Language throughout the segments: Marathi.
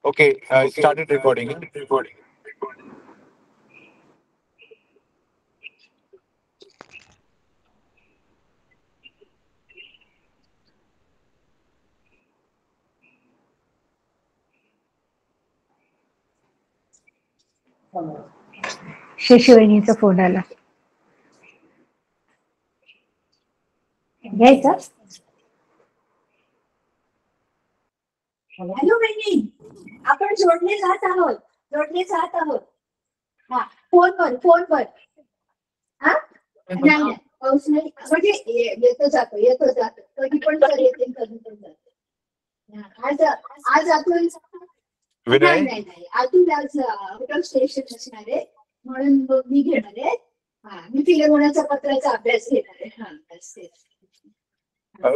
Okay, I started recording. शशिवहिनीचा फोन आला. घ्यायचा. हॅलो बहिणी, आपण जोडले जात आहोत. हा, फोनवर. हा, नाही पाऊस नाही, म्हणजे येतो जातो कधी पण सर येते, कधी पण जाते. आज आपण विनय, नाही अतुल आज आउट ऑफ स्टेशन असणार आहे, म्हणून मी घेणार आहे. हा, मी फिल्मोनाच्या पत्राचा अभ्यास घेणार आहे. हा,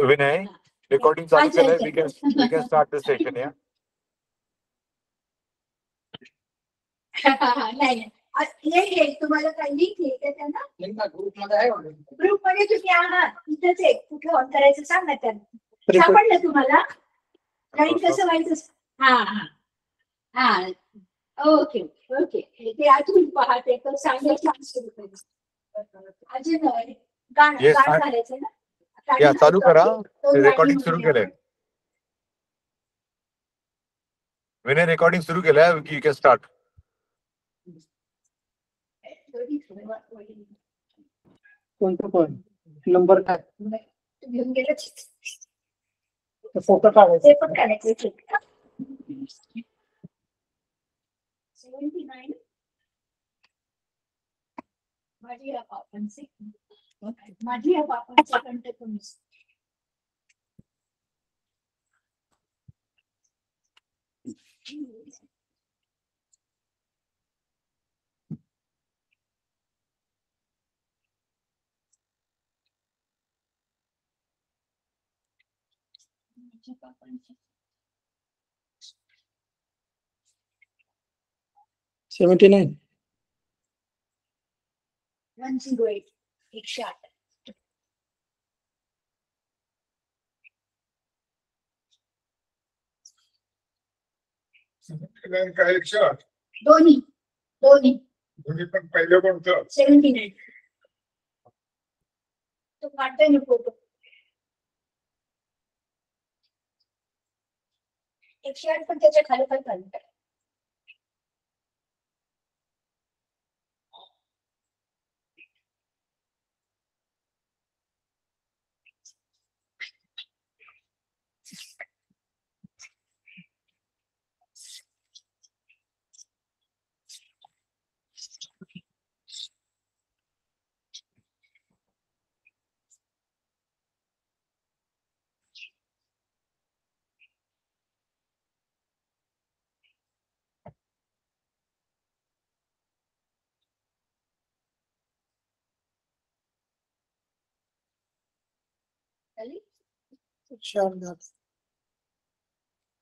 Vinay, recording चालू केलंय. We can start the session, yeah. नाही, तुम्हाला काही लिंक आहे का त्यांना? ग्रुपमध्ये तुम्ही आहात, तिथेच आहे. कुठे ऑन करायचं सांग ना त्यांना. सापडलं तुम्हाला? जॉईन कसं व्हायचं? हा, ओके. ते अजून पाहते तर सांगायचं अजून गाणं घालायचं ना. या चालू करा. रेकॉर्डिंग सुरू केलंय. विनय, रेकॉर्डिंग सुरू केलंय. You can start. कोणतं पण नंबर काय घेऊन गेलं? फोटो काढायचे. ते पण काढायचे. 79 माझी या पापांचा कंठ तुम्ही. पापांची 79 108 108. काय 108? दोन्ही पण पहिलं कोणतं? 79. तो काढतोय ना फोटो. 108 पण त्याच्या खाली पण काढतात.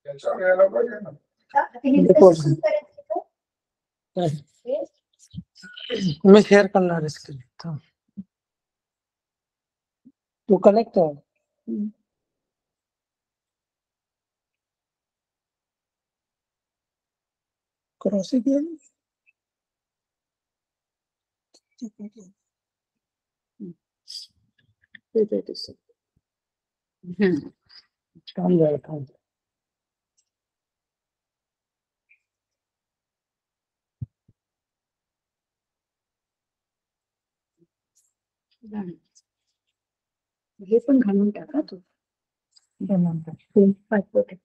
त्याच्यावर यायला पाहिजे ना. मी शेअर करणार स्क्रीन. तू कनेक्ट क्रॉस छान झालं. हे पण घालून टाका तू.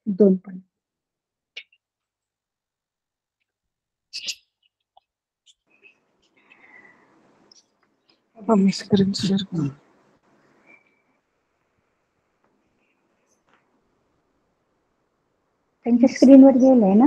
2 पण. मी स्क्रीन शेअर करणार. त्यांच्या स्क्रीनवर गेलंय ना.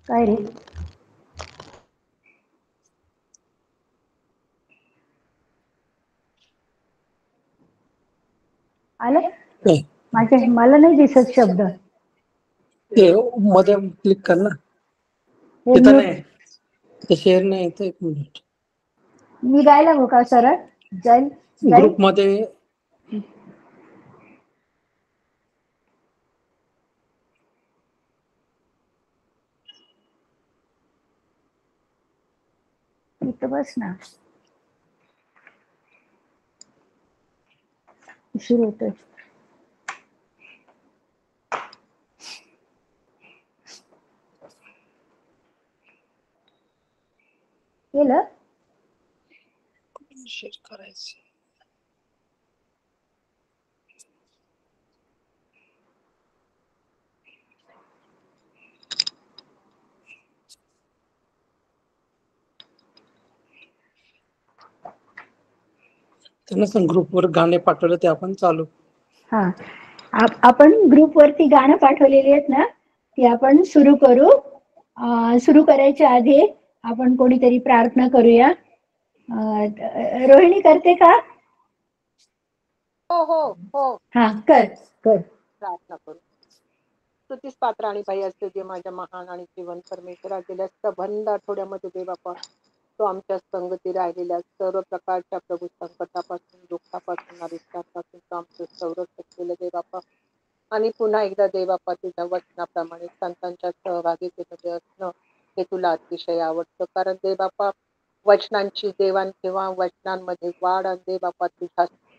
काय रे? आलं नाही. मला नाही दिसत शब्द. ते मध्ये क्लिक कर ना. हे तिथं mute. नाही, ते शेअर नाही इथं. 1 मिनिट. मी गायला हो का सरळ जाईल जाईल. ग्रुप मध्ये इथं बस ना. उशीर होतोय. केलं शेअर करायचं. त्यांना सांग ग्रुपवर गाणे पाठवले ते आपण चालू. हा. आपण ग्रुप वरती गाणं पाठवलेली आहेत ना, ती आपण सुरू करू. सुरू करायच्या आधी आपण कोणीतरी प्रार्थना करूया. रोहिणी करते का? हो हो हो हा कर कर. प्रार्थना करू. स्तुतीस पात्र आणि बाई असते जे माझ्या महान आणि जीवन परमेश्वरा गेल्या सबंध आठवड्यामध्ये दे बापा तो आमच्या संगती राहिलेल्या सर्व प्रकारच्या प्रभू संकटापासून दुःखापासून अरिष्टापासून तो आमचं संरक्षण केलं दे बापा. आणि पुन्हा एकदा दे बापा तुझ्या वचनाप्रमाणे संतांच्या सहभागितेमध्ये असणं हे तुला अतिशय आवडतं. कारण दे बापा वचनांची देवाणघेवाण, वचनांमध्ये वाढ आणि दे बापा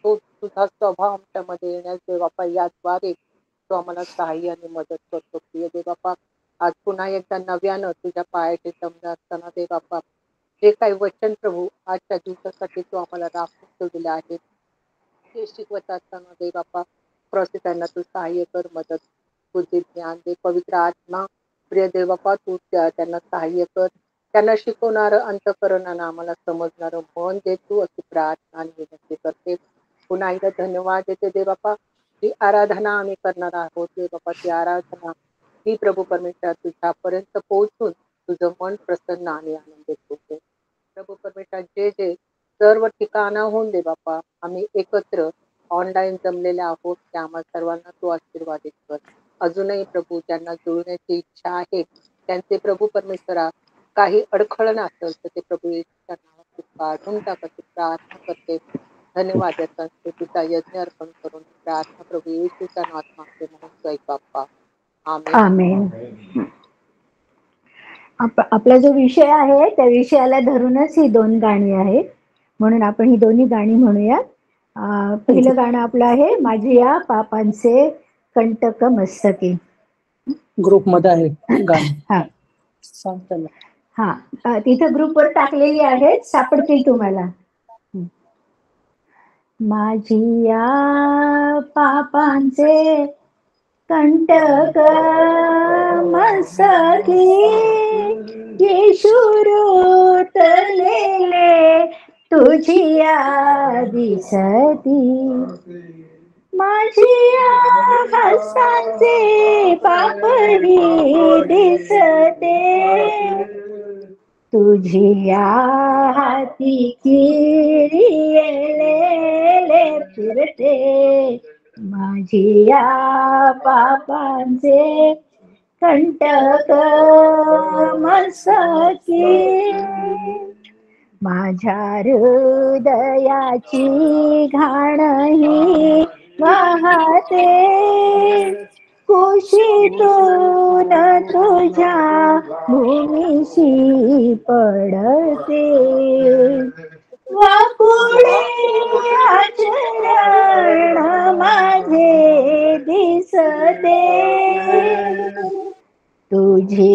तुझा स्वभाव आमच्यामध्ये येण्यास दे बापा याद्वारे तो आम्हाला सहाय्य आणि मदत करतो. प्रिय दे बापा आज पुन्हा एकदा नव्यानं तुझ्या पायाचे जमलं असताना दे बापा जे काही वचन प्रभू आजच्या दिवसासाठी तो आम्हाला राखून ठेवलेलं आहे ते शिकवत असताना दे बापा प्रसिद्धांना तू सहाय्य कर, मदत, बुद्धी, ज्ञान दे. पवित्र आत्मा प्रिय दे बापा तू त्यांना सहाय्य कर. त्यांना शिकवणारं अंतःकरणानं आम्हाला समजणारं मन दे तू अशी प्रार्थना आणि विनंती करते. पुन्हा एकदा धन्यवाद देते दे बापा. जी आराधना आम्ही करणार आहोत दे बापा ती आराधना ही प्रभू परमेश्वर तुझ्यापर्यंत पोहोचून तुझं मन प्रसन्न आणि आनंदित होते. प्रभू परमेश्वर जे जे सर्व ठिकाणाहून दे बापा आम्ही एकत्र ऑनलाईन जमलेले आहोत त्या आम्हा सर्वांना तू आशीर्वादित कर. अजूनही प्रभू ज्यांना जुळण्याची इच्छा आहे त्यांचे प्रभू परमेश्वरा काही अडखळण असेल तर ते प्रभू येशूच्या नावात काढून टाकायची प्रार्थना करते. धन्यवाद या संस्कृतीचा यज्ञ अर्पण करून प्रार्थना प्रभू येशूच्या नावात मागते म्हणून जय बाप्पा. आमेन. आमेन. आपला जो विषय आहे त्या विषयाला धरूनच ही 2 गाणी आहेत म्हणून आपण ही दोन्ही गाणी म्हणूया. पहिलं गाणं आपलं आहे माझी या पापांचे कंटक मस्तकी. ग्रुप मध्ये आहे गाणे. हा सांग त्यांना. हा तिथं ग्रुपवर टाकलेली आहेत, सापडतील तुम्हाला. माझी या पापांचे कंटक मस्तकी येशू रुतलेले तुझी दिसती. माझी हस्तांचे पापही दिसते तुझी हाती किरीलेले फिरते. माझी या पापांचे कंटक मस्तकी. माझ्या हृदयाची घाण ही वाहते कुशीतून तुझ्या भूमीशी पडते. वाकुळे आचरण माझे दिसते तुझी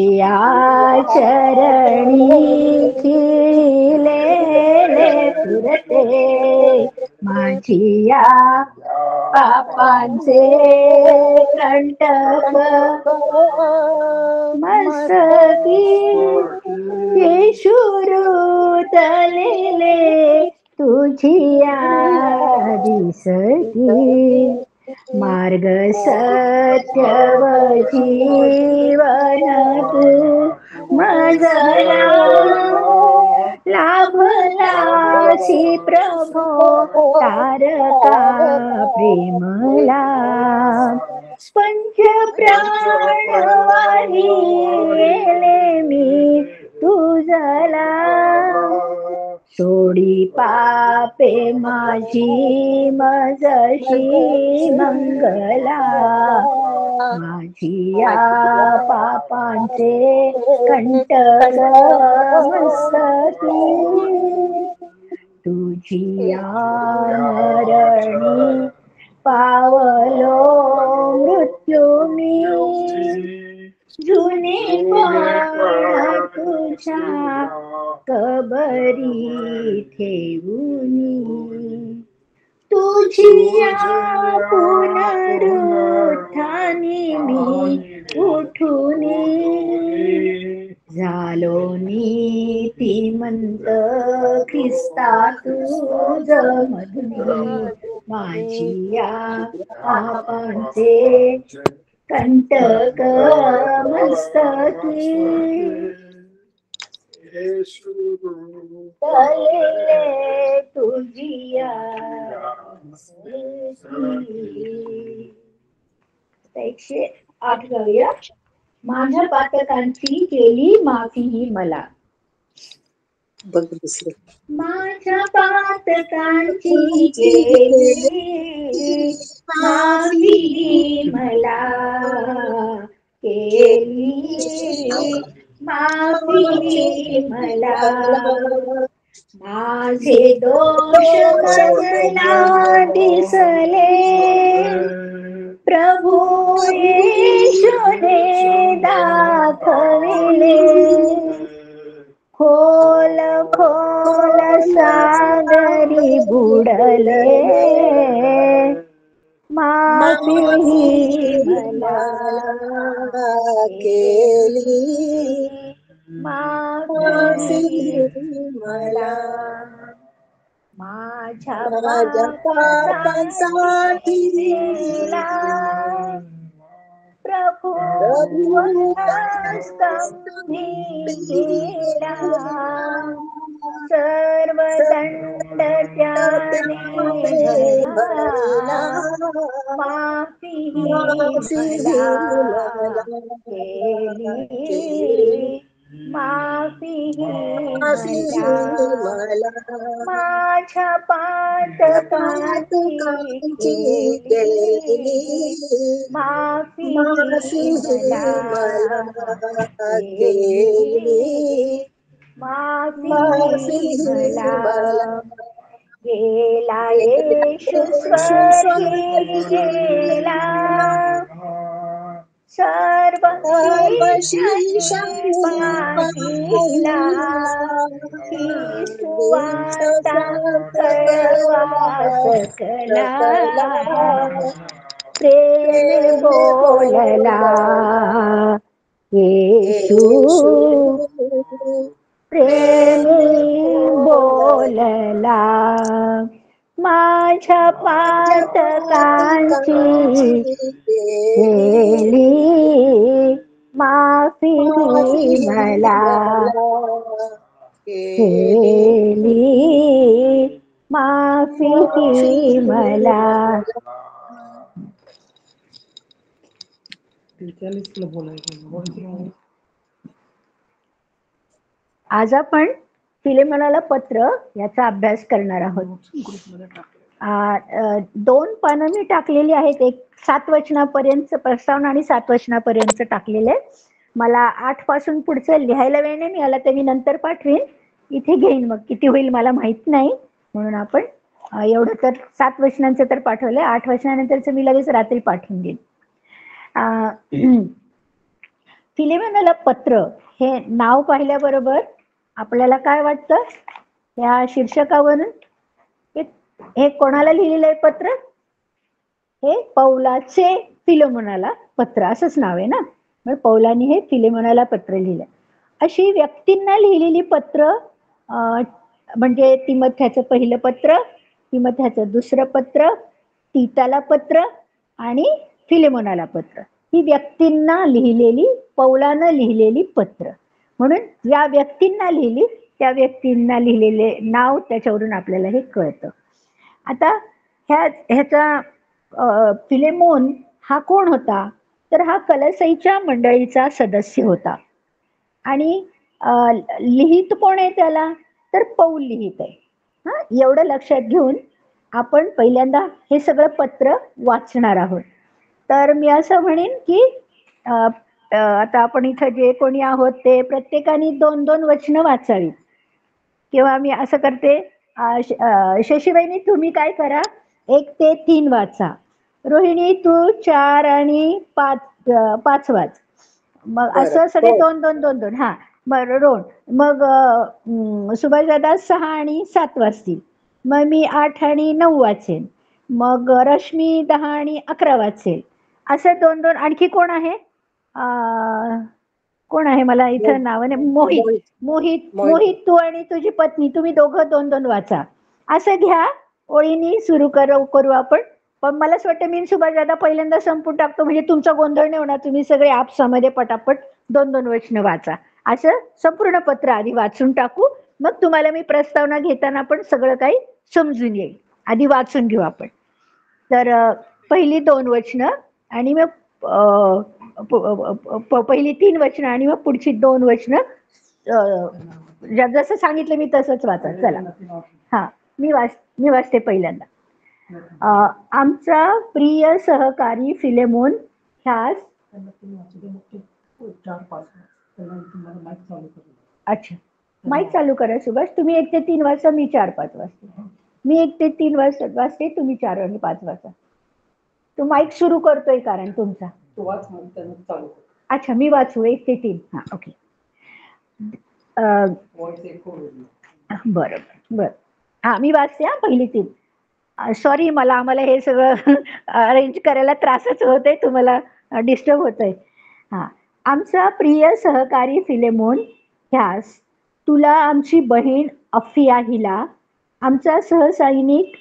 चरणी खिळलेले फिरते. माझी या पापांचे कंटक मस्तकी येशू रुतलेले तुझी दिसती. मार्ग सत्य व जीवन तू मजला लाभला जसी प्रभो तारका प्रेमला पंच प्राण वाहिले मी तुझला सोडी पापे माझी मजशी मंगला माझी या पापांचे कंटक मस्तकी तुझी या मरणी पावलो मृत्यू मी जुने पण तुझ्या कबरी ठेवूनी तुझी या पुनरुत्थानी मी उठूनी झालो नीतिमंत ख्रिस्ता तुझ मधुनी माझी या पापांचे कंटक मस्तकी तले तुझी मस्तकी. 108 गाऊया. माझ्या पातकांची केली माफी ही मला. बघ दुसरं. माझ्या पातकांची केली माफी मला केली माफी मला माझे दोष मला दिसले प्रभू येशूने दाखविले खोल खोल सागरी बुडले माफी मला केली माफी मला माझ्या पापांसाठी दिला प्रभू स्तंभी केला सर्व दंड त्याने भरला माफी मला केली माफी मला माझ्या पातकांची केली माफी मला केली माफी मला गेला येशू स्वर्गी गेला सर्व शीशांनी पाहिला ही सुवार्ता कळवा सकला प्रेम बोलला येशू प्रेमी बोलला माझ्या पातकांची केली माफी मला केली माफी मला. आज आपण फिलेमोनाला पत्र याचा अभ्यास करणार आहोत. 2 पानं मी टाकलेली आहेत. एक 7 वचनापर्यंत प्रस्तावना आणि 7 वचनापर्यंत टाकलेले. मला 8 पासून पुढचं लिहायला वेळ नाही मिळाला तर मी नंतर पाठवीन. इथे घेईन मग किती होईल मला माहित नाही म्हणून आपण एवढं तर 7 वचनांचं तर पाठवलंय. 8 वचनानंतरचं मी लगेच रात्री पाठवून देईन. फिलेमोनाला पत्र हे नाव पाहिल्याबरोबर आपल्याला काय वाटतं या शीर्षकावरून हे कोणाला लिहिलेलं आहे पत्र? हे पौलाचे फिलेमोनाला पत्र असंच नाव आहे ना. मग पौलाने हे फिलेमोनाला पत्र लिहिलं. अशी व्यक्तींना लिहिलेली पत्र म्हणजे तिमोथेचं पहिलं पत्र, तिमोथेचं दुसरं पत्र, तीताला पत्र आणि फिलेमोनाला पत्र ही व्यक्तींना लिहिलेली पौलानं लिहिलेली पत्र. म्हणून या व्यक्तींना लिहिली त्या व्यक्तींना लिहिलेले नाव त्याच्यावरून आपल्याला हे कळतं. आता ह्याचा फिलेमोन हा कोण होता, तर हा कलसईच्या मंडळीचा सदस्य होता. आणि लिहित कोण आहे त्याला, तर पौल लिहित आहे. हा, एवढं लक्षात घेऊन आपण पहिल्यांदा हे सगळं पत्र वाचणार आहोत. तर मी असं म्हणेन की आता आपण इथं जे कोणी आहोत ते प्रत्येकाने 2-2 वचनं वाचावी. किंवा मी असं करते, शशीबाईनी तुम्ही काय करा, 1 ते 3 वाचा. रोहिणी तू 4 आणि 5 वाच. मग बरं. असं सगळे हो. 2-2 हा. रोड मग सुभाष दादा 6 आणि 7 वाचतील. मग मी 8 आणि 9 वाचेन. मग रश्मी 10 आणि 11 वाचेल. असं 2-2. आणखी कोण आहे, कोण आहे मला इथं नावाने, मोहित तू आणि तुझी पत्नी तुम्ही दोघं 2-2 वाचा. असं घ्या, ओळीनी सुरू करू आपण. पण मला असं वाटतं मी सुभाष दादा पहिल्यांदा संपून टाकतो, म्हणजे तुमचा गोंधळ नाही होणार. तुम्ही सगळे आपसामध्ये पटापट 2-2 वचनं वाचा. असं संपूर्ण पत्र आधी वाचून टाकू, मग तुम्हाला मी प्रस्तावना घेताना पण सगळं काही समजून येईल. आधी वाचून घेऊ आपण. तर पहिली 2 वचनं आणि मग पहिली 3 वचनं आणि मग पुढची 2 वचनं जसं सांगितलं मी तसंच वाचा. चला, हा, मी वाचते पहिल्यांदा. आमचा प्रिय सहकारी फिलेमोन ह्यास, अच्छा माईक चालू करा सुभाष. तुम्ही 1 ते 3 वाजता, मी 4-5 वाजते. मी 1 ते 3 वाजते, तुम्ही 4 आणि 5 वाजता. तो माईक सुरू करतोय कारण तुमचा. अच्छा, मी वाचू 1 ते 3. हा, ओके. बरं. हा, मी वाचते. हा, पहिली 3. सॉरी, आम्हाला हे सगळं अरेंज करायला त्रासच होतोय, तुम्हाला डिस्टर्ब होतोय. हा. आमचा प्रिय सहकारी फिलेमोन ह्यास, तुला आमची बहीण अफिया हिला, आमचा सहसैनिक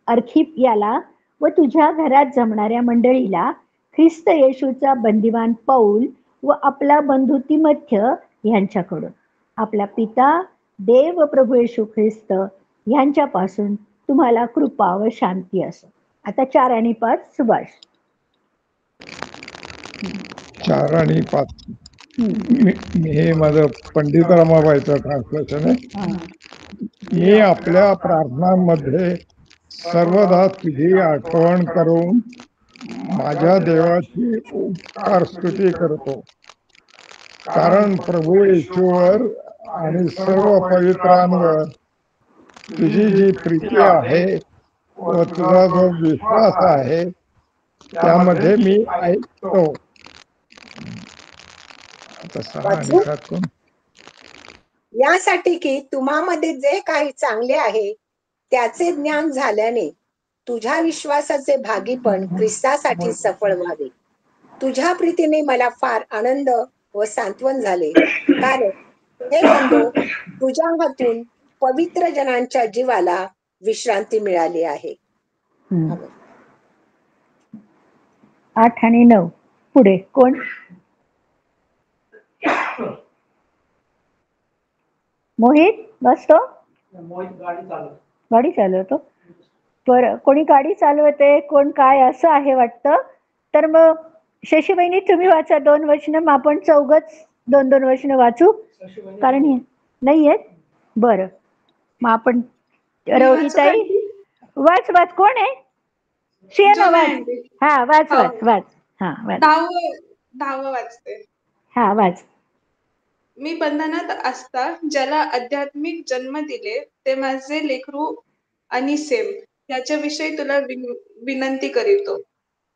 अर्खिप याला व तुझ्या घरात जमणाऱ्या मंडळीला, ख्रिस्त येशूचा बंदिवान पौल व आपला बंधू तिमोथेय ह्यांच्याकडून, आपला पिता देव व प्रभू येशू ख्रिस्त ह्यांच्यापासून तुम्हाला कृपा व शांती असो. आता 4 आणि 5 सुभाष. 4 आणि 5. हे माझं पंडित रमाबाईचं ट्रान्सलेशन आहे. मी आपल्या प्रार्थनांमध्ये सर्वदा तुझी आठवण करून माझ्या देवाची उपकार स्तुती करतो, कारण प्रभू येशूवर आणि सर्व पवित्रांवर तुझी जी प्रीती आहे व तुझा जो विश्वास आहे त्यामध्ये मी ऐकतो. आता 6 आणि 7 कोण? यासाठी की तुम्हामध्ये जे काही चांगले आहे त्याचे ज्ञान झाल्याने तुझ्या विश्वासाचे भागीपण ख्रिस्तासाठी सफळ व्हावे. तुझ्या प्रीतीने मला फार आनंद व सांत्वन झाले, कारण हे बंधू तुझ्या हातून पवित्र जनांच्या जीवाला विश्रांती मिळाली आहे. 8 आणि 9 पुढे कोण? मोहित बसतो. गाडी चालवतो. बरं, कोणी गाडी चालवते, कोण काय असं आहे वाटतं. तर मग शशीबाईनी तुम्ही वाचा 2 वचनं, मग आपण चौघच 2-2 वचनं वाचू, कारण हे नाही आहेत. बरं, मग आपण रोहिताई वाच. कोण आहे? शियाना वाच. हा, वाच. हा, वाच. 10 वाचते. हा, वाच. मी बंधनात असता ज्याला आध्यात्मिक जन्म दिले ते माझे लेकरू अनिसेम याच्याविषयी तुला विनंती करीतो.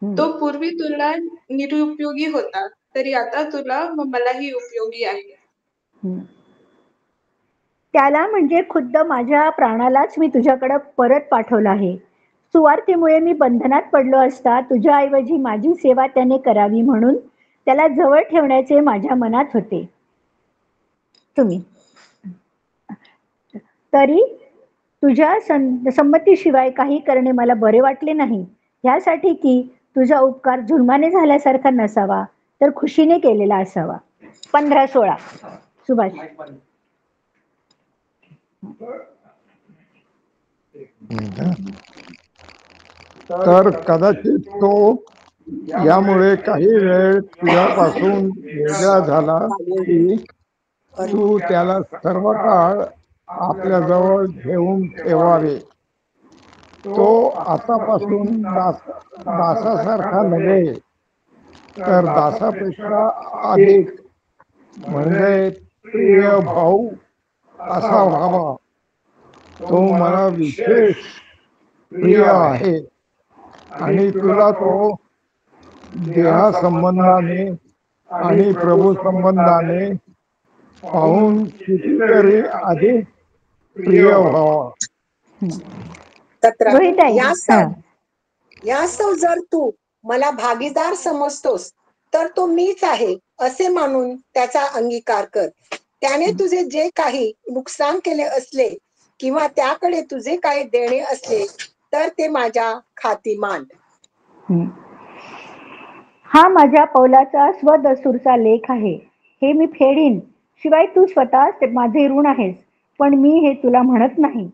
तो पूर्वी तुला निरुपयोगी होता, तरी आता तुला व मलाही उपयोगी आहे. त्याला म्हणजे खुद्द माझ्या प्राणालाच मी तुझ्याकडे परत पाठवलं आहे. सुवार्तेमुळे मी बंधनात पडलो असता तुझ्याऐवजी माझी सेवा त्याने करावी म्हणून त्याला जवळ ठेवण्याचे माझ्या मनात होते. तुम्ही तरी तुझ्या संमतीशिवाय काही करणे मला बरे वाटले नाही, यासाठी की तुझा उपकार जुलमाने झाल्यासारखा नसावा, तर खुशीने केलेला असावा. 15-16 सुभाष. तर कदाचित तो यामुळे काही वेळ तुझ्यापासून वेगळा झाला की तू त्याला सर्व काळ आपल्या जवळ घेऊन ठेवावे. तो आतापासून दासासारखा नव्हे तर दासापेक्षा अधिक म्हणजे प्रिय भाऊ असा व्हावा. तो मला विशेष प्रिय आहे आणि तुला तो देहासंबंधाने आणि प्रभू संबंधाने पाहून कितीतरी अधिक प्रिय व्हावा. रोहिताई, यास्तव जर तू मला भागीदार समजतोस तर तो मीच आहे असे मानून त्याचा अंगीकार कर. त्याने तुझे जे काही नुकसान केले असले किंवा त्याकडे तुझे काही देणे असले तर ते माझ्या खाती मांड. हा माझ्या पौलाचा स्वदसूरचा लेख आहे. हे मी फेडीन. शिवाय तू स्वतः माझे ऋण आहेस, पण मी हे तुला म्हणत नाही.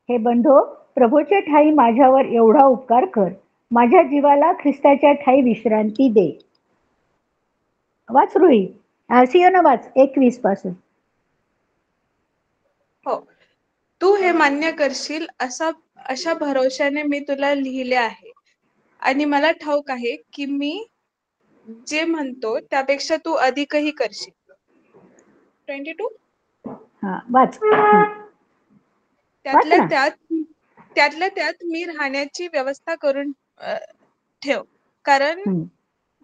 हे बंधो, प्रभूच्या ठाई माझ्यावर एवढा उपकार कर. माझ्या जीवाला ख्रिस्ताच्या ठाई विश्रांती दे. वाच रोही, सियोना वाच 21 पासून. हो, तू हे मान्य करशील अशा भरोशाने मी तुला लिहिले आहे आणि मला ठाऊक आहे की मी जे म्हणतो त्यापेक्षा तू अधिकही करशील. 22 वाच. त्यातल्या त्यात मी राहण्याची व्यवस्था करून ठेव, कारण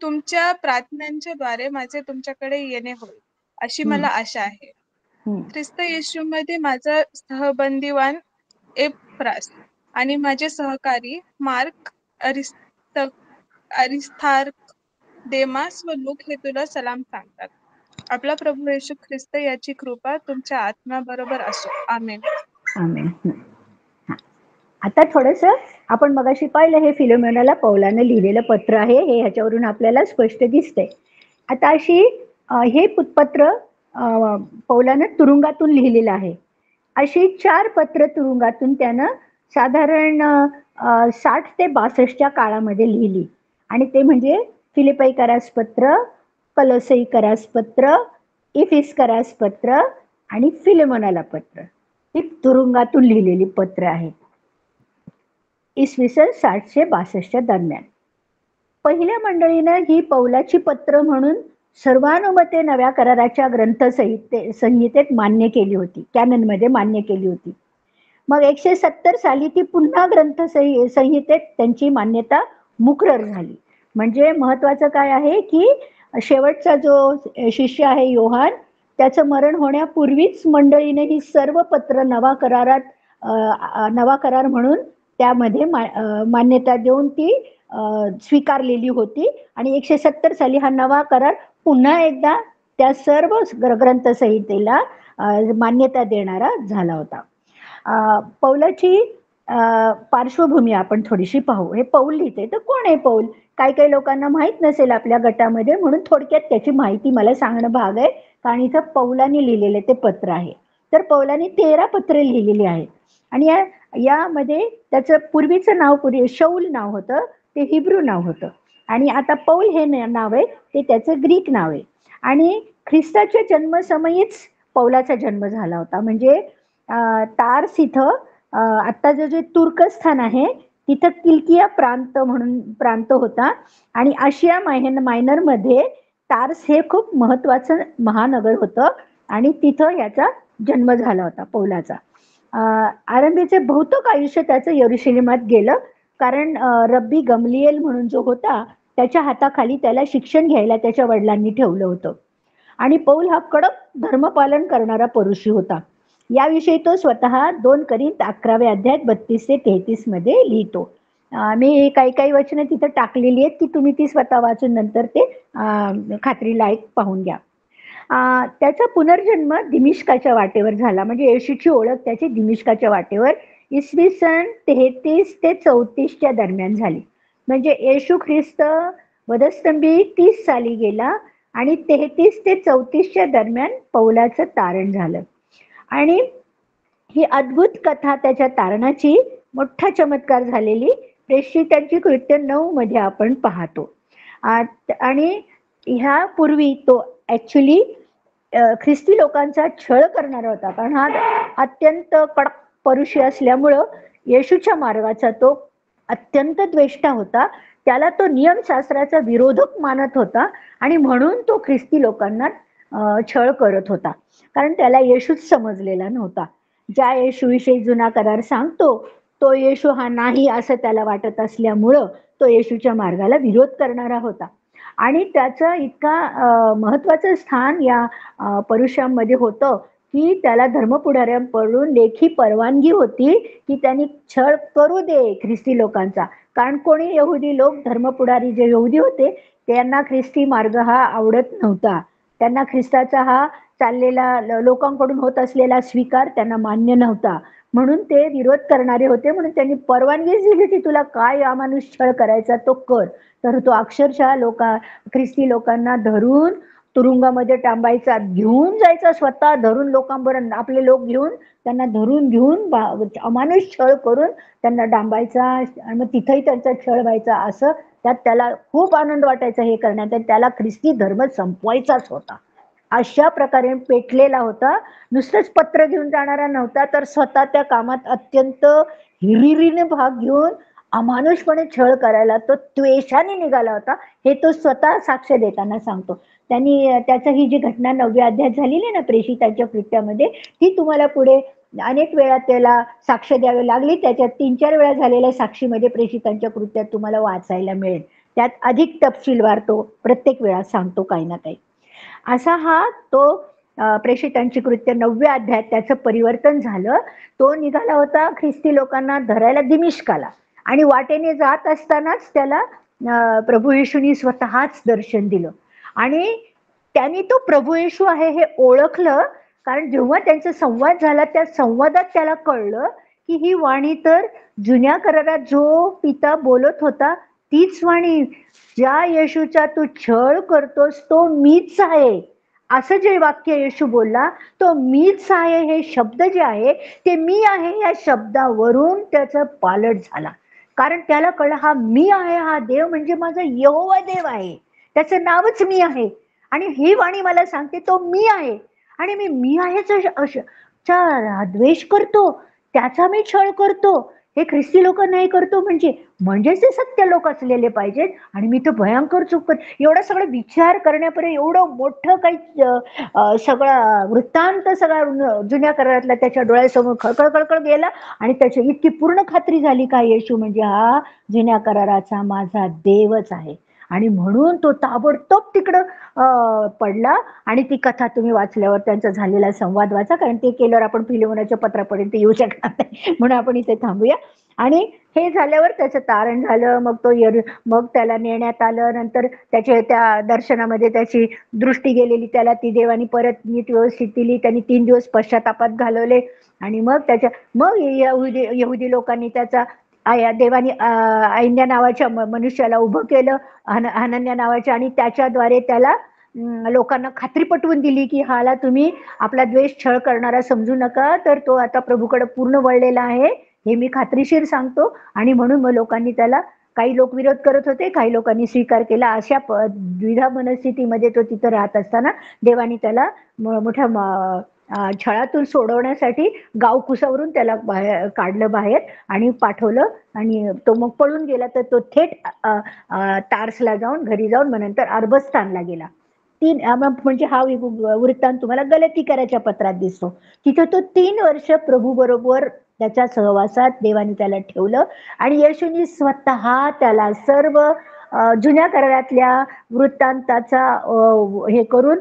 तुमच्या प्रार्थनांच्या द्वारे माझे तुमच्याकडे येणे होईल अशी मला आशा आहे. ख्रिस्त येशूमध्ये माझा सहबंदीवान एप्रास आणि माझे सहकारी मार्क, अरिस्तार्क, देमास व लूक हे तुला सलाम सांगतात. आपला प्रभू येशू ख्रिस्त याची कृपा तुमच्या आत्म्याबरोबर असो. आमेन. आमेन. आता थोडस आपण मगाशी पाहिलं, हे फिलोमेनाला पौलानं लिहिलेलं पत्र आहे. हे ह्याच्यावरून आपल्याला स्पष्ट दिसतंय. आता अशी हे पत्र पौलानं तुरुंगातून लिहिलेलं आहे. अशी 4 पत्र तुरुंगातून त्यानं साधारण 60 ते 62च्या काळामध्ये लिहिली. आणि ते म्हणजे फिलिपाईकरास पत्र, कलोसईकरास पत्र, इफिसकरास पत्र आणि फिलेमोनाला पत्र. ही तुरुंगातून लिहिलेली पत्र आहेत. इसवी सन 60-62च्या दरम्यान पहिल्या मंडळीनं ही पौलाची पत्र म्हणून सर्वानुमते नव्या कराराच्या संहितेत मान्य केली होती, कॅननमध्ये मान्य केली होती. मग 170 साली ती पुन्हा संहितेत त्यांची मान्यता मुकरर झाली. म्हणजे महत्वाचं काय आहे की शेवटचा जो शिष्य आहे योहान, त्याचं मरण होण्यापूर्वीच मंडळीने ही सर्व पत्र नवा करार म्हणून त्यामध्ये मान्यता देऊन ती स्वीकारलेली होती. आणि 170 साली हा नवा करार पुन्हा एकदा त्या सर्व ग्रंथसंहितेला मान्यता देणारा झाला होता. पौलाची पार्श्वभूमी आपण थोडीशी पाहू. हे पौल लिहिते, तर कोण आहे पौल? काही लोकांना माहित नसेल आपल्या गटामध्ये, म्हणून थोडक्यात त्याची माहिती मला सांगणं भाग आहे, कारण इथं पौलाने लिहिलेले ते पत्र आहे. तर पौलाने 13 पत्रे लिहिलेली आहेत. आणि यामध्ये त्याचं पूर्वीचं नाव शौल नाव होतं, ते हिब्रू नाव होतं. आणि आता पौल हे नाव आहे ते त्याचं ग्रीक नाव आहे. आणि ख्रिस्ताच्या जन्मसमयीच पौलाचा जन्म झाला होता. म्हणजे तार्स इथं आता जे तुर्कस्थान आहे तिथं किल्किया म्हणून प्रांत होता. आणि आशिया मायनरमध्ये तार्स हे खूप महत्वाचं महानगर होतं आणि तिथं याचा जन्म झाला होता पौलाचा. आरंभीचे बहुतेक आयुष्य त्याचं यरुशलेमात गेलं, कारण रब्बी गमलिएल म्हणून जो होता त्याच्या हाताखाली त्याला शिक्षण घ्यायला त्याच्या वडिलांनी ठेवलं होतं. आणि पौल हा कडक धर्मपालन करणारा परुषी होता. याविषयी तो स्वतः 2 करिंथ 11 अध्याय 32 ते 33 मध्ये लिहितो. मी काही वचनं तिथं टाकलेली आहेत की तुम्ही ती स्वतः वाचून नंतर ते खात्रीला पाहून घ्या. त्याचा पुनर्जन्म दिमिश्काच्या वाटेवर झाला. म्हणजे येशूची ओळख त्याची दिमिश्काच्या वाटेवर इसवी सन 33 ते 34च्या दरम्यान झाली. म्हणजे येशू ख्रिस्त वधस्तंभी 30 साली गेला आणि 33 ते 34च्या दरम्यान पौलाचं तारण झालं. आणि ही अद्भुत कथा त्याच्या तारणाची मोठा चमत्कार झालेली प्रेषितांची कृत्य 9 मध्ये आपण पाहतो. आणि ह्या पूर्वी तो ऍक्च्युली ख्रिस्ती लोकांचा छळ करणारा होता, कारण हा अत्यंत कडक परुषी असल्यामुळं येशूच्या मार्गाचा तो अत्यंत द्वेष्टा होता. त्याला तो नियमशास्त्राचा विरोधक मानत होता आणि म्हणून तो ख्रिस्ती लोकांना छळ करत होता, कारण त्याला येशूच समजलेला नव्हता. ज्या येशूविषयी जुना करार सांगतो तो येशू हा नाही असं त्याला वाटत असल्यामुळं तो येशूच्या मार्गाला विरोध करणारा होता. आणि त्याचं इतका महत्वाचं स्थान या परुषांमध्ये होतं की त्याला धर्मपुढाऱ्यांकडून लेखी परवानगी होती की त्यांनी छळ करू दे ख्रिस्ती लोकांचा, कारण कोणी यहुदी लोक धर्मपुढारी जे यहुदी होते त्यांना ख्रिस्ती मार्ग हा आवडत नव्हता. त्यांना ख्रिस्ताचा हा चाललेला लोकांकडून होत असलेला स्वीकार त्यांना मान्य नव्हता, म्हणून ते विरोध करणारे होते. म्हणून त्यांनी परवानगी दिली की तुला काय अमानुष छळ करायचा तो कर. तर तो अक्षरशः ख्रिस्ती लोकांना धरून तुरुंगामध्ये टांबायचा, घेऊन जायचा, स्वतः धरून लोकांबरोबर आपले लोक घेऊन त्यांना धरून घेऊन अमानुष छळ करून त्यांना डांबायचा आणि मग तिथेही त्यांचा छळ व्हायचा. असं त्यात त्याला खूप आनंद वाटायचा हे करण्यात. त्याला ख्रिस्ती धर्म संपवायचाच होता. अशा प्रकारे पेटलेला होता. नुसतंच पत्र घेऊन जाणारा नव्हता, तर स्वतः त्या कामात अत्यंत हिरिरीने भाग घेऊन अमानुषपणे छळ करायला तो द्वेषाने निघाला होता, हे तो स्वतः साक्ष देताना सांगतो. त्यांनी त्याचं ही जी घटना 9व्या अध्यायात झालेली ना प्रेषितांच्या कृत्यामध्ये, ती तुम्हाला पुढे अनेक वेळा त्याला साक्ष द्यावी लागली. त्याच्यात 3-4 वेळा झालेल्या साक्षीमध्ये प्रेषितांच्या कृत्यात तुम्हाला वाचायला मिळेल. त्यात अधिक तपशीलवार तो प्रत्येक वेळा सांगतो काही ना काही. असा हा तो प्रेषितांची कृत्य 9व्या अध्यायात त्याचं परिवर्तन झालं. तो निघाला होता ख्रिस्ती लोकांना धरायला दिमिश्काला, आणि वाटेने जात असतानाच त्याला प्रभू येशूनी स्वतःच दर्शन दिलं आणि त्यांनी तो प्रभू येशू आहे हे ओळखलं. कारण जेव्हा त्यांचा संवाद झाला त्या संवादात त्याला कळलं की ही वाणी तर जुन्या करारात जो पिता बोलत होता तीच वाणी, ज्या येशूचा तू छळ करतोस तो मीच आहे, असं जे वाक्य येशू बोलला तो मीच आहे, हे शब्द जे आहे ते मी आहे या शब्दावरून त्याचा पालट झाला. कारण त्याला कळलं हा मी आहे, हा देव म्हणजे माझा यहोवा देव आहे, त्याचं नावच मी आहे आणि ही वाणी मला सांगते तो मी आहे. आणि मी आहेचा द्वेष करतो, त्याचा मी छळ करतो, हे ख्रिस्ती लोक नाही करतो म्हणजेच ते सत्य लोक असलेले पाहिजेत आणि मी तर भयंकर चूक कर. एवढा सगळा विचार करण्यापर्यंत एवढं मोठं काही सगळा वृत्तांत सगळा जुन्या करारातला त्याच्या डोळ्यासमोर खळखळ गेला आणि त्याची इतकी पूर्ण खात्री झाली का येशू म्हणजे हा जुन्या कराराचा माझा देवच आहे. आणि म्हणून तो ताबडतोब तिकडं पडला. आणि ती कथा तुम्ही वाचल्यावर त्यांचा झालेला संवाद वाचा, कारण ते केल्यावर आपण फिलेमोनाच्या पत्रापर्यंत येऊ शकणार नाही, म्हणून आपण इथे थांबूया. आणि हे झाल्यावर त्याचं तारण झालं, मग त्याला नेण्यात आलं. नंतर त्या दर्शनामध्ये त्याची दृष्टी गेलेली, त्याला ती देवानी परत नीट व्यवस्थित दिली. त्यांनी 3 दिवस पश्चातापात घालवले आणि मग यहुदी लोकांनी त्याचा देवानी ऐन्या नावाच्या मनुष्याला उभं केलं, हनन्या नावाच्या, आणि त्याच्याद्वारे त्याला लोकांना खात्री पटवून दिली की हाला तुम्ही आपला द्वेष छळ करणारा समजू नका, तर तो आता प्रभूकडे पूर्ण वळलेला आहे हे मी खात्रीशीर सांगतो. आणि म्हणून मग लोकांनी त्याला, काही लोक विरोध करत होते, काही लोकांनी स्वीकार केला. अशा द्विधा मनस्थितीमध्ये तो तिथं राहत असताना देवानी त्याला मोठ्या छळातून सोडवण्यासाठी गावकुसावरून त्याला काढलं बाहेर आणि पाठवलं. आणि तो मग पळून गेला, तर तो थेट तार्सला जाऊन घरी जाऊन मग नंतर अरबस्थानला गेला. म्हणजे हा वृत्तांत तुम्हाला गलतीकाराच्या पत्रात दिसतो. तिथं तो 3 वर्ष प्रभू बरोबर त्याच्या सहवासात देवानी त्याला ठेवलं आणि येशूनी स्वतः त्याला सर्व जुन्या करारातल्या वृत्तांताचा हे करून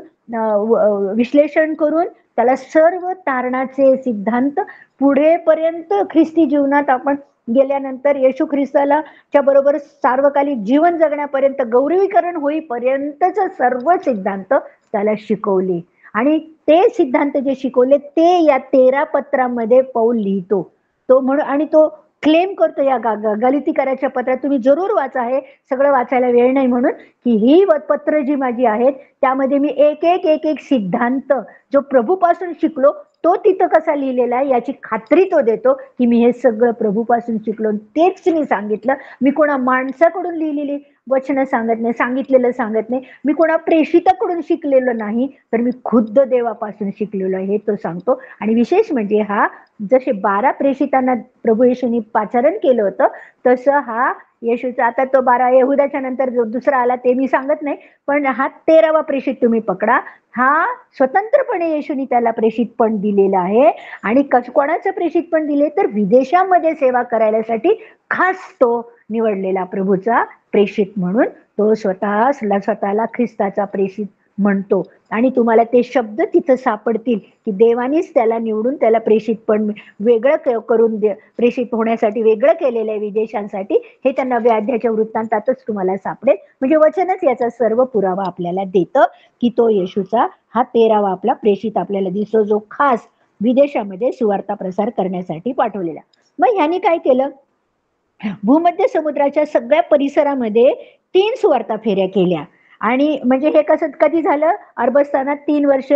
विश्लेषण करून त्याला सर्व तारणाचे सिद्धांत पुढेपर्यंत ख्रिस्ती जीवनात आपण गेल्यानंतर येशू ख्रिस्ताला च्या बरोबर सार्वकालिक जीवन जगण्यापर्यंत, गौरवीकरण होईपर्यंतच सर्व सिद्धांत त्याला शिकवले. आणि ते सिद्धांत जे शिकवले ते या 13 पत्रामध्ये पौल लिहितो. तो आणि तो क्लेम करतो या गलितीकराच्या पत्रात. तुम्ही जरूर वाचा, हे सगळं वाचायला वेळ नाही म्हणून, की ही पत्र जी माझी आहेत त्यामध्ये मी एक एक एक एक सिद्धांत जो प्रभूपासून शिकलो तो तिथं कसा लिहिलेला आहे याची खात्री तो देतो, की मी हे सगळं प्रभूपासून शिकलो, तेच मी सांगितलं. मी कोणा माणसाकडून लिहिलेली वचनं सांगत नाही, सांगितलेलं सांगत नाही, मी कोणा प्रेषिताकडून शिकलेलो नाही, तर मी खुद्द देवापासून शिकलेलो आहे हे तो सांगतो. आणि विशेष म्हणजे हा जसे 12 प्रेषितांना प्रभू येशूंनी पाचारण केलं होतं तसं हा येशूचा, आता तो 12 यहुदाच्या नंतर जो दुसरा आला ते मी सांगत नाही, पण हा 13वा प्रेषित तुम्ही पकडा. हा स्वतंत्रपणे येशूंनी त्याला प्रेषित पण दिलेला आहे. आणि कोणाचं प्रेषित पण दिले तर विदेशामध्ये सेवा करायसाठी खास तो निवडलेला प्रभूचा प्रेषित म्हणून तो स्वतःला ख्रिस्ताचा प्रेषित म्हणतो. आणि तुम्हाला ते शब्द तिथं सापडतील की देवानीच त्याला निवडून त्याला प्रेषित पण वेगळं करून प्रेषित होण्यासाठी वेगळं केलेलं आहे विदेशांसाठी, हे त्या 9व्या अध्यायाच्या वृत्तांतातच तुम्हाला सापडेल. म्हणजे वचनच याचा सर्व पुरावा आपल्याला देतं की तो येशूचा हा 13वा आपला प्रेषित आपल्याला दिसतो, जो खास विदेशामध्ये सुवार्ता प्रसार करण्यासाठी पाठवलेला. मग ह्यानी काय केलं, भूमध्य समुद्राच्या सगळ्या परिसरामध्ये 3 सुवार्ता फेऱ्या केल्या. आणि म्हणजे हे कसं कधी झालं, अरबस्थानात 3 वर्ष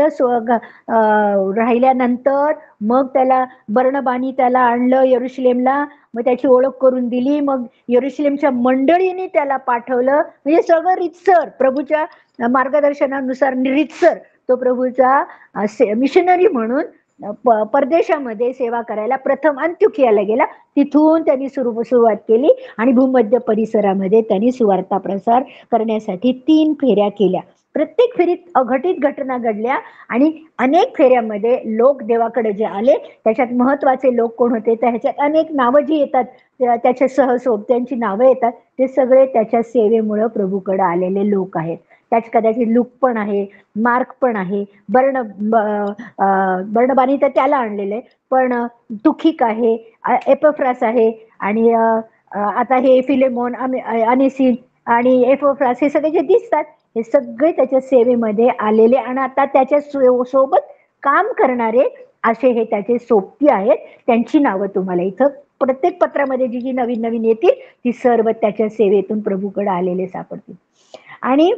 राहिल्यानंतर मग त्याला बर्नबानी त्याला आणलं यरुशलेमला, मग त्याची ओळख करून दिली, मग यरुशलेमच्या मंडळीने त्याला पाठवलं. म्हणजे सगळं रितसर प्रभूच्या मार्गदर्शनानुसार रितसर तो प्रभूचा मिशनरी म्हणून परदेशामध्ये सेवा करायला प्रथम अंत्योखियाला गेला. तिथून त्यांनी सुरुवात केली आणि भूमध्य परिसरामध्ये त्यांनी सुवार्ता प्रसार करण्यासाठी 3 फेऱ्या केल्या. प्रत्येक फेरीत अघटित घटना घडल्या आणि अनेक फेऱ्यामध्ये लोक देवाकडे जे आले त्याच्यात महत्वाचे लोक कोण होते, तर ह्याच्यात अनेक नावं जी येतात त्याच्या सहसोबत्यांची नावं येतात, ते सगळे त्याच्या सेवेमुळे प्रभूकडे आलेले लोक आहेत. त्याच कदाचित लूक पण आहे, मार्क पण आहे, बर्नबानी तर त्याला आणलेलं आहे, पण तुखिक आहे, एपफ्रास आहे, आणि आता हे फिलेमोन, अनेसिम आणि एपफ्रास हे सगळे जे दिसतात हे सगळे त्याच्या सेवेमध्ये आलेले आणि आता त्याच्या सोबत काम करणारे असे हे त्याचे सोबती आहेत. त्यांची नावं तुम्हाला इथं प्रत्येक पत्रामध्ये जी जी नवीन नवीन येतील ती सर्व त्याच्या सेवेतून प्रभूकडे आलेले सापडतील. आणि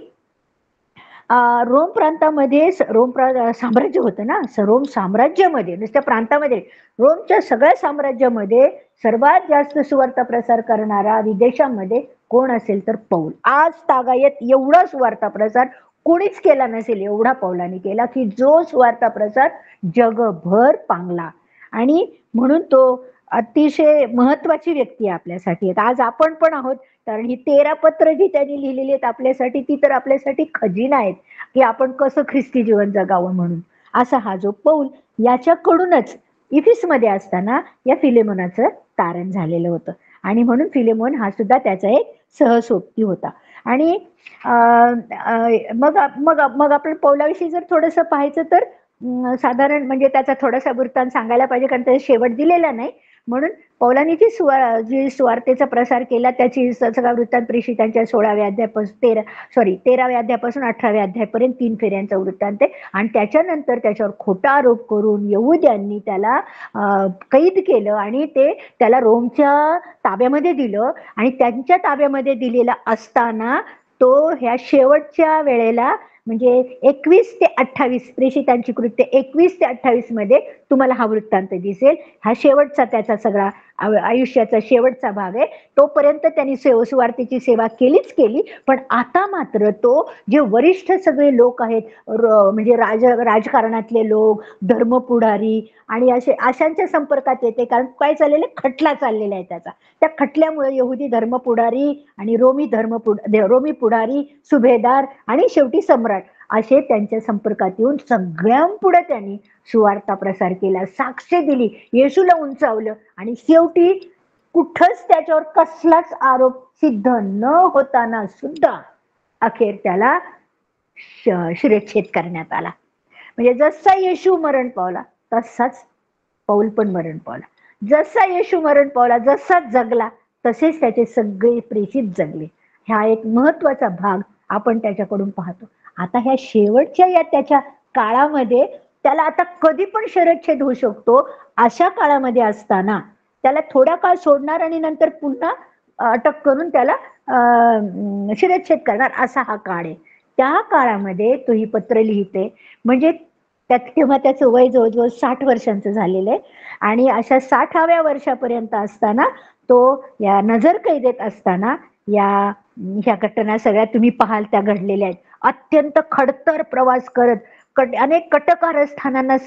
रोम प्रांतामध्ये साम्राज्य होतं ना, रोम साम्राज्यामध्ये नुसत्या प्रांतामध्ये, रोमच्या सगळ्या साम्राज्यामध्ये सर्वात जास्त सुवार्ता प्रसार करणारा विदेशामध्ये कोण असेल तर पौल. आज तागायत एवढा सुवार्ता प्रसार कोणीच केला नसेल एवढा पौलाने केला, की जो सुवार्ता प्रसार जगभर पांगला. आणि म्हणून तो अतिशय महत्वाची व्यक्ती आहे आपल्यासाठी. आज आपण पण आहोत, कारण ही 13 पत्र जी त्यांनी लिहिलेली आहेत आपल्यासाठी ती तर आपल्यासाठी खजिना आहेत की आपण कसं ख्रिस्ती जीवन जगावं म्हणून. असा हा जो पौल, याच्याकडूनच इफिसमध्ये असताना या फिलेमोनाचं तारण झालेलं होतं. आणि म्हणून फिलेमोन हा सुद्धा त्याचा एक सहसोबती होता. आणि मग आपण पौलाविषयी जर थोडंसं पाहायचं तर साधारण म्हणजे त्याचा थोडासा वृत्तांत सांगायला पाहिजे, कारण त्याचा शेवट दिलेला नाही. म्हणून पौलानी जी सुवार्तेचा प्रसार केला त्याची सगळा वृत्तांत प्रेषितांच्या 16व्या अध्यायापासून 13व्या अध्यायापासून 18व्या अध्यायापर्यंत 3 फेऱ्यांचा वृत्तांत आहे. आणि त्याच्यानंतर त्याच्यावर खोटा आरोप करून यहुद्यांनी त्याला कैद केलं आणि त्याला रोमच्या ताब्यामध्ये दिलं. आणि त्यांच्या ताब्यामध्ये दिलेला असताना तो ह्या शेवटच्या वेळेला म्हणजे 21 ते 28 प्रेषितांची कृत्य 21 ते 28 मध्ये तुम्हाला हा वृत्तांत दिसेल. हा शेवटचा त्याचा सगळा आयुष्याचा शेवटचा भाग आहे. तोपर्यंत त्यांनी सुवार्तेची सेवा केलीच केली, पण आता मात्र तो जे वरिष्ठ सगळे लोक आहेत, म्हणजे राजकारणातले लोक, धर्मपुढारी आणि अशांच्या संपर्कात येते. कारण काय चाललेलं, खटला चाललेला आहे त्याचा. त्या खटल्यामुळे यहुदी धर्मपुढारी आणि रोमी पुढारी, सुभेदार आणि शेवटी सम्राट असे त्यांच्या संपर्कात येऊन सगळ्यांपुढे त्यांनी सुवार्ता प्रसार केला, साक्ष दिली, येशूला उंचावलं. आणि शेवटी कुठंच त्याच्यावर कसलाच आरोप सिद्ध न होताना सुद्धा अखेर त्याला शिरच्छेद करण्यात आला. म्हणजे जसा येशू मरण पावला तसाच पौल पण मरण पावला. जसा येशू मरण पावला, जसा जगला तसेच त्याचे सगळे प्रेषित जगले. हा एक महत्वाचा भाग आपण त्याच्याकडून पाहतो. आता ह्या शेवटच्या या त्याच्या काळामध्ये त्याला आता कधी पण शिरच्छेद होऊ शकतो. अशा काळामध्ये असताना त्याला थोडा काळ सोडणार आणि नंतर पुन्हा अटक करून त्याला शिरच्छेद करणार, असा हा काळ आहे. त्या काळामध्ये तो ही पत्र लिहिते. म्हणजे तेव्हा त्याचं वय जवळजवळ 60 वर्षांचं झालेलं आहे. आणि अशा 60व्या वर्षापर्यंत असताना तो या नजर कैदेत असताना ह्या घटना सगळ्या तुम्ही पाहाल त्या घडलेल्या आहेत. अत्यंत खडतर प्रवास करत अनेक कटकारस्थानांना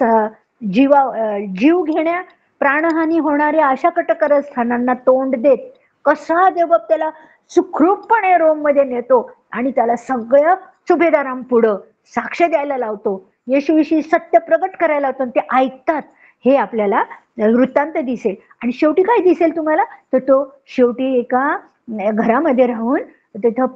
जीव घेण्या प्राणहानी होणाऱ्या अशा कटकारस्थानांना तोंड देत कसा देव त्याला सुखरूपपणे रोम मध्ये नेतो आणि त्याला सगळ्या सुभेदारांपुढं साक्ष द्यायला लावतो, येशूविषयी सत्य प्रगट करायला लावतो. ते ऐकतात हे आपल्याला वृत्तांत दिसेल. आणि शेवटी काय दिसेल तुम्हाला, तर तो शेवटी एका घरामध्ये राहून तिथं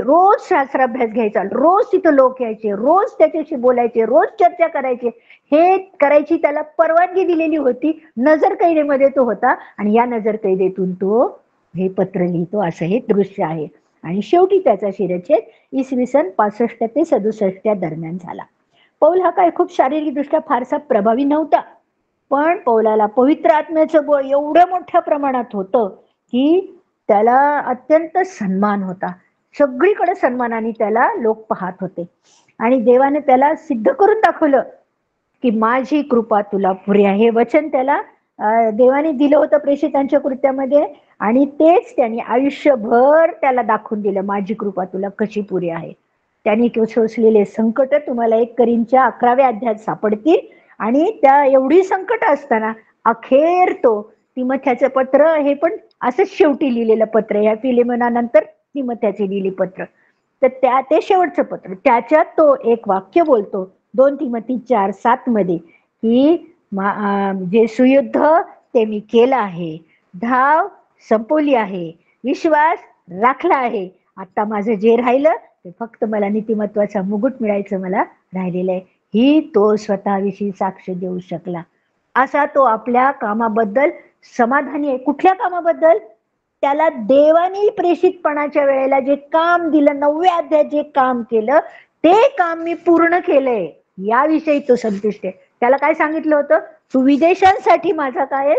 रोज शास्त्राभ्यास घ्यायचा, रोज तिथं लोक यायचे, रोज त्याच्याशी बोलायचे, रोज चर्चा करायचे. हे करायची त्याला परवानगी दिलेली होती. नजर कैदेमध्ये तो होता आणि या नजर कैदेतून तो हे पत्र लिहितो, असं हे दृश्य आहे. आणि शेवटी त्याचा शिरच्छेद इसवी सन 65 ते 67 दरम्यान झाला. पौल हा काय खूप शारीरिकदृष्ट्या फारसा प्रभावी नव्हता, पण पौलाला पवित्र आत्म्याचं बळ एवढ्या मोठ्या प्रमाणात होतं की त्याला अत्यंत सन्मान होता. सगळीकडे सन्मानाने त्याला लोक पाहत होते. आणि देवाने त्याला सिद्ध करून दाखवलं की माझी कृपा तुला पुरी आहे. हे वचन त्याला देवाने दिलं होतं प्रेषितांच्या कृत्यामध्ये. आणि तेच त्यांनी आयुष्यभर त्याला दाखवून दिलं, माझी कृपा तुला कशी पुरी आहे. त्यांनी सोसलेले संकट तुम्हाला 1 कोरिंथच्या 11व्या अध्यायात सापडतील. आणि त्या एवढी संकट असताना अखेर तो तिमोथेचं पत्र, हे पण असंच शेवटी लिहिलेलं पत्र, या फिलेमोनानंतर तिमोथेचे लिहिली पत्र, तर ते शेवटचं पत्र. त्याच्यात तो एक वाक्य बोलतो 2 तिमोथी 4:7 मध्ये की जे सुयुद्ध ते मी केलं आहे, धाव संपवली आहे, विश्वास राखला आहे. आता माझं जे राहिलं ते फक्त मला नीतिमत्वाचा मुकुट मिळायचं मला राहिलेलं आहे. ही तो स्वतःविषयी साक्ष देऊ शकला. असा तो आपल्या कामाबद्दल समाधानी आहे. कुठल्या कामाबद्दल? त्याला देवाने प्रेषितपणाच्या वेळेला जे काम दिलं, 9व्या अध्यायात जे काम केलं ते काम मी पूर्ण केलंय, याविषयी तो संतुष्ट आहे. त्याला काय सांगितलं होतं, तू विदेशांसाठी माझा काय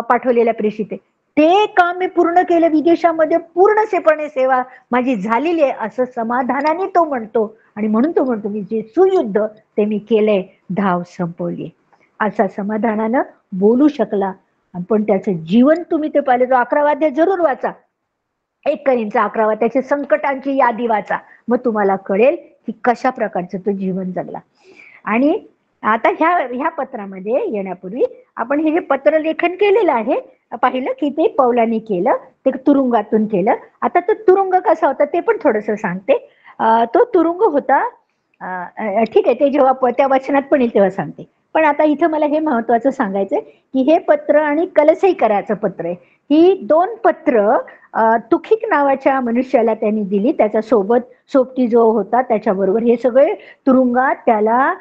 पाठवलेला प्रेषित आहे, ते काम मी पूर्ण केलं, विदेशामध्ये पूर्णसेपणे सेवा माझी झालेली आहे, असं समाधानाने तो म्हणतो. आणि म्हणून तो म्हणतो मी जे सुयुद्ध ते मी केलंय, धाव संपवली, असा समाधानानं बोलू शकला. पण त्याचं जीवन तुम्ही ते पाहिलं, तो 11वा अध्याय जरूर वाचा, 1 कोरिंथचा 11वा, त्याच्या संकटांची यादी वाचा, मग तुम्हाला कळेल की कशा प्रकारचं तो जीवन जगला. आणि आता ह्या पत्रामध्ये येण्यापूर्वी आपण हे जे पत्र लेखन केलेलं आहे पाहिलं की ते पौलाने केलं, ते तुरुंगातून केलं. आता तो तुरुंग कसा होता ते पण थोडस सांगते. तो तुरुंग होता, ठीक आहे, ते जेव्हा त्या वचनात पण येईल तेव्हा सांगते. पण आता इथं मला हे महत्वाचं सांगायचंय की हे पत्र आणि कलसईकराचं पत्र आहे, ही 2 पत्र तुखिक नावाच्या मनुष्याला त्यांनी दिली. त्याच्या सोबती जो होता त्याच्याबरोबर हे सगळे तुरुंगात त्याला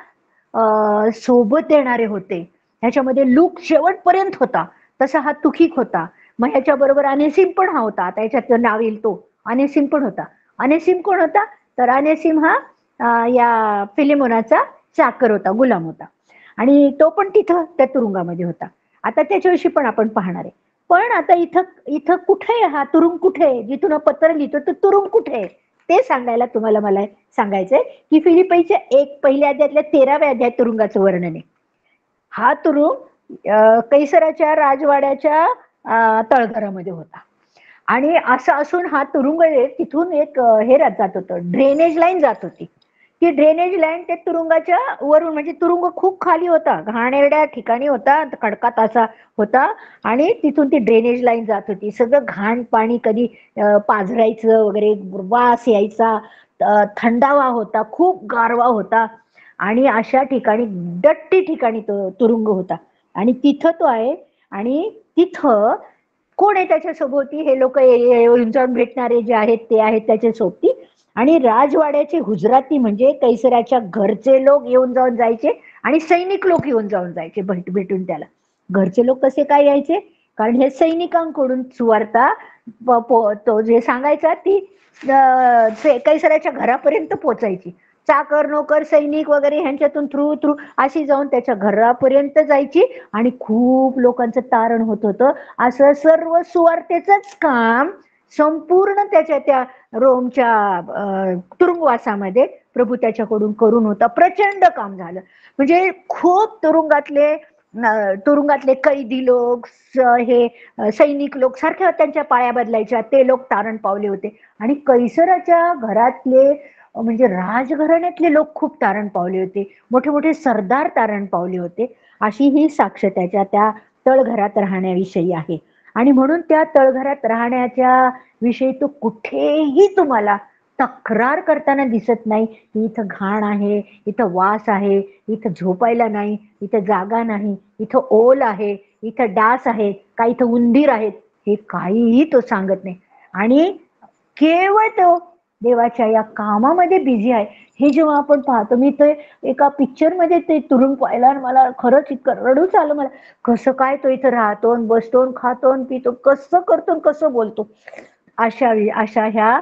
सोबत देणारे होते. ह्याच्यामध्ये लूक शेवटपर्यंत होता, तसा हा तुखिक होता. मग ह्याच्याबरोबर अनेसिम पण हा होता. आता याच्यात नाव येईल तो अनेसिम पण होता. अनेसिम कोण होता, तर अनेसिम हा या फिलेमोनाचा चाकर होता, गुलाम होता. आणि तो पण तिथं त्या तुरुंगामध्ये होता. आता त्याच्याविषयी पण आपण पाहणार आहे. पण आता इथं कुठे हा तुरुंग, कुठे जिथून पत्र लिहितो तो तुरुंग कुठे ते सांगायला तुम्हाला मला सांगायचंय की फिलिप्पीच्या 1 पहिल्या अध्यायातल्या 13व्या अध्यायात तुरुंगाचं वर्णन आहे. हा तुरुंग कैसराच्या राजवाड्याच्या तळघरामध्ये होता. आणि असं असून हा तुरुंग तिथून एक हे जात होतं, ड्रेनेज लाईन जात होती. ती ड्रेनेज लाईन ते तुरुंगाच्या वरून, म्हणजे तुरुंग खूप खाली होता, घाणेरड्या ठिकाणी होता, खडकात असा होता, आणि तिथून ती ड्रेनेज लाईन जात होती. सगळं घाण पाणी कधी पाझरायचं वगैरे, वास यायचा, थंडावा होता, खूप गारवा होता. आणि अशा ठिकाणी दट्टी ठिकाणी तो तुरुंग होता. आणि तिथं तो आहे. आणि तिथं कोण आहे त्याच्या सोबती, हे लोक येऊन जाऊन भेटणारे जे आहेत ते आहेत त्याच्या सोबती. आणि राजवाड्याचे हुजराती म्हणजे कैसराच्या घरचे लोक येऊन जाऊन जायचे, आणि सैनिक लोक येऊन जाऊन जायचे भेटून त्याला. घरचे लोक कसे काय यायचे, कारण हे सैनिकांकडून सुवार्ता तो जे सांगायचा ती कैसराच्या घरापर्यंत पोचायची. चाकर नोकर सैनिक वगैरे ह्यांच्यातून थ्रू अशी जाऊन त्याच्या घरापर्यंत जायची आणि खूप लोकांचं तारण होत होतं. असं सर्व सुवार्तेचंच काम संपूर्ण त्याच्या त्या रोमच्या तुरुंगवासामध्ये प्रभू त्याच्याकडून करून होता. प्रचंड काम झालं. म्हणजे खूप तुरुंगातले कैदी लोक, हे सैनिक लोक सारख्या त्यांच्या पाया बदलायच्या, ते लोक तारण पावले होते. आणि कैसराच्या घरातले म्हणजे राजघराण्यातले लोक खूप तारण पावले होते. मोठे मोठे सरदार तारण पावले होते. अशी ही साक्ष त्याच्या त्या तळघरात राहण्याविषयी आहे. आणि म्हणून त्या तळघरात राहण्याच्या विषयी तो कुठेही तुम्हाला तक्रार करताना दिसत नाही. इथं घाण आहे, इथं वास आहे, इथं झोपायला नाही, इथं जागा नाही, इथं ओल आहे, इथं डास आहेत, का इथं उंदीर आहेत, हे काहीही तो सांगत नाही. आणि केवळ तो देवाच्या या कामामध्ये बिझी आहे. हे जेव्हा आपण पाहतो, मी ते एका पिक्चर मध्ये ते तुरुंग पाहिला आणि मला खरंच इतकं रडूच आलं. मला कसं काय तो इथं राहतो, बसतो, खातो, पितो, कसं करतो, कसं बोलतो. अशा ह्या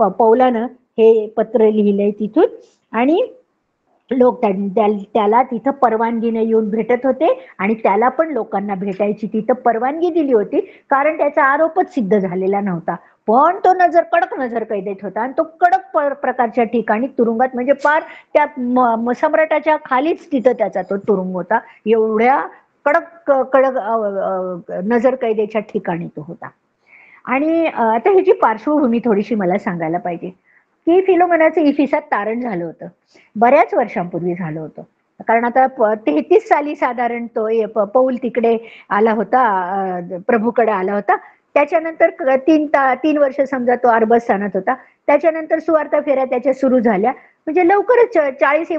पौलानं हे पत्र लिहिलंय तिथून. आणि लोक त्याला तिथं परवानगीने येऊन भेटत होते आणि त्याला पण लोकांना भेटायची तिथं परवानगी दिली होती, कारण त्याचा आरोपच सिद्ध झालेला नव्हता. पण तो कडक नजर कैदेत होता आणि तो कडक प्रकारच्या ठिकाणी तुरुंगात, म्हणजे फार त्या सम्राटाच्या खालीच तिथं त्याचा तो तुरुंग होता. एवढ्या कडक नजर कैदेच्या ठिकाणी तो होता. आणि आता ह्याची पार्श्वभूमी थोडीशी मला सांगायला पाहिजे की फिलोमोनाचं इफिसात तारण झालं होतं, बऱ्याच वर्षांपूर्वी झालं होतं. कारण आता 33 साली साधारण तो पौल तिकडे आला होता, प्रभूकडे आला होता. त्याच्यानंतर 3 वर्ष समजा तो अरबस्थानात होता. त्याच्यानंतर सुवार्ता फेऱ्या त्याच्या सुरू झाल्या. म्हणजे लवकरच 40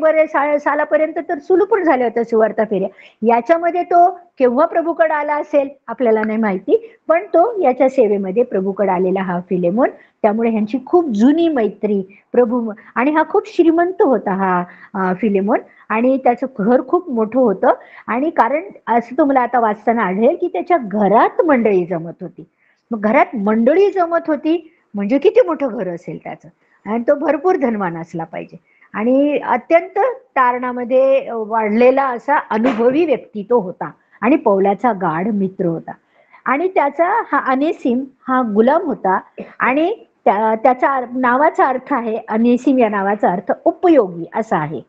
सालापर्यंत तर सुरू पण झाल्या होत्या सुवार्ता फेऱ्या. याच्यामध्ये तो केव्हा प्रभूकडे आला असेल आपल्याला नाही माहिती, पण तो याच्या सेवेमध्ये प्रभूकडे आलेला हा फिलेमोन. त्यामुळे ह्यांची खूप जुनी मैत्री प्रभू, आणि हा खूप श्रीमंत होता हा फिलेमोन, आणि त्याचं घर खूप मोठं होतं. आणि कारण असं तुम्हाला आता वाचताना आढळेल की त्याच्या घरात मंडळी जमत होती. मग घरात मंडळी जमत होती म्हणजे किती मोठं घर असेल त्याचं, आणि तो भरपूर धनवान असला पाहिजे. आणि अत्यंत तारणामध्ये वाढलेला असा अनुभवी व्यक्ती तो होता आणि पौलाचा गाढ मित्र होता. आणि त्याचा हा अनेसिम हा गुलाम होता. आणि त्याचा नावाचा अर्थ आहे, अनेसिम या नावाचा अर्थ उपयोगी असा आहे.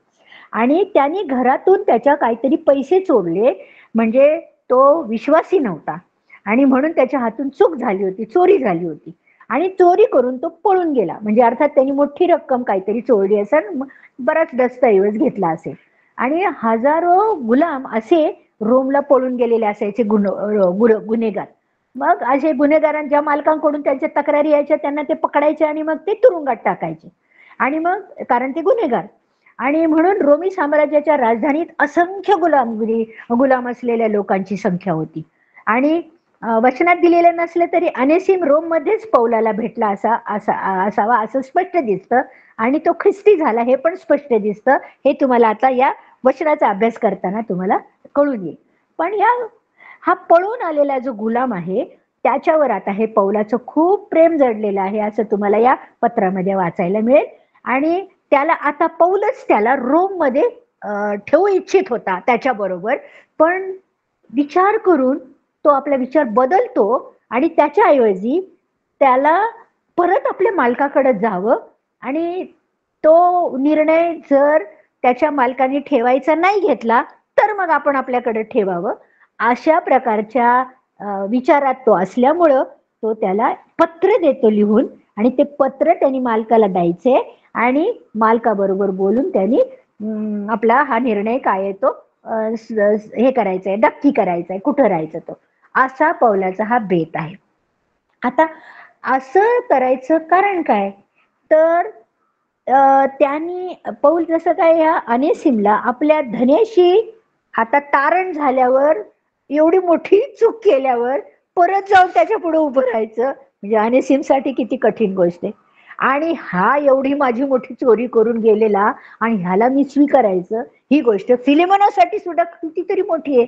आणि त्यांनी घरातून त्याच्या काहीतरी पैसे चोरले, म्हणजे तो विश्वासी नव्हता आणि म्हणून त्याच्या हातून चूक झाली होती, चोरी झाली होती. आणि चोरी करून तो पळून गेला. म्हणजे अर्थात त्यांनी मोठी रक्कम काहीतरी चोरली असेल, बराच दस्तऐवज घेतला असेल. आणि हजारो गुलाम असे रोमला पळून गेलेले असायचे गुन्हेगार. मग असे गुन्हेगारांच्या मालकांकडून त्यांच्या तक्रारी यायच्या, त्यांना ते पकडायचे आणि मग ते तुरुंगात टाकायचे. आणि मग कारण ते गुन्हेगार, आणि म्हणून रोमी साम्राज्याच्या राजधानीत असंख्य गुलाम असलेल्या लोकांची संख्या होती. आणि वचनात दिलेलं नसलं तरी अनेसिम रोम मध्येच पौलाला भेटला असावा असं स्पष्ट दिसतं. आणि तो ख्रिस्ती झाला हे पण स्पष्ट दिसतं. हे तुम्हाला आता या वचनाचा अभ्यास करताना तुम्हाला कळून येईल. पण हा पळून आलेला जो गुलाम आहे त्याच्यावर आता हे पौलाचं खूप प्रेम जडलेलं आहे असं तुम्हाला या पत्रामध्ये वाचायला मिळेल. आणि त्याला आता पौलच त्याला रोम मध्ये ठेवू इच्छित होता त्याच्याबरोबर, पण विचार करून तो आपला विचार बदलतो आणि त्याच्याऐवजी त्याला परत आपल्या मालकाकडे जावं, आणि तो निर्णय जर त्याच्या मालकाने ठेवायचा नाही घेतला तर मग आपण आपल्याकडे ठेवावं, अशा प्रकारच्या विचारात तो असल्यामुळं तो त्याला पत्र देतो लिहून. आणि ते पत्र त्यांनी मालकाला द्यायचे आणि मालकाबरोबर बोलून त्यांनी आपला हा निर्णय काय आहे तो हे करायचंय, नक्की करायचंय कुठं राहायचं तो, असा पौलाचा हा बेत आहे. आता असं करायचं कारण काय, तर त्यांनी पौल जसं काय या अनेसिमला आपल्या धन्याशी आता तारण झाल्यावर, एवढी मोठी चूक केल्यावर परत जाऊन त्याच्या पुढे उभं राहायचं म्हणजे अनेसिमसाठी किती कठीण गोष्ट आहे. आणि हा एवढी माझी मोठी चोरी करून गेलेला आणि ह्याला मी स्वीकारायचं, ही गोष्ट फिलेमोनासाठी सुद्धा कितीतरी मोठी आहे.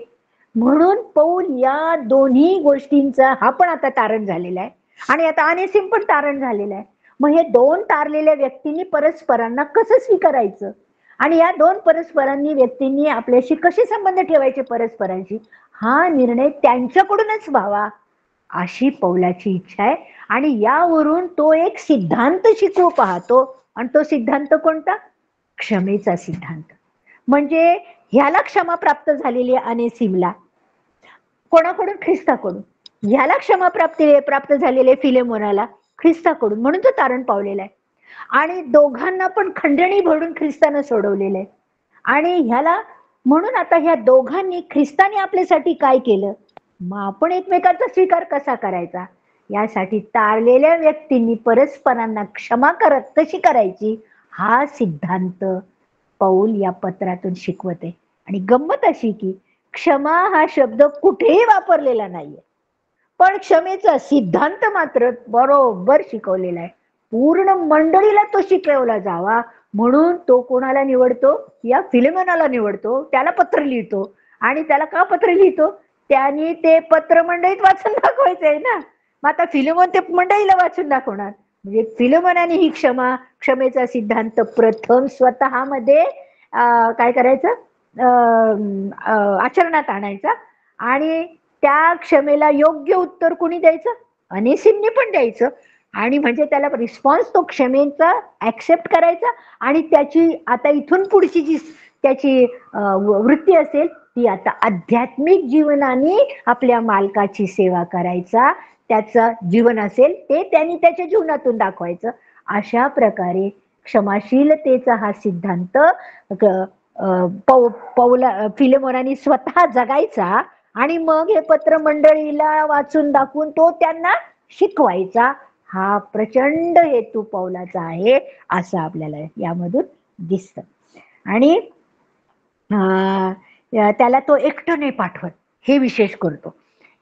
म्हणून पौल या दोन्ही गोष्टींचा हा पण आता तारण झालेला आहे आणि आता अनेसिम पण तारण झालेला आहे. मग हे दोन तारलेल्या व्यक्तींनी परस्परांना कसं स्वीकारायचं आणि या दोन व्यक्तींनी आपल्याशी कसे संबंध ठेवायचे परस्परांशी, हा निर्णय त्यांच्याकडूनच व्हावा अशी पौलाची इच्छा आहे. आणि यावरून तो एक सिद्धांत शिकवू पाहतो. आणि तो सिद्धांत कोणता? क्षमेचा सिद्धांत. म्हणजे ह्याला क्षमा प्राप्त झालेली आहे अनेसिमला, कोणाकडून? ख्रिस्ताकडून. ह्याला क्षमा प्राप्त झालेले फिलेमोनाला, ख्रिस्ताकडून. म्हणून तो तारण पावलेला आहे. आणि दोघांना पण खंडणी भरून ख्रिस्तानं सोडवलेलं आहे. आणि ह्याला म्हणून आता ह्या दोघांनी, ख्रिस्ताने आपल्यासाठी काय केलं, मग आपण एकमेकांचा स्वीकार कसा करायचा, यासाठी तारलेल्या व्यक्तींनी परस्परांना क्षमा कशी करायची, हा सिद्धांत पौल या पत्रातून शिकवत आहे. आणि गंमत अशी की क्षमा हा शब्द कुठेही वापरलेला नाहीये, पण क्षमेचा सिद्धांत मात्र बरोबर शिकवलेला आहे. पूर्ण मंडळीला तो शिकवला जावा म्हणून तो कोणाला निवडतो? या फिलेमोनाला निवडतो. त्याला पत्र लिहितो. आणि त्याला का पत्र लिहितो? त्यांनी ते पत्र मंडळीत वाचून दाखवायचंय ना. मग आता फिलेमोन ते मंडळीला वाचून दाखवणार. म्हणजे फिलेमोनाने ही क्षमेचा सिद्धांत प्रथम स्वतःमध्ये काय करायचं, आचरणात आणायचा. आणि त्या क्षमेला योग्य उत्तर कोणी द्यायचं? अनेसिमने पण द्यायचं. आणि म्हणजे त्याला रिस्पॉन्स तो क्षमेचा ऍक्सेप्ट करायचा. आणि त्याची आता इथून पुढची जी त्याची वृत्ती असेल ती आता आध्यात्मिक जीवनाने आपल्या मालकाची सेवा करायचा, त्याचं जीवन असेल ते त्यांनी त्याच्या जीवनातून दाखवायचं. अशा प्रकारे क्षमाशीलतेचा हा सिद्धांत फिलेमोनाने स्वतः जगायचा. आणि मग हे पत्र मंडळीला वाचून दाखवून तो त्यांना शिकवायचा. हा प्रचंड हेतू पौलाचा आहे असं आपल्याला यामधून दिसतं. आणि त्याला तो एकटं नाही पाठवत, हे विशेष करतो.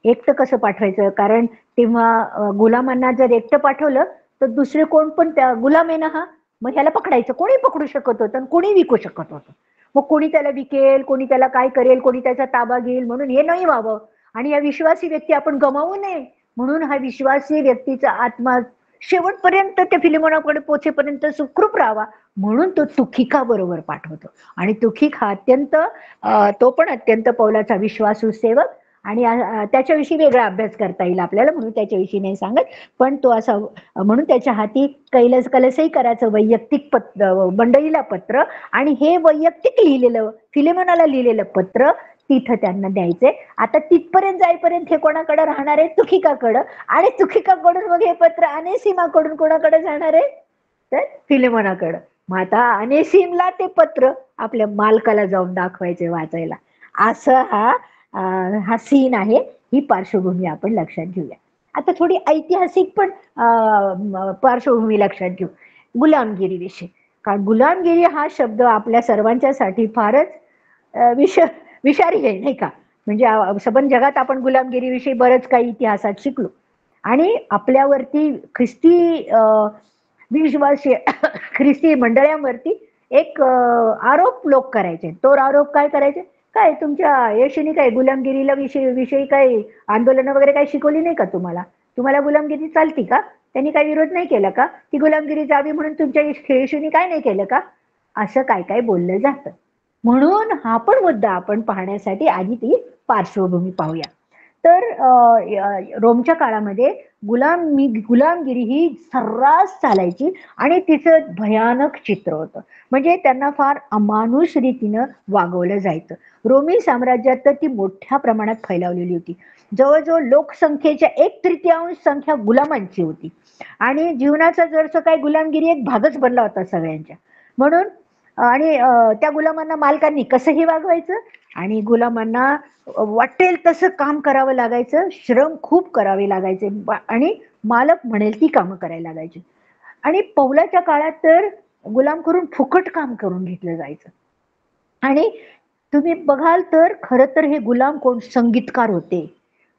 एकटं कसं पाठवायचं? कारण तेव्हा गुलामांना जर एकटं पाठवलं तर दुसरे कोण पण त्या गुलाम आहे ना हा, मग ह्याला पकडायचं. कोणी पकडू शकत होतं आणि कोणी विकू शकत होतं. मग कोणी त्याला विकेल, कोणी त्याला काय करेल, कोणी त्याचा ताबा घेईल. म्हणून हे नाही व्हावं. आणि या विश्वासी व्यक्ती आपण गमावू नये म्हणून हा विश्वासी व्यक्तीचा आत्मा शेवटपर्यंत त्या फिलेमोनाकडे पोचेपर्यंत सुखरूप राहावा म्हणून तो तुखिका बरोबर पाठवतो. आणि तुखिक हा तो पण अत्यंत पौलाचा विश्वासू सेवक. आणि त्याच्याविषयी वेगळा अभ्यास करता येईल आपल्याला, म्हणून त्याच्याविषयी नाही सांगत. पण तो असा म्हणून त्याच्या हाती कलसही करायचं वैयक्तिक मंडळीला पत्र. आणि हे वैयक्तिक लिहिलेलं, फिलेमोनाला लिहिलेलं पत्र तिथं त्यांना द्यायचंय. आता तिथपर्यंत जाईपर्यंत हे कोणाकडे राहणार आहे? तुखिकाकडं. आणि तुखिकाकडून मग हे पत्र अनेसिमाकडून कोणाकडे जाणार आहे? तर फिलेमोनाकडं. मग आता अनेसिमला ते पत्र आपल्या मालकाला जाऊन दाखवायचे, वाचायला. असं हा सीन आहे. ही पार्श्वभूमी आपण लक्षात घेऊया. आता थोडी ऐतिहासिक पण पार्श्वभूमी लक्षात घेऊ गुलामगिरी विषयी. कारण गुलामगिरी हा शब्द आपल्या सर्वांच्यासाठी फारच विषारी आहे, नाही का? म्हणजे सबंध जगात आपण गुलामगिरीविषयी बरंच काही इतिहासात शिकलो. आणि आपल्यावरती ख्रिस्ती मंडळांवरती एक आरोप लोक करायचे. तो आरोप काय करायचे? काय तुमच्या येशूने काय गुलामगिरीला विषयी काही आंदोलन वगैरे काही शिकवली नाही का तुम्हाला गुलामगिरी चालती का? त्यांनी काही विरोध नाही केला का? ती गुलामगिरी जावी म्हणून तुमच्या येशूने काय नाही केलं का? असं काय बोललं जातं. म्हणून हा पण मुद्दा आपण पाहण्यासाठी आधी ती पार्श्वभूमी पाहूया. तर रोमच्या काळामध्ये गुलामगिरी ही सर्रास चालायची आणि तिचं भयानक चित्र होतं. म्हणजे त्यांना फार अमानुष रीतीनं वागवलं जायचं. रोमी साम्राज्यात तर ती मोठ्या प्रमाणात फैलावलेली होती. जवळजवळ लोकसंख्येच्या 1/3 संख्या गुलामांची होती. आणि जीवनाचा जरसं काय गुलामगिरी एक भागच बनला होता सगळ्यांच्या. म्हणून आणि त्या गुलामांना मालकांनी कसंही वागवायचं आणि गुलामांना वाटेल तसं काम करावं लागायचं. श्रम खूप करावे लागायचे आणि मालक म्हणेल ती कामं करायला लागायची. आणि पौलाच्या काळात तर गुलाम करून फुकट काम करून घेतलं जायचं. आणि तुम्ही बघाल तर खरं तर हे गुलाम कोण संगीतकार होते,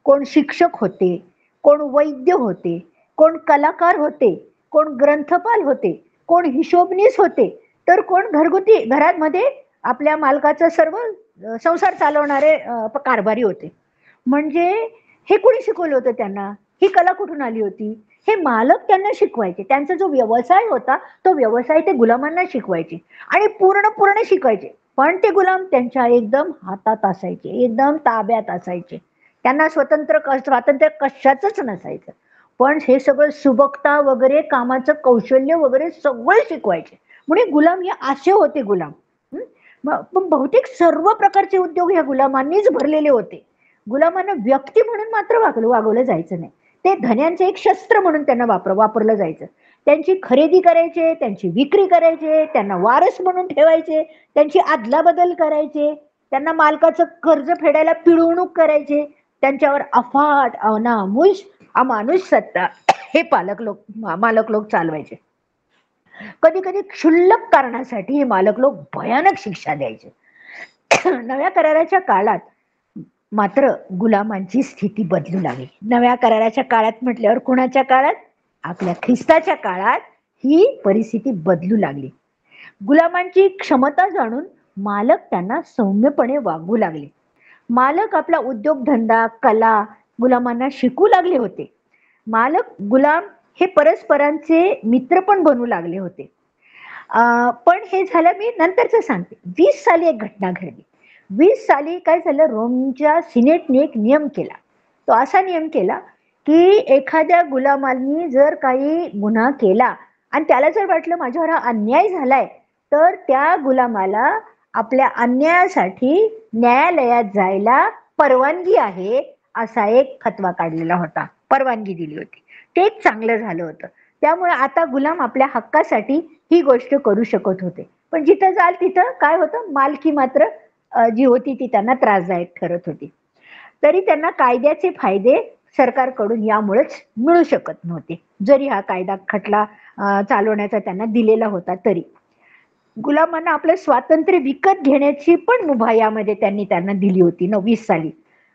कोण शिक्षक होते, कोण वैद्य होते, कोण कलाकार होते, कोण ग्रंथपाल होते, कोण हिशोबनीस होते, तर कोण घरगुती घरामध्ये आपल्या मालकाचा सर्व संसार चालवणारे कारभारी होते. म्हणजे हे कोणी शिकवलं होतं त्यांना? ही कला कुठून आली होती? हे मालक त्यांना शिकवायचे. त्यांचा जो व्यवसाय होता तो व्यवसाय ते गुलामांना शिकवायचे आणि पूर्ण शिकायचे. पण ते गुलाम त्यांच्या एकदम हातात असायचे, एकदम ताब्यात असायचे. त्यांना स्वातंत्र्य कशाचंच नसायचं. पण हे सगळं सुबकता वगैरे, कामाचं कौशल्य वगैरे सगळं शिकवायचे. म्हणजे गुलाम हे असे होते गुलाम. पण बहुतेक सर्व प्रकारचे उद्योग ह्या गुलामांनीच भरलेले होते. गुलामांना व्यक्ती म्हणून मात्र वागवलं जायचं नाही. ते धन्यांचे एक शस्त्र म्हणून त्यांना वापरलं जायचं. त्यांची खरेदी करायचे, त्यांची विक्री करायचे, त्यांना वारस म्हणून ठेवायचे, त्यांची अदलाबदल करायचे, त्यांना मालकाचं कर्ज फेडायला पिळवणूक करायचे, त्यांच्यावर अफाट अमानुष सत्ता हे मालक लोक चालवायचे. कधी कधी क्षुल्लक कारणासाठी हे मालक लोक भयानक शिक्षा द्यायचे. नव्या कराराच्या काळात मात्र गुलामांची स्थिती बदलू लागली. नव्या कराराच्या काळात म्हटल्यावर कुणाच्या काळात? आपल्या ख्रिस्ताच्या काळात ही परिस्थिती बदलू लागली. गुलामांची क्षमता जाणून मालक त्यांना सौम्यपणे वागवू लागले. मालक आपला उद्योगधंदा, कला गुलामांना शिकू लागले होते. मालक गुलाम हे परस्परांचे मित्र पण बनू लागले होते. पण हे झालं मी नंतरच सांगते. 20 साली एक घटना घडली. 20 साली काय झालं, रोमच्या सिनेटने एक नियम केला. तो असा नियम केला की एखाद्या गुलामांनी जर काही गुन्हा केला आणि त्याला जर वाटलं माझ्यावर हा अन्याय झालाय, तर त्या गुलामाला आपल्या अन्यायासाठी न्यायालयात जायला परवानगी आहे असा एक फतवा काढलेला होता. परवानगी दिली होती. ते एक चांगलं झालं होतं. त्यामुळे आता गुलाम आपल्या हक्कासाठी ही गोष्ट करू शकत होते. पण जिथं जाल तिथं काय होतं, मालकी मात्र जी होती ती त्यांना त्रासदायक ठरत होती. तरी त्यांना कायद्याचे फायदे सरकारकडून यामुळेच मिळू शकत नव्हते. जरी हा कायदा खटला चालवण्याचा त्यांना दिलेला होता तरी गुलामांना आपलं स्वातंत्र्य विकत घेण्याची पण मुभा यामध्ये त्यांना दिली होती. 20 साली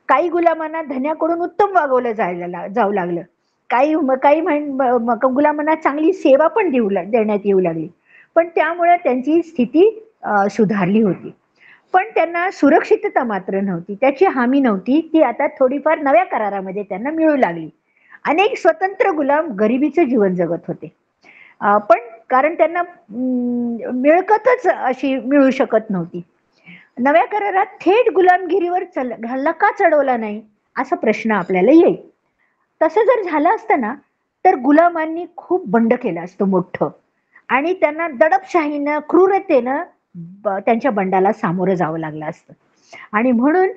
काही गुलामांना धन्याकडून उत्तम वागवलं जाऊ लागलं. काही गुलामांना चांगली सेवा पण देण्यात येऊ लागली. पण त्यामुळे त्यांची स्थिती सुधारली होती. पण त्यांना सुरक्षितता मात्र नव्हती, त्याची हमी नव्हती. ती आता थोडीफार नव्या करारामध्ये त्यांना मिळू लागली. अनेक स्वतंत्र गुलाम गरिबीचं जीवन जगत होते. पण कारण त्यांना मिळकतच अशी मिळू शकत नव्हती. नव्या करारात थेट गुलामगिरीवर हल्ला का चढवला नाही असा प्रश्न आपल्याला येईल. तसं जर झालं असतं ना तर गुलामांनी खूप बंड केलं असतं मोठं, आणि त्यांना दडपशाहीनं, क्रूरतेनं त्यांच्या बंडाला सामोरं जावं लागलं असतं. आणि म्हणून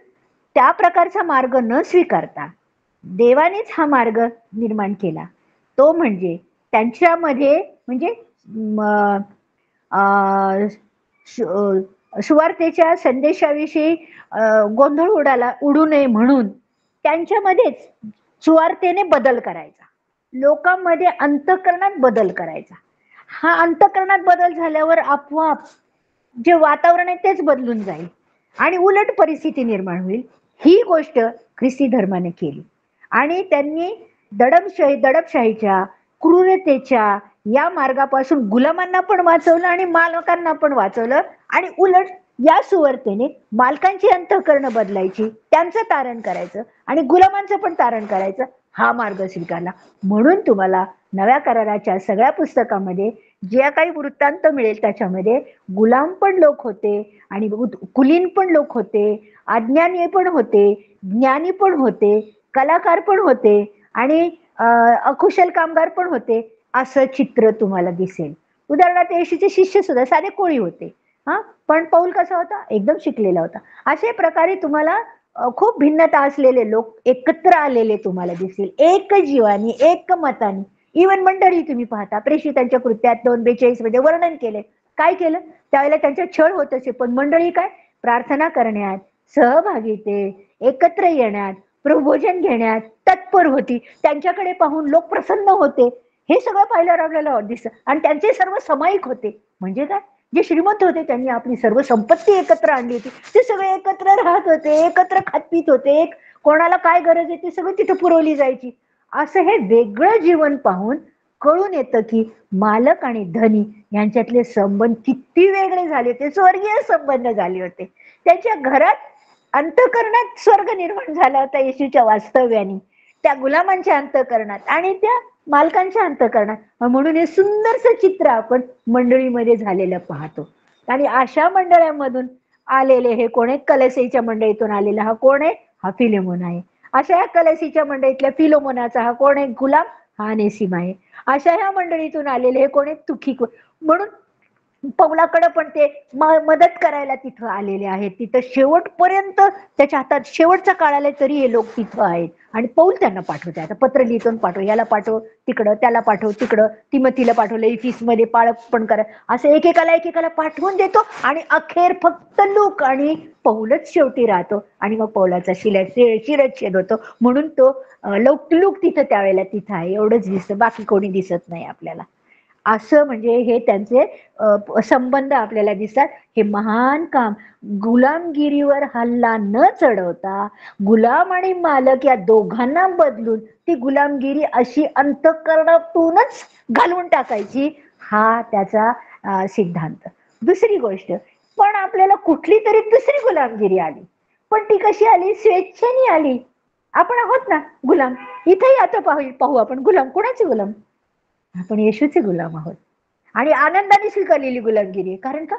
त्या प्रकारचा मार्ग न स्वीकारता देवानेच हा मार्ग निर्माण केला. तो म्हणजे त्यांच्यामध्ये म्हणजे सुवार्तेच्या संदेशाविषयी गोंधळ उडू नये म्हणून त्यांच्यामध्येच सुवार्तेने बदल करायचा, लोकांमध्ये अंतःकरणात बदल करायचा. हा अंतःकरणात बदल झाल्यावर आपोआप जे वातावरण आहे तेच बदलून जाईल आणि उलट परिस्थिती निर्माण होईल. ही गोष्ट ख्रिस्ती धर्माने केली आणि त्यांनी दडपशाहीच्या, क्रूरतेच्या या मार्गापासून गुलामांना पण वाचवलं आणि मालकांना पण वाचवलं. आणि उलट या सुवार्तेने मालकांची अंतःकरण बदलायची, त्यांचं तारण करायचं आणि गुलामांचं पण तारण करायचं, हा मार्ग स्वीकारला. म्हणून तुम्हाला नव्या कराराच्या सगळ्या पुस्तकामध्ये जे काही वृत्तांत मिळेल त्याच्यामध्ये गुलाम पण लोक होते आणि कुलीन पण लोक होते, अज्ञानी पण होते, ज्ञानी पण होते, कलाकार पण होते आणि अकुशल कामगार पण होते, असं चित्र तुम्हाला दिसेल. उदाहरणार्थ येशूचे शिष्य सुद्धा साधे कोळी होते, पण पौल कसा होता, एकदम शिकलेला होता. अशा प्रकारे तुम्हाला खूप भिन्नता असलेले लोक एकत्र आलेले तुम्हाला दिसतील, एक जीवानी, एक मतानी. इवन मंडळी तुम्ही पाहता, प्रेषितांच्या कृत्यात 2:42 मध्ये वर्णन केले. काय केलं त्यावेळेला त्यांच्या छळ होत असे, पण मंडळी काय प्रार्थना करण्यात, सहभागिते, एकत्र येण्यात, प्रभोजन घेण्यात तत्पर होती. त्यांच्याकडे पाहून लोक प्रसन्न होते. हे सगळं पाहिल्यावर आपल्याला दिसतं. आणि त्यांचे सर्व सामायिक होते. म्हणजे काय, जे श्रीमंत होते त्यांनी आपली सर्व संपत्ती एकत्र आणली होती. ते सगळे एकत्र राहत होते, एकत्र खात पित होते, कोणाला काय गरज आहे ते सगळं तिथे पुरवली जायची. असं हे वेगळं जीवन पाहून कळून येतं की मालक आणि धनी यांच्यातले संबंध किती वेगळे झाले होते, स्वर्गीय संबंध झाले होते. त्यांच्या घरात अंतःकरणात स्वर्ग निर्माण झाला होता येशूच्या वास्तव्याने, त्या गुलामांच्या अंतःकरणात आणि त्या मालकांच्या अंतःकरणात. म्हणून हे सुंदरसं चित्र आपण मंडळीमध्ये झालेलं पाहतो. आणि अशा मंडळामधून आलेले हे कोण आहे? कलसीच्या मंडळीतून आलेला हा कोण आहे? हा फिलोमोन आहे. अशा ह्या कलसीच्या मंडळीतल्या फिलोमोनाचा हा कोण आहे? गुलाम, हा नेसिम आहे. अशा ह्या मंडळीतून आलेले हे कोण आहे? तुखिक. म्हणून पौलाकडे पण ते मदत करायला तिथं आलेले आहेत. तिथं शेवटपर्यंत त्याच्या हातात शेवटचा काळ आलाय तरी हे लोक तिथं आहेत. आणि पौल त्यांना पाठवते. आता पत्र लिहितून पाठव, याला पाठव तिकडं, त्याला पाठव तिकडं, तिमोथीला पाठवलं इफिस मध्ये पाळक पण करा, असं एकेकाला पाठवून देतो. आणि अखेर फक्त लूक आणि पौलच शेवटी राहतो. आणि मग पौलाचा शिरच्छेद होतो. म्हणून तो लूक तिथं त्यावेळेला तिथं आहे, एवढंच दिसतं, बाकी कोणी दिसत नाही आपल्याला. असं म्हणजे हे त्यांचे संबंध आपल्याला दिसतात. हे महान काम, गुलामगिरीवर हल्ला न चढवता गुलाम आणि मालक या दोघांना बदलून ती गुलामगिरी अशी अंतःकरणातूनच घालवून टाकायची, हा त्याचा सिद्धांत. दुसरी गोष्ट, पण आपल्याला कुठली तरी दुसरी गुलामगिरी आली, पण ती कशी आली? स्वेच्छेने आली. आपण आहोत ना गुलाम. इथेही आता पाहू आपण गुलाम. कोणाचे गुलाम? आपण येशूचे गुलाम आहोत. आणि आनंदाने स्वीकारलेली गुलामगिरी आहे. कारण का?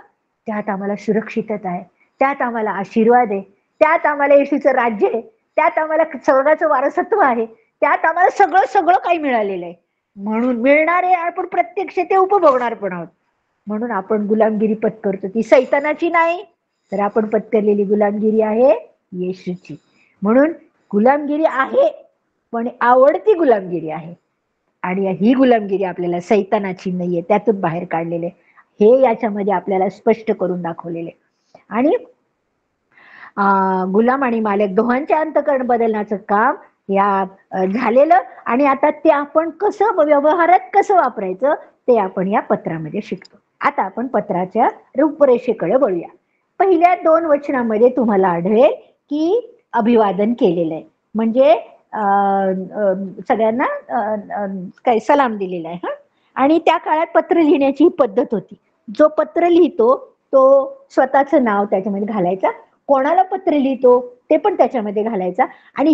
त्यात आम्हाला सुरक्षितता आहे, त्यात आम्हाला आशीर्वाद आहे, त्यात आम्हाला येशूचं राज्य आहे, त्यात आम्हाला स्वर्गाचं वारसत्व आहे, त्यात आम्हाला सगळं सगळं काही मिळालेलं आहे. म्हणून मिळणार आहे, आपण प्रत्यक्ष ते उपभोगणार पण आहोत. म्हणून आपण गुलामगिरी पत्करतो. ती सैतानाची नाही, तर आपण पत्करलेली गुलामगिरी आहे येशूची. म्हणून गुलामगिरी आहे, पण आवडती गुलामगिरी आहे. आणि ही गुलामगिरी आपल्याला सैतानाची नाहीये, त्यातून बाहेर काढलेले हे याच्यामध्ये आपल्याला स्पष्ट करून दाखवलेले. आणि गुलाम आणि मालक दोघांच्या अंतःकरण बदलण्याचं काम या झालेलं. आणि आता ते आपण कसं व्यवहारात कसं वापरायचं ते आपण या पत्रामध्ये शिकतो. आता आपण पत्राच्या रूपरेषेकडे वळूया. पहिल्या 2 वचनामध्ये तुम्हाला आढळेल की अभिवादन केलेलं आहे, म्हणजे सगळ्यांना काय सलाम दिलेला आहे. आणि त्या काळात पत्र लिहिण्याची पद्धत होती. जो पत्र लिहितो तो स्वतःचं नाव त्याच्यामध्ये घालायचा, कोणाला पत्र लिहितो ते पण त्याच्यामध्ये घालायचा. आणि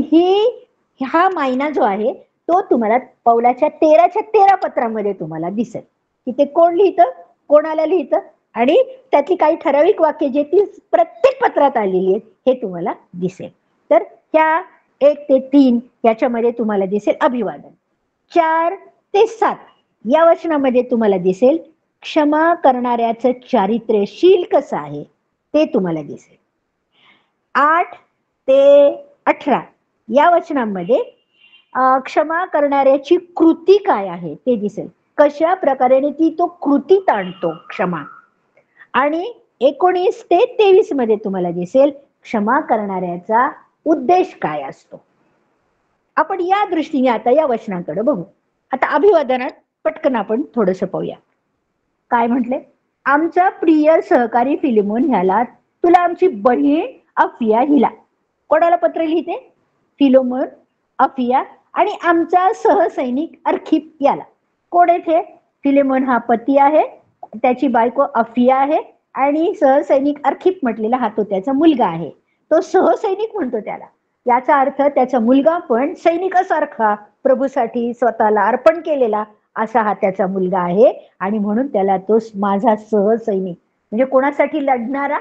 हा महिना जो आहे तो तुम्हाला पौलाच्या 13 पत्रामध्ये तुम्हाला दिसेल की ते कोण लिहितं, कोणाला लिहितं, आणि त्यातली काही ठराविक वाक्य जे ती प्रत्येक पत्रात आलेली आहेत हे तुम्हाला दिसेल. तर ह्या 1 ते 3 याच्यामध्ये तुम्हाला दिसेल अभिवादन. 4 ते 7 या वचनामध्ये तुम्हाला दिसेल क्षमा करणाऱ्याचं चारित्र्यशील कसं आहे ते तुम्हाला दिसेल. 8 ते 18 या वचनामध्ये क्षमा करणाऱ्याची कृती काय आहे ते दिसेल, कशा प्रकारे ती तो कृतीत आणतो क्षमा. आणि 19 ते 23 मध्ये तुम्हाला दिसेल क्षमा करणाऱ्याचा उद्देश काय असतो. आपण या दृष्टीने आता या वचनाकडे बघू. आता अभिवादनात पटकन आपण थोडंसं पाहूया. काय म्हटले? आमचा प्रिय सहकारी फिलिमोन ह्याला, तुला आमची बहीण अफिया हिला. कोणाला पत्र लिहिते? फिलोमोन, अफिया आणि आमचा सहसैनिक अर्खिप याला. कोण येथे? फिलेमोन हा पती आहे, त्याची बायको अफिया आहे, आणि सहसैनिक अर्खिप म्हटलेला हा तो त्याचा मुलगा आहे. तो सहसैनिक म्हणतो त्याला, याचा अर्थ त्याचा मुलगा पण सैनिकासारखा प्रभूसाठी स्वतःला अर्पण केलेला असा हा त्याचा मुलगा आहे. आणि म्हणून त्याला तो माझा सहसैनिक, म्हणजे कोणासाठी लढणारा?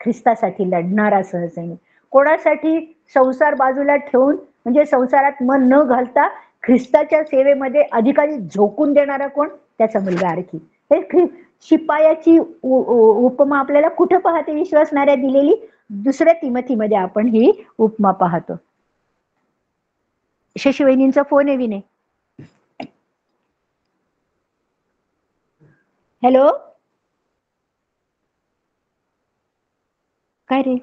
ख्रिस्तासाठी लढणारा सहसैनिक. कोणासाठी? संसार बाजूला ठेवून, म्हणजे संसारात मन न घालता ख्रिस्ताच्या सेवेमध्ये अधिकारी झोकून देणारा कोण? त्याचा मुलगा अर्खिप. हे शिपायाची उपमा आपल्याला कुठं पाहते विश्वासणाऱ्या दिलेली? 2 तिमोथीमध्ये आपण ही उपमा पाहतो. शशिवहिनींचा फोन आहे विने. हॅलो, काय रे?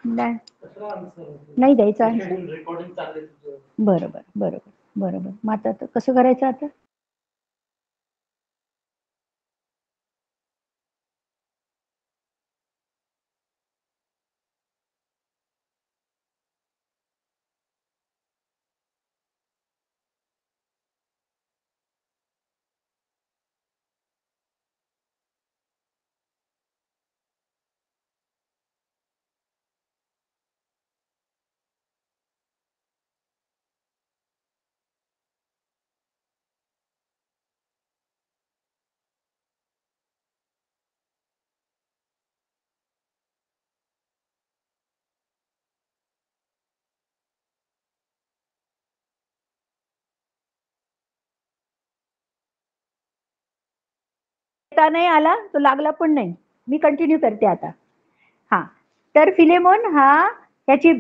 नाही द्यायचा. बरोबर बरोबर बरोबर. मग आता कसं करायचं आता? देता नाही आला, तो लागला पण नाही. मी कंटिन्यू करते आता. हा, तर फिलेमोन हा त्याची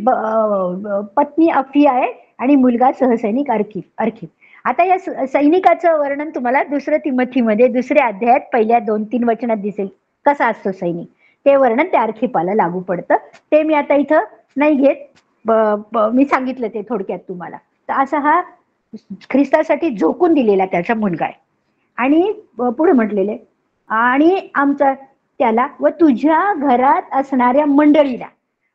पत्नी अफिया आहे आणि मुलगा सहसैनिक अर्खिप. आता या सैनिकाचं वर्णन तुम्हाला 2 तिमोथीमध्ये 2ऱ्या अध्यायात पहिल्या 2-3 वचनात दिसेल. कसा असतो सैनिक, ते वर्णन त्या अर्खिपाला लागू पडतं. ते मी आता इथं नाही घेत, मी सांगितलं ते थोडक्यात तुम्हाला. तर असा हा ख्रिस्तासाठी झोकून दिलेला त्याचा मुलगा आहे. आणि पुढे म्हटलेले, आणि आमचा त्याला व तुझ्या घरात असणाऱ्या मंडळीला,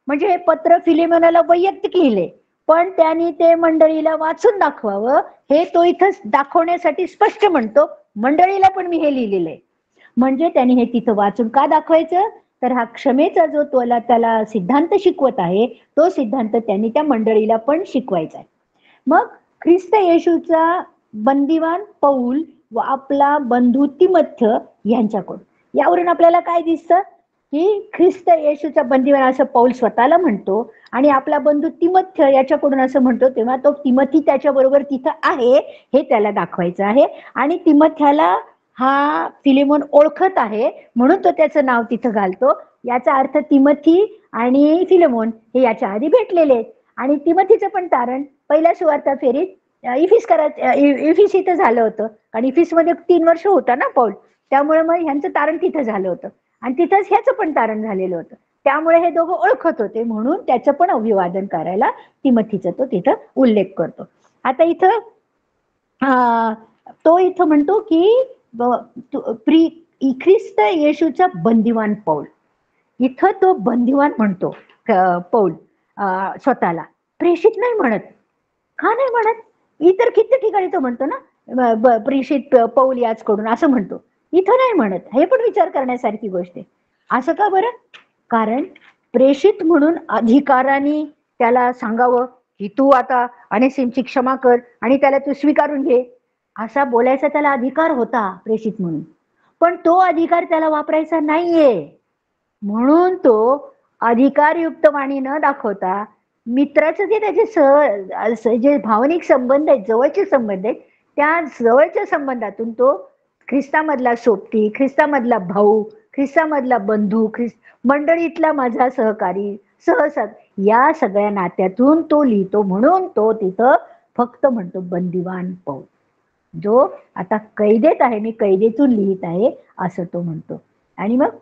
म्हणजे हे पत्र फिलेमोनाला वैयक्तिक लिहिले, पण त्यांनी ते मंडळीला वाचून दाखवावं हे तो इथं दाखवण्यासाठी स्पष्ट म्हणतो, मंडळीला पण मी हे लिहिलेलं आहे. म्हणजे त्यांनी हे तिथं वाचून का दाखवायचं, तर हा क्षमेचा जो त्याला सिद्धांत शिकवत आहे, तो सिद्धांत त्यांनी त्या मंडळीला पण शिकवायचा आहे. मग ख्रिस्त येशूचा बंदिवान पौल व आपला बंधू तिमोथेय यांच्याकडून, यावरून आपल्याला काय दिसतं की ख्रिस्त येशूचा बंदिवान असं पौल स्वतःला म्हणतो आणि आपला बंधू तिमोथेय याच्याकडून असं म्हणतो, तेव्हा तो तिमोथी त्याच्या बरोबर तिथं आहे हे त्याला दाखवायचं आहे. आणि तिमोथ्याला हा फिलेमोन ओळखत आहे म्हणून तो त्याचं नाव तिथं घालतो. याचा अर्थ तिमोथी आणि फिलेमोन हे याच्या आधी भेटलेले आहेत. आणि तिमोथीचं पण तारण पहिल्या सुवार्ता फेरीत इफिस इथं झालं होतं, कारण इफिसमध्ये 3 वर्ष होता ना पौल, त्यामुळे मग ह्यांचं तारण तिथं झालं होतं आणि तिथंच ह्याचं पण तारण झालेलं होतं. त्यामुळे हे दोघं ओळखत होते म्हणून त्याचं पण अभिवादन करायला तिमोथीचा तो तिथं उल्लेख करतो. आता इथं तो इथं म्हणतो की ख्रिस्त येशूचा बंदिवान पौल, इथं तो बंदिवान म्हणतो पौल स्वतःला, प्रेषित नाही म्हणत. का नाही म्हणत? इतर किती ठिकाणी तो म्हणतो ना प्रेषित पौल याचकडून असं म्हणतो, इथं नाही म्हणत. हे पण विचार करण्यासारखी गोष्ट आहे. असं का बरं? कारण प्रेषित म्हणून अधिकाराने त्याला सांगावं की तू आता अनेसिमची क्षमा कर आणि त्याला तू स्वीकारून घे, असा बोलायचा त्याला अधिकार होता प्रेषित म्हणून. पण तो अधिकार त्याला वापरायचा नाहीये, म्हणून तो अधिकारयुक्त वाणी न दाखवता मित्राचं जे त्याचे जे भावनिक संबंध आहेत, जवळचे संबंध आहेत, त्या जवळच्या संबंधातून तो ख्रिस्तामधला सोबती, ख्रिस्तामधला भाऊ, ख्रिस्तामधला बंधू, मंडळीतला माझा सहकारी, सहसक, या सगळ्या नात्यातून तो लिहितो. म्हणून तो तिथं फक्त म्हणतो बंदिवान पौल, जो आता कैदेत आहे, मी कैदेतून लिहित आहे असं तो म्हणतो. आणि मग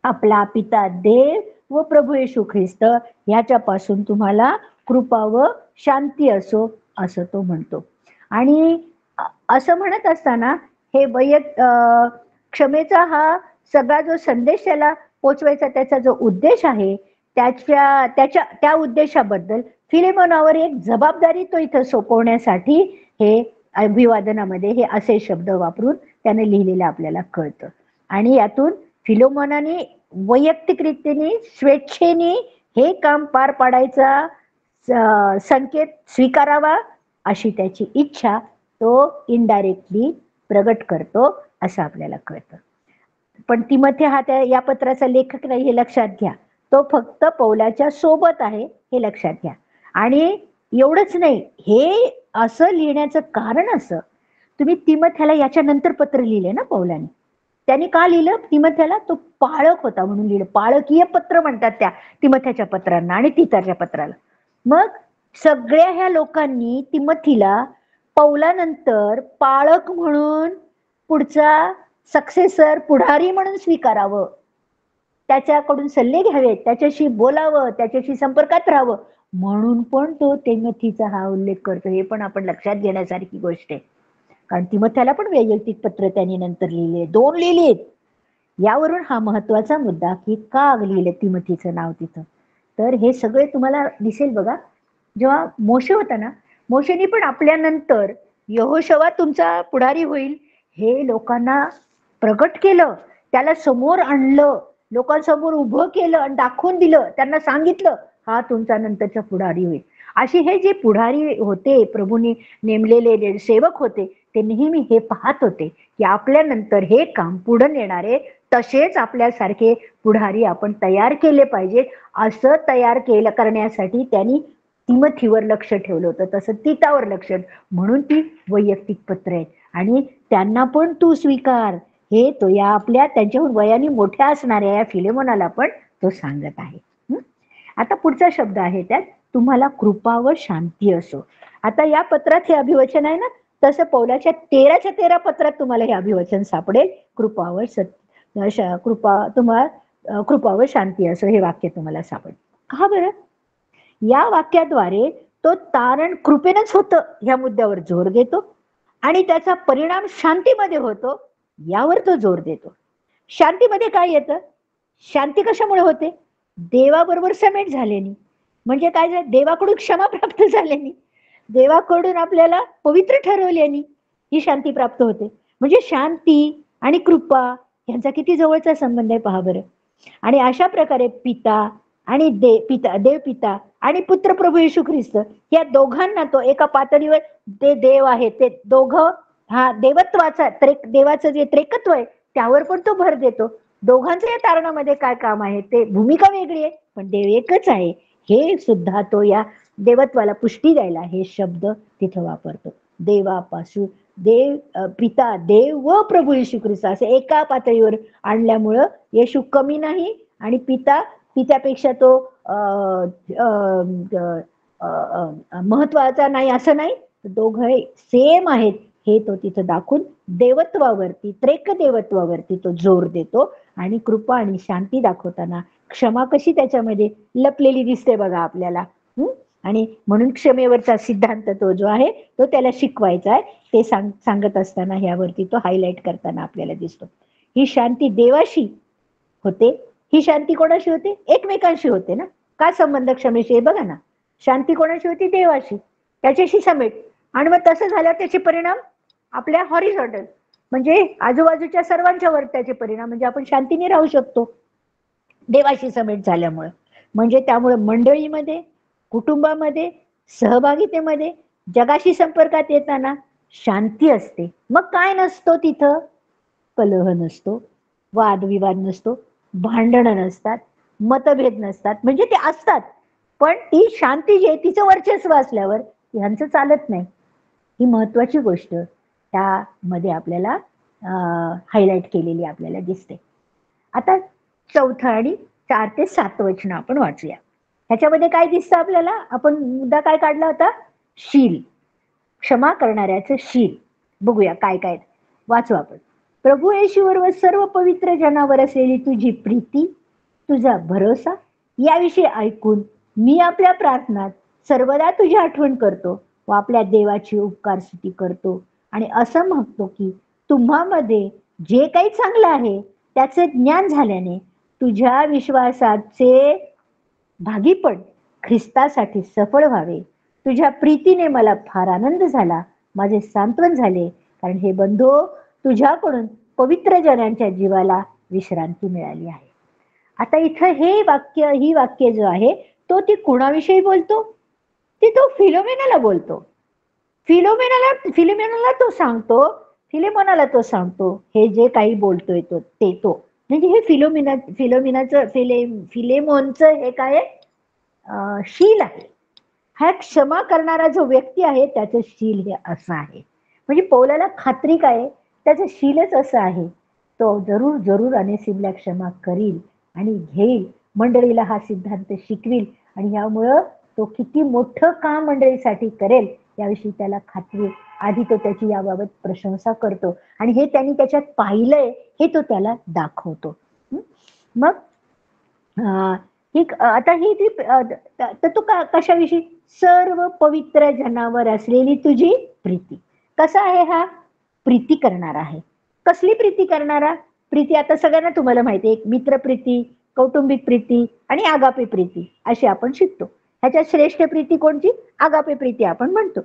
आपला पिता देव व प्रभू येशू ख्रिस्त ह्याच्यापासून तुम्हाला कृपा व शांती असो असं तो म्हणतो. आणि असं म्हणत असताना हे क्षमेचा हा सगळा जो संदेश त्याला पोचवायचा त्याचा जो उद्देश आहे, त्या उद्देशाबद्दल फिलेमोनावर एक जबाबदारी तो इथं सोपवण्यासाठी हे अभिवादनामध्ये हे असे शब्द वापरून त्याने लिहिलेलं आपल्याला कळतं. आणि यातून फिलेमोनाने वैयक्तिक रीतीने स्वेच्छेने हे काम पार पाडायचा संकेत स्वीकारावा अशी त्याची इच्छा तो इनडायरेक्टली प्रगट करतो असं आपल्याला कळतं. पण तिमोथेय हा या पत्राचा लेखक नाही हे लक्षात घ्या, तो फक्त पौलाच्या सोबत आहे हे लक्षात घ्या. आणि एवढंच नाही, हे असं लिहिण्याचं कारण असं, तुम्ही तिमोथेला याच्या नंतर पत्र लिहिले ना पौलाने, त्यांनी का लिहिलं तिमोथेला? तो पाळक होता म्हणून लिहिलं. पाळकीय पत्र म्हणतात त्या तिमोथेच्या पत्रांना आणि तिथरच्या पत्राला. मग सगळ्या ह्या लोकांनी तिमोथीला पौलानंतर पाळक म्हणून, पुढचा सक्सेसर, पुढारी म्हणून स्वीकारावं, त्याच्याकडून सल्ले घ्यावेत, त्याच्याशी बोलावं, त्याच्याशी संपर्कात राहावं म्हणून पण तो तिमोथीचा हा उल्लेख करतो. हे पण आपण लक्षात घेण्यासारखी गोष्ट आहे, कारण तिमोथेला पण वैयक्तिक पत्र त्यांनी नंतर लिहिले, 2 लिहिलेत. यावरून हा महत्वाचा मुद्दा की का लिहिलं तिमोथीचं नाव तिथं. तर हे सगळे तुम्हाला दिसेल बघा. जेव्हा मोशे होता ना, मोशेनी पण आपल्यानंतर यहोशवा तुमचा पुढारी होईल हे लोकांना प्रगट केलं, त्याला समोर आणलं, लोकांसमोर उभं केलं आणि दाखवून दिलं, त्यांना सांगितलं हा तुमचा नंतरचा पुढारी होईल. अशी हे जे पुढारी होते, प्रभूंनी नेमलेले सेवक होते, ते नेहमी हे पाहत होते की आपल्यानंतर हे काम पुढे नेणारे तसेच आपल्यासारखे पुढारी आपण तयार केले पाहिजे. असं तयार करण्यासाठी त्यांनी तिमोथीवर लक्ष ठेवलं होतं, तसं तितावर लक्ष, म्हणून ती वैयक्तिक पत्र आहेत. आणि त्यांना पण तू स्वीकार, हे तो या आपल्या त्यांच्याहून वयाने मोठ्या असणाऱ्या या फिलेमोनाला पण तो सांगत आहे. आता पुढचा शब्द आहे त्यात, तुम्हाला कृपा व शांती असो. आता या पत्रात हे अभिवचन आहे ना, तसं पौलाच्या 13च्या पत्रात तुम्हाला हे अभिवचन सापडेल. कृपा व शांती असो हे वाक्य तुम्हाला सापडेल. का बरं? या वाक्याद्वारे तो तारण कृपेनच होतं ह्या मुद्द्यावर जोर देतो आणि त्याचा परिणाम शांतीमध्ये होतो यावर तो जोर देतो. शांतीमध्ये काय येतं? शांती कशामुळे होते? देवाबरोबर समेट झाल्याने. म्हणजे काय झालं? देवाकडून क्षमा प्राप्त झाल्याने, देवाकडून आपल्याला पवित्र ठरवल्याने ही शांती प्राप्त होते. म्हणजे शांती आणि कृपा यांचा किती जवळचा संबंध आहे पहा बरं. आणि अशा प्रकारे पिता आणि देव पिता आणि पुत्र प्रभू येशू ख्रिस्त या दोघांना तो एका पातळीवर ते देव आहे, ते दोघं हा देवत्वाचा देवाचं जे त्रेकत्व आहे त्यावर पण तो भर देतो. दोघांचं या तारणामध्ये काय काम आहे, ते भूमिका वेगळी आहे पण देव एकच आहे हे सुद्धा तो या देवत्वाला पुष्टी द्यायला हे शब्द तिथं वापरतो. देवापासून पिता देव व प्रभू येशू ख्रिस्त असे एका पातळीवर आणल्यामुळं येशू कमी नाही आणि पित्यापेक्षा तो महत्वाचा नाही असं नाही, दोघं सेम आहेत हे तो तिथं दाखवून देवत्वावरती त्रेक देवत्वावरती तो जोर देतो. आणि कृपा आणि शांती दाखवताना क्षमा कशी त्याच्यामध्ये लपलेली दिसते बघा आपल्याला. आणि म्हणून क्षमेवरचा सिद्धांत तो जो आहे तो त्याला शिकवायचा आहे, ते सांगत असताना ह्यावरती तो हायलाइट करताना आपल्याला दिसतो. ही शांती देवाशी होते. ही शांती कोणाशी होते? एकमेकांशी होते ना. काय संबंध क्षमेशी? बघा ना, शांती कोणाशी होती? देवाशी, त्याच्याशी समेट. आणि मग तसं झाल्यावर त्याचे परिणाम आपल्या हॉरिझॉन्टल म्हणजे आजूबाजूच्या सर्वांच्यावर त्याचे परिणाम, म्हणजे आपण शांतीने राहू शकतो देवाशी समेट झाल्यामुळे. म्हणजे त्यामुळे मंडळीमध्ये, कुटुंबामध्ये, सहभागितेमध्ये, जगाशी संपर्कात येताना शांती असते. मग काय नसतो तिथं? कलह नसतो, वादविवाद नसतो, भांडणं नसतात, मतभेद नसतात. म्हणजे ते असतात पण ती शांती जी आहे तिचं वर्चस्व असल्यावर ह्यांचं चालत नाही. ही महत्वाची गोष्ट त्यामध्ये आपल्याला हायलाइट केलेली आपल्याला दिसते. आता 4 आणि 4 ते 7 वचन आपण वाचूया. ह्याच्यामध्ये काय दिसतं आपल्याला? आपण मुद्दा काय काढला होता? शील, क्षमा करणाऱ्याचं शील. बघूया काय काय वाचू आपण. प्रभू येशूवर व सर्व पवित्र जनावर असलेली तुझी प्रीती, तुझा भरोसा याविषयी ऐकून मी आपल्या प्रार्थनात सर्वदा तुझी आठवण करतो व आपल्या देवाची उपकार स्तुती करतो आणि असं म्हणतो की तुम्हामध्ये जे काही चांगलं आहे त्याचे ज्ञान झाल्याने तुझ्या विश्वासाचे भागीपण ख्रिस्तासाठी सफळ व्हावे. तुझ्या प्रीतीने मला फार आनंद झाला, माझे सांत्वन झाले, कारण हे बंधू तुझ्याकडून पवित्र जनांच्या जीवाला विश्रांती मिळाली आहे. आता इथं ही वाक्य जो आहे तो ती कोणाविषयी बोलतो? ते तो फिलोमेनाला बोलतो. फिलोमेनाला तो सांगतो, हे जे काही बोलतोय तो म्हणजे हे फिलेमोनचं हे काय शील आहे. हा क्षमा करणारा जो व्यक्ती आहे त्याचं शील हे असं आहे. म्हणजे पौलाला खात्री काय? त्याचं शीलच असं आहे. तो जरूर अनेसिमला क्षमा करील आणि घेईल, मंडळीला हा सिद्धांत शिकविल आणि यामुळं तो किती मोठं काम मंडळीसाठी करेल याविषयी त्याला खात्री. आधी तो त्याची याबाबत प्रशंसा करतो आणि हे त्यांनी त्याच्यात पाहिलंय हे तो त्याला दाखवतो. मग तो कशाविषयी? सर्व पवित्र जनावर असलेली तुझी प्रीती. कसा आहे हा? प्रीती करणारा आहे. कसली प्रीती करणारा? प्रीती आता सगळ्यांना तुम्हाला माहिती आहे, एक मित्र प्रीती, कौटुंबिक प्रीती आणि आगापे प्रीती अशी आपण शिकतो. ह्याच्यात श्रेष्ठ प्रीती कोणती? आगापे प्रीती आपण म्हणतो.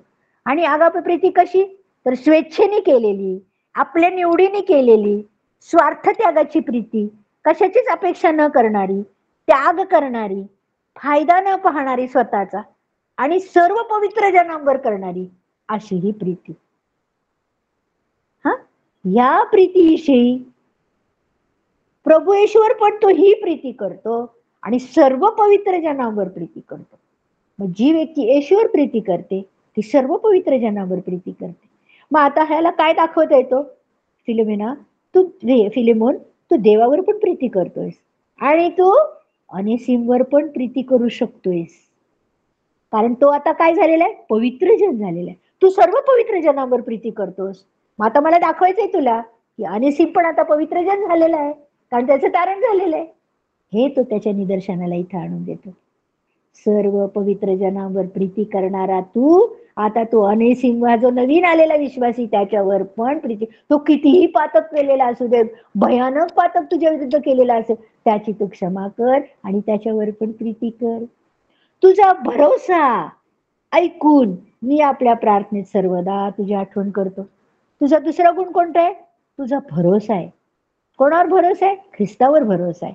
आणि आगापे प्रीती कशी? तर स्वेच्छेने केलेली, आपल्या निवडीने केलेली, स्वार्थ त्यागाची प्रीती, कशाचीच अपेक्षा न करणारी, त्याग करणारी, फायदा न पाहणारी स्वतःचा आणि सर्व पवित्र जनांवर करणारी अशी ही प्रीती. या प्रीतीविषयी प्रभू येशूवर पण तो ही प्रीती करतो आणि सर्व पवित्र जनांवर प्रीती करतो. मग जी व्यक्ती येशूवर प्रीती करते ती सर्व पवित्र जनांवर प्रीती करते. मग आता ह्याला काय दाखवता येतो? फिलोमेना, तू फिलेमोन, तू देवावर पण प्रीती करतोयस आणि तू अनेसिमवर पण प्रीती करू शकतोयस, कारण तो आता काय झालेला आहे, पवित्र जन झालेला आहे. तू सर्व पवित्र जनावर प्रीती करतोस. मग आता मला दाखवायचंय तुला की अनेसिम पण आता पवित्र जन झालेला आहे, कारण त्याचं तारण झालेलं आहे. हे तो त्याच्या निदर्शनाला इथं आणून देतो. सर्व पवित्र जनावर प्रीती करणारा तू, आता तो अनेसिम हा जो नवीन आलेला विश्वासी त्याच्यावर पण प्रीती, तो कितीही पातक केलेला असू दे, भयानक पातक तुझ्या विरुद्ध केलेला असेल, त्याची तू क्षमा कर आणि त्याच्यावर पण प्रीती कर. तुझा भरोसा ऐकून मी आपल्या प्रार्थनेत सर्वदा तुझी आठवण करतो. तुझा दुसरा गुण कोणता आहे? तुझा भरोसा आहे. कोणावर भरोसा आहे? ख्रिस्तावर भरोसा आहे.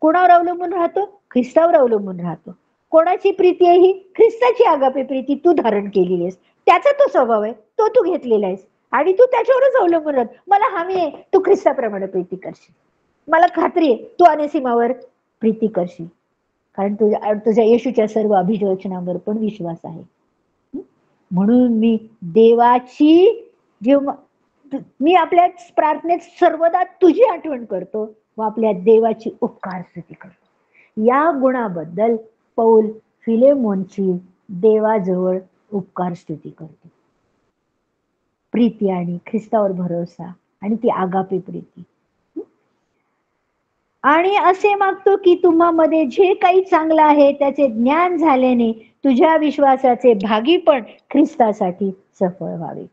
कोणावर अवलंबून राहतो? ख्रिस्तावर अवलंबून राहतो. कोणाची प्रीती आहे ही? ख्रिस्ताची आगापे प्रीती तू धारण केलेली आहेस, त्याचा तो स्वभाव आहे, तो तू घेतलेला आहेस आणि तू त्याच्यावरच अवलंबून राहत. मला हमी आहे तू ख्रिस्ताप्रमाणे प्रीती करशील, मला खात्री आहे तू अनेसिमावर प्रीती करशील, कारण तुझ्या येशूच्या सर्व अभिवचनांवर पण विश्वास आहे. म्हणून मी देवाची, जेव्हा मी आपल्या प्रार्थनेत सर्वदा तुझी आठवण करतो व आपल्या देवाची उपकार स्तुती करतो. या गुणाबद्दल पौल फिलेमोनची देवाजवळ उपकार स्तुती करतो. प्रीती आणि ख्रिस्तावर भरोसा आणि ती आगापे प्रीती. आणि असे मागतो की तुम्हामध्ये जे काही चांगलं आहे त्याचे ज्ञान झाल्याने तुझ्या विश्वासाचे भागी पण ख्रिस्तासाठी सफळ व्हावे.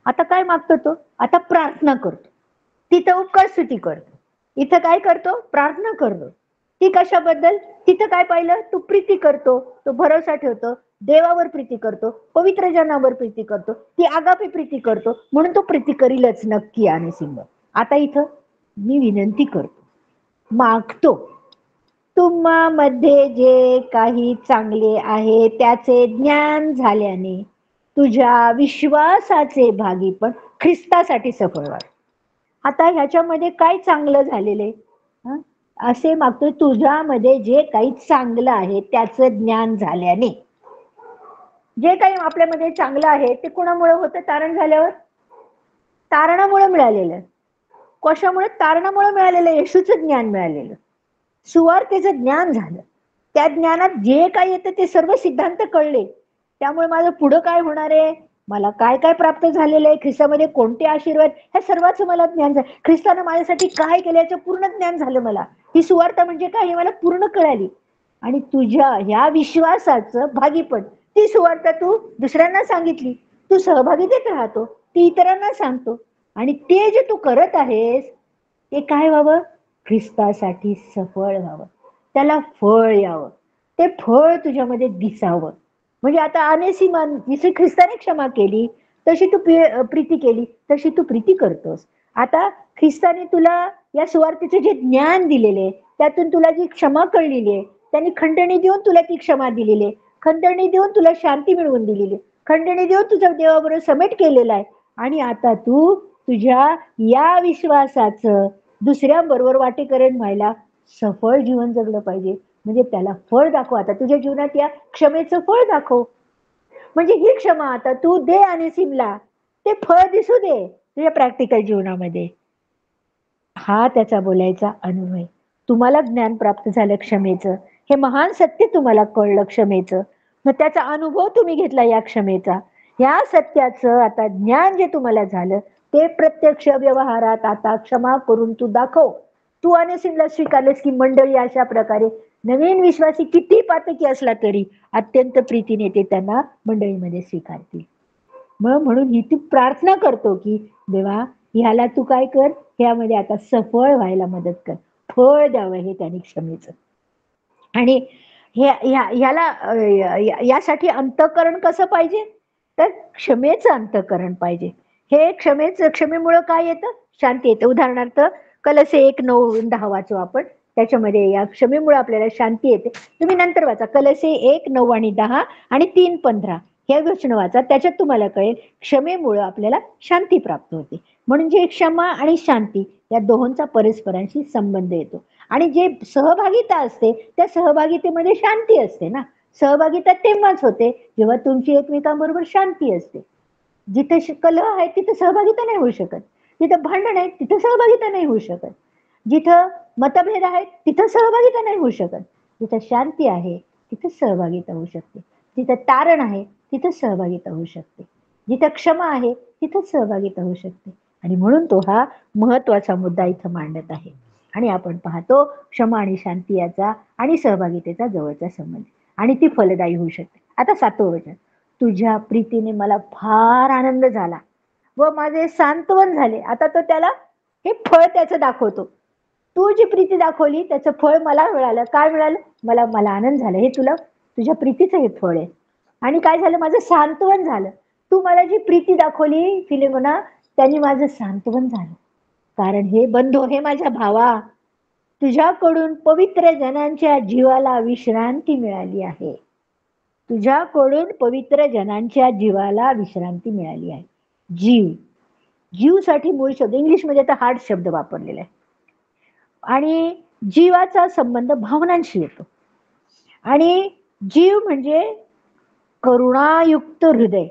आता काय मागतो तो? आता प्रार्थना करतो. तिथं उपकार स्तुती करतो, इथं काय करतो? प्रार्थना करतो. ती कशाबद्दल? तिथं काय पाहिलं? तू प्रीती करतो, तो भरोसा ठेवतो, देवावर प्रीती करतो, पवित्र जनावर प्रीती करतो, ती आगापे प्रीती करतो, म्हणून तो प्रीती करीलच नक्की आणि सिंह. आता इथं मी विनंती करतो, मागतो, तुम्हामध्ये जे काही चांगले आहे त्याचे ज्ञान झाल्याने तुझ्या विश्वासाचे भागी पण ख्रिस्तासाठी सफळ व्हावे. आता ह्याच्यामध्ये काय चांगलं झालेले असे मागतो, तुझ्यामध्ये जे काही चांगलं आहे त्याचं ज्ञान झाल्याने. जे काही आपल्यामध्ये चांगलं आहे ते कुणामुळे होतं? तारण झाल्यावर, तारणामुळे मिळालेलं. कशामुळे? तारणामुळे मिळालेलं, येशूचं ज्ञान मिळालेलं, सुवार्तेचं ज्ञान झालं. त्या ज्ञानात जे काही येतं ते सर्व सिद्धांत कळले, त्यामुळे माझं पुढं काय होणार आहे, मला काय काय प्राप्त झालेलं आहे, ख्रिस्तामध्ये कोणते आशीर्वाद, ह्या सर्वांचं मला ज्ञान झालं. ख्रिस्तानं माझ्यासाठी काय केलं याचं पूर्ण ज्ञान झालं. मला ही सुवार्ता म्हणजे काय हे मला पूर्ण कळाली. आणि तुझ्या ह्या विश्वासाचं भागी पण ती सुवार्ता तू दुसऱ्यांना सांगितली, तू सहभागितेत राहतो, ती इतरांना सांगतो, आणि ते जे तू करत आहेस ते काय व्हावं? ख्रिस्तासाठी सफळ व्हावं, त्याला फळ यावं, ते फळ तुझ्यामध्ये दिसावं. म्हणजे आता अनेसिमान जशी ख्रिस्ताने क्षमा केली तशी तू प्रीती केली, तशी तू प्रीती करतोस. आता ख्रिस्ताने तुला या सुवार्तेचे जे ज्ञान दिलेले, त्यातून तुला जी क्षमा कळलेली आहे, त्यांनी खंडणी देऊन तुला ती क्षमा दिलेली आहे, खंडणी देऊन तुला शांती मिळवून दिलेली, खंडणी देऊन तुझा देवाबरोबर समेट केलेला आहे. आणि आता तू तुझ्या या विश्वासाचं दुसऱ्यांबरोबर वाटेकरण व्हायला सफळ जीवन जगलं पाहिजे. म्हणजे त्याला फळ दाखव. आता तुझ्या जीवनात या क्षमेचं फळ दाखव. म्हणजे ही क्षमा आता तू दे आणि सिमला ते फळ दिसू दे तुझ्या प्रॅक्टिकल जीवनामध्ये. हा त्याचा बोलायचा अनुभव आहे. तुम्हाला ज्ञान प्राप्त झालं क्षमेचं, हे महान सत्य तुम्हाला कळलं क्षमेचं, मग त्याचा अनुभव तुम्ही घेतला या क्षमेचा. या सत्याचं आता ज्ञान जे तुम्हाला झालं ते प्रत्यक्ष व्यवहारात आता क्षमा करून तू दाखव. तू अनेसिमला स्वीकारलेस की मंडळी अशा प्रकारे नवीन विश्वासी किती पातकी असला तरी अत्यंत प्रीतीने ते त्यांना मंडळीमध्ये स्वीकारतील. मग म्हणून ही तू प्रार्थना करतो की देवा ह्याला तू काय कर, ह्यामध्ये आता सफळ व्हायला मदत कर, फळ द्यावं हे त्यांनी क्षमेचं. आणि ह्याला यासाठी अंतःकरण कसं पाहिजे, तर क्षमेचं अंतःकरण पाहिजे. हे क्षमेमुळं काय येतं? शांती येते. उदाहरणार्थ कलसे 1:9-10 वाचू आपण, त्याच्यामध्ये या क्षमेमुळे आपल्याला शांती येते. तुम्ही नंतर वाचा कलसे 1:9 आणि 10 आणि 3:15 हे वचन वाचा, त्याच्यात तुम्हाला कळेल क्षमेमुळे आपल्याला शांती प्राप्त होते. म्हणून जे क्षमा आणि शांती या दोहोंचा परस्परांशी संबंध येतो. आणि जे सहभागिता असते त्या सहभागितेमध्ये शांती असते ना. सहभागिता तेव्हाच होते जेव्हा तुमची एकमेकांबरोबर शांती असते. जिथे कलह आहे तिथे सहभागिता नाही होऊ शकत. जिथं भांडण आहे तिथं सहभागिता नाही होऊ शकत. जिथं मतभेद आहेत तिथं सहभागिता नाही होऊ शकत. जिथं शांती आहे तिथं सहभागिता होऊ शकते. जिथं तारण आहे तिथं सहभागिता होऊ शकते. जिथं क्षमा आहे तिथं सहभागिता होऊ शकते. आणि म्हणून तो हा महत्वाचा मुद्दा इथं मांडत आहे. आणि आपण पाहतो क्षमा आणि शांती याचा आणि सहभागितेचा जवळचा संबंध आणि ती फलदायी होऊ शकते. आता 7वं वचन, तुझ्या प्रीतीने मला फार आनंद झाला व माझे सांत्वन झाले. आता तो त्याला हे फळ त्याचं दाखवतो. तू जी प्रीती दाखवली त्याचं फळ मला मिळालं. काय मिळालं? मला आनंद झाला. हे तुला तुझ्या प्रीतीचं हे फळ आहे. आणि काय झालं? माझं सांत्वन झालं. तू मला जी प्रीती दाखवली फिलेमोना, त्यांनी माझं सांत्वन झालं. कारण हे बंधू, हे माझ्या भावा, तुझ्याकडून पवित्र जनांच्या जीवाला विश्रांती मिळाली आहे. तुझ्याकडून पवित्र जनांच्या जीवाला विश्रांती मिळाली आहे. जीवसाठी मूळ शब्द इंग्लिशमध्ये तर हार्ट शब्द वापरलेला आहे. आणि जीवाचा संबंध भावनांशी येतो. आणि जीव म्हणजे करुणायुक्त हृदय.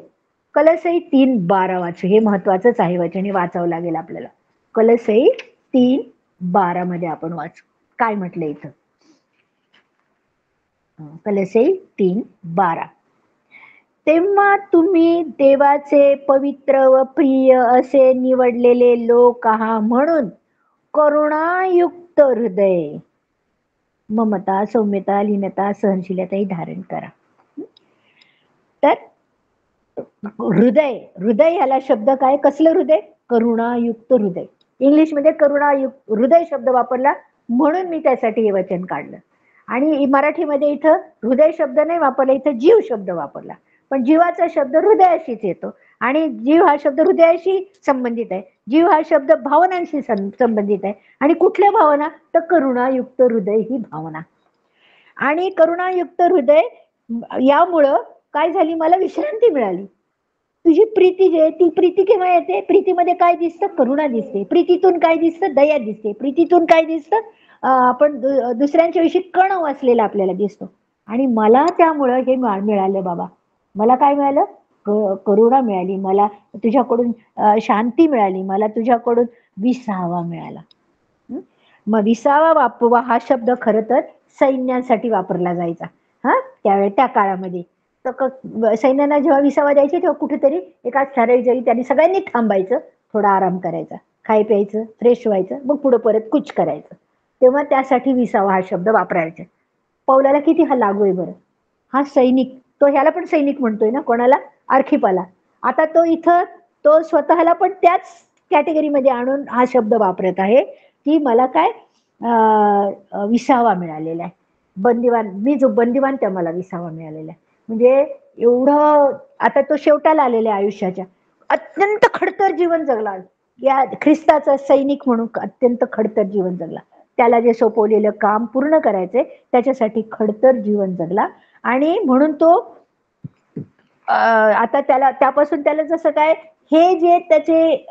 कलसई 3:12 वाचू. हे महत्वाचंच आहे वचन, हे वाचावं लागेल आपल्याला. कलसई 3:12 मध्ये आपण वाचू. काय म्हटलं इथं? कलसई 3:12, तेव्हा तुम्ही देवाचे पवित्र व प्रिय असे निवडलेले लोक आहात म्हणून करुणायुक्त हृदय, ममता, सौम्यता, लीनता, सहनशीलताही धारण करा. तर हृदय ह्याला शब्द काय? कसलं हृदय? करुणायुक्त हृदय. इंग्लिशमध्ये करुणायुक्त हृदय शब्द वापरला म्हणून मी त्यासाठी हे वचन काढलं. आणि मराठीमध्ये इथं हृदय शब्द नाही वापरला, इथं जीव शब्द वापरला. पण जीवाचा शब्द हृदयाशीच येतो. आणि जीव हा शब्द हृदयाशी संबंधित आहे. जीव हा शब्द भावनांशी संबंधित आहे. आणि कुठल्या भावना? तर करुणायुक्त हृदय ही भावना. आणि करुणायुक्त हृदय यामुळं काय झाली? मला विश्रांती मिळाली. तुझी प्रीती जी आहे ती प्रीती केव्हा येते? प्रीतीमध्ये काय दिसतं? करुणा दिसते. प्रीतीतून काय दिसतं? दया दिसते. प्रीतीतून काय दिसतं? आपण दुसऱ्यांच्या विषयी कणव असलेला आपल्याला दिसतो. आणि मला त्यामुळं हे मिळालं बाबा. मला काय मिळालं? करुणा मिळाली. मला तुझ्याकडून शांती मिळाली. मला तुझ्याकडून विसावा मिळाला. मग विसावा हा शब्द खरं तर सैन्यासाठी वापरला जायचा. त्यावेळी त्या काळामध्ये तर सैन्यांना जेव्हा विसावा द्यायचे तेव्हा कुठेतरी एका ठराविक जागी त्यांनी सगळ्यांनी थांबायचं, थोडा आराम करायचा, खाय प्यायचं, फ्रेश व्हायचं, मग पुढे परत कूच करायचं. तेव्हा त्यासाठी विसावा हा शब्द वापरायचा. पौलाला किती हा लागू आहे बरं. हा सैनिक, तो ह्याला पण सैनिक म्हणतोय ना, कोणाला? आर्खिपाला. आता तो इथं तो स्वतःला पण त्याच कॅटेगरीमध्ये आणून हा शब्द वापरत आहे की मला काय विसावा मिळालेला आहे. बंदिवान, मी जो बंदिवान त्या मला विसावा मिळालेला आहे. म्हणजे एवढं आता तो शेवटाला आलेला आहे आयुष्याच्या. अत्यंत खडतर जीवन जगला. या ख्रिस्ताचा सैनिक म्हणून अत्यंत खडतर जीवन जगला. त्याला जे सोपवलेलं काम पूर्ण करायचंय त्याच्यासाठी खडतर जीवन जगला. आणि म्हणून तो आता त्यापासून त्याला जसं काय हे जे त्याचे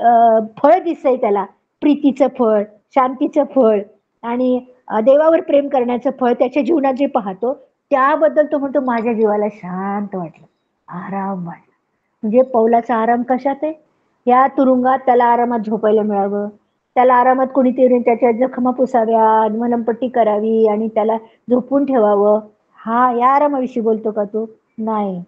फळ दिसतंय त्याला, प्रीतीचं फळ, शांतीचं फळ आणि देवावर प्रेम करण्याचं फळ त्याच्या जीवनात जे पाहतो त्याबद्दल तो म्हणतो माझ्या जीवाला शांत वाटलं, आराम वाटला. म्हणजे पौलाचा आराम कशात आहे? या तुरुंगात त्याला आरामात झोपायला मिळावं, त्याला आरामात कोणीतरी त्याच्या जखमा पुसाव्या, मलमपट्टी करावी आणि त्याला झोपून ठेवावं. या आरामाविषयी बोलतो का तो? नाही,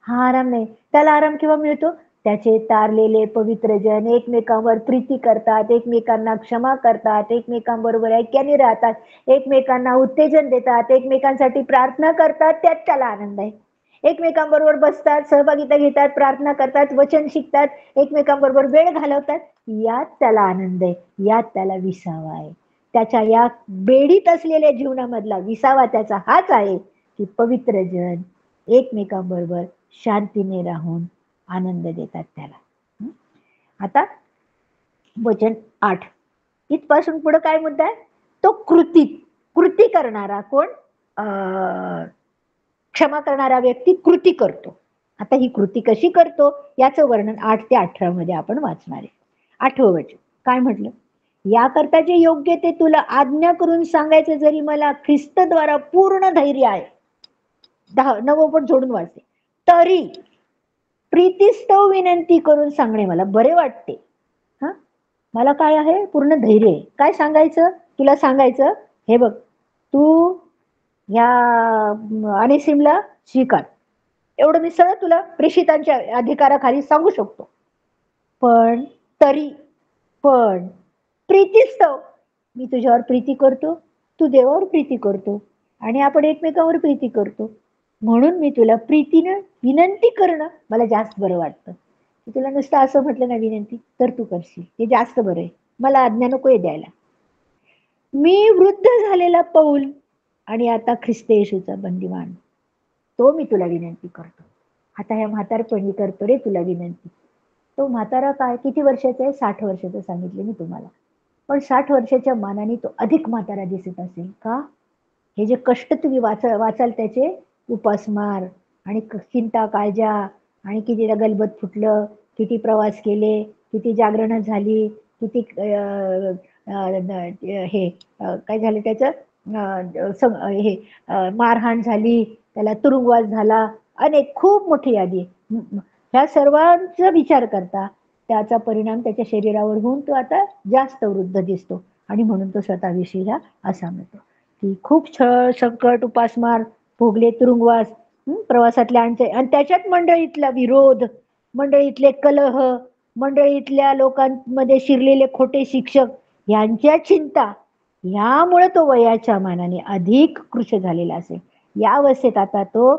हा आराम नाही. त्याला आराम केव्हा मिळतो? त्याचे तारलेले पवित्र जन एकमेकांवर प्रीती करतात, एकमेकांना क्षमा करतात, एकमेकांबरोबर ऐक्याने राहतात, एकमेकांना उत्तेजन देतात, एकमेकांसाठी प्रार्थना करतात. त्यात त्याला आनंद आहे. एकमेकांबरोबर बसतात, सहभागिता घेतात, प्रार्थना करतात, वचन शिकतात, एकमेकांबरोबर वेळ घालवतात. यात त्याला आनंद आहे, यात त्याला विसावा आहे. त्याच्या या बेडीत असलेल्या जीवनामधला विसावा त्याचा हाच आहे की पवित्र जन एकमेकांबरोबर शांतीने राहून आनंद देतात त्याला. आता वचन 8 इथपासून पुढे काय मुद्दा आहे? तो कृती करणारा कोण? क्षमा करणारा व्यक्ती कृती करतो. आता ही कृती कशी करतो याचं वर्णन 8 ते 18 मध्ये आपण वाचणार आहे. 8वं वचन काय म्हटलं? याकरता जे योग्य ते तुला आज्ञा करून सांगायचं जरी मला ख्रिस्तद्वारा पूर्ण धैर्य आहे. 9वं पण जोडून वाचते. तरी प्रीतिस्तव विनंती करून सांगणे मला बरे वाटते. मला काय आहे, पूर्ण धैर्य आहे. काय सांगायचं तुला, सांगायचं हे बघ, तू ह्या अनेसिमला स्वीकार, एवढं मी सरळ तुला प्रेषितांच्या अधिकाराखाली सांगू शकतो. पण तरी पण प्रीतीस्तव मी तुझ्यावर प्रीती करतो, तू देवावर प्रीती करतो आणि आपण एकमेकावर प्रीती करतो. म्हणून मी तुला प्रीतीनं विनंती करणं मला जास्त बरं वाटतं. तुला नुसतं असं म्हटलं ना विनंती तर तू करशील, हे जास्त बरं आहे. मला आज्ञा नकोय द्यायला. मी वृद्ध झालेला पौल आणि आता ख्रिस्त येशूचा बंदिवान, तो मी तुला विनंती करतो. आता ह्या म्हातारपणी करतो रे तुला विनंती. तो म्हातारा काय किती वर्षाचा आहे, 60 वर्षाचं सांगितले मी तुम्हाला. पण 60 वर्षाच्या मानाने तो अधिक म्हातारा दिसत असेल का? हे जे कष्ट तुम्ही वाचाल त्याचे, उपासमार आणि चिंता काळजा आणि किती गलबत फुटलं, किती प्रवास केले, किती जागरण झाली, किती हे काय झालं त्याचं हे मारहाण झाली, त्याला तुरुंगवास झाला, अनेक खूप मोठी यादी. ह्या सर्वांचा विचार करता त्याचा परिणाम त्याच्या शरीरावर होऊन तो आता जास्त वृद्ध दिसतो आणि म्हणून तो स्वतःविषयी ह्या असा म्हणतो की खूप छळ संकट उपासमार भोगले, तुरुंगवास, प्रवासातल्या आणि त्याच्यात मंडळीतला विरोध, मंडळीतले कलह, मंडळीतल्या लोकांमध्ये शिरलेले खोटे शिक्षक यांच्या चिंता, यामुळे तो वयाच्या मानाने अधिक कृश झालेला असेल. या अवस्थेत आता तो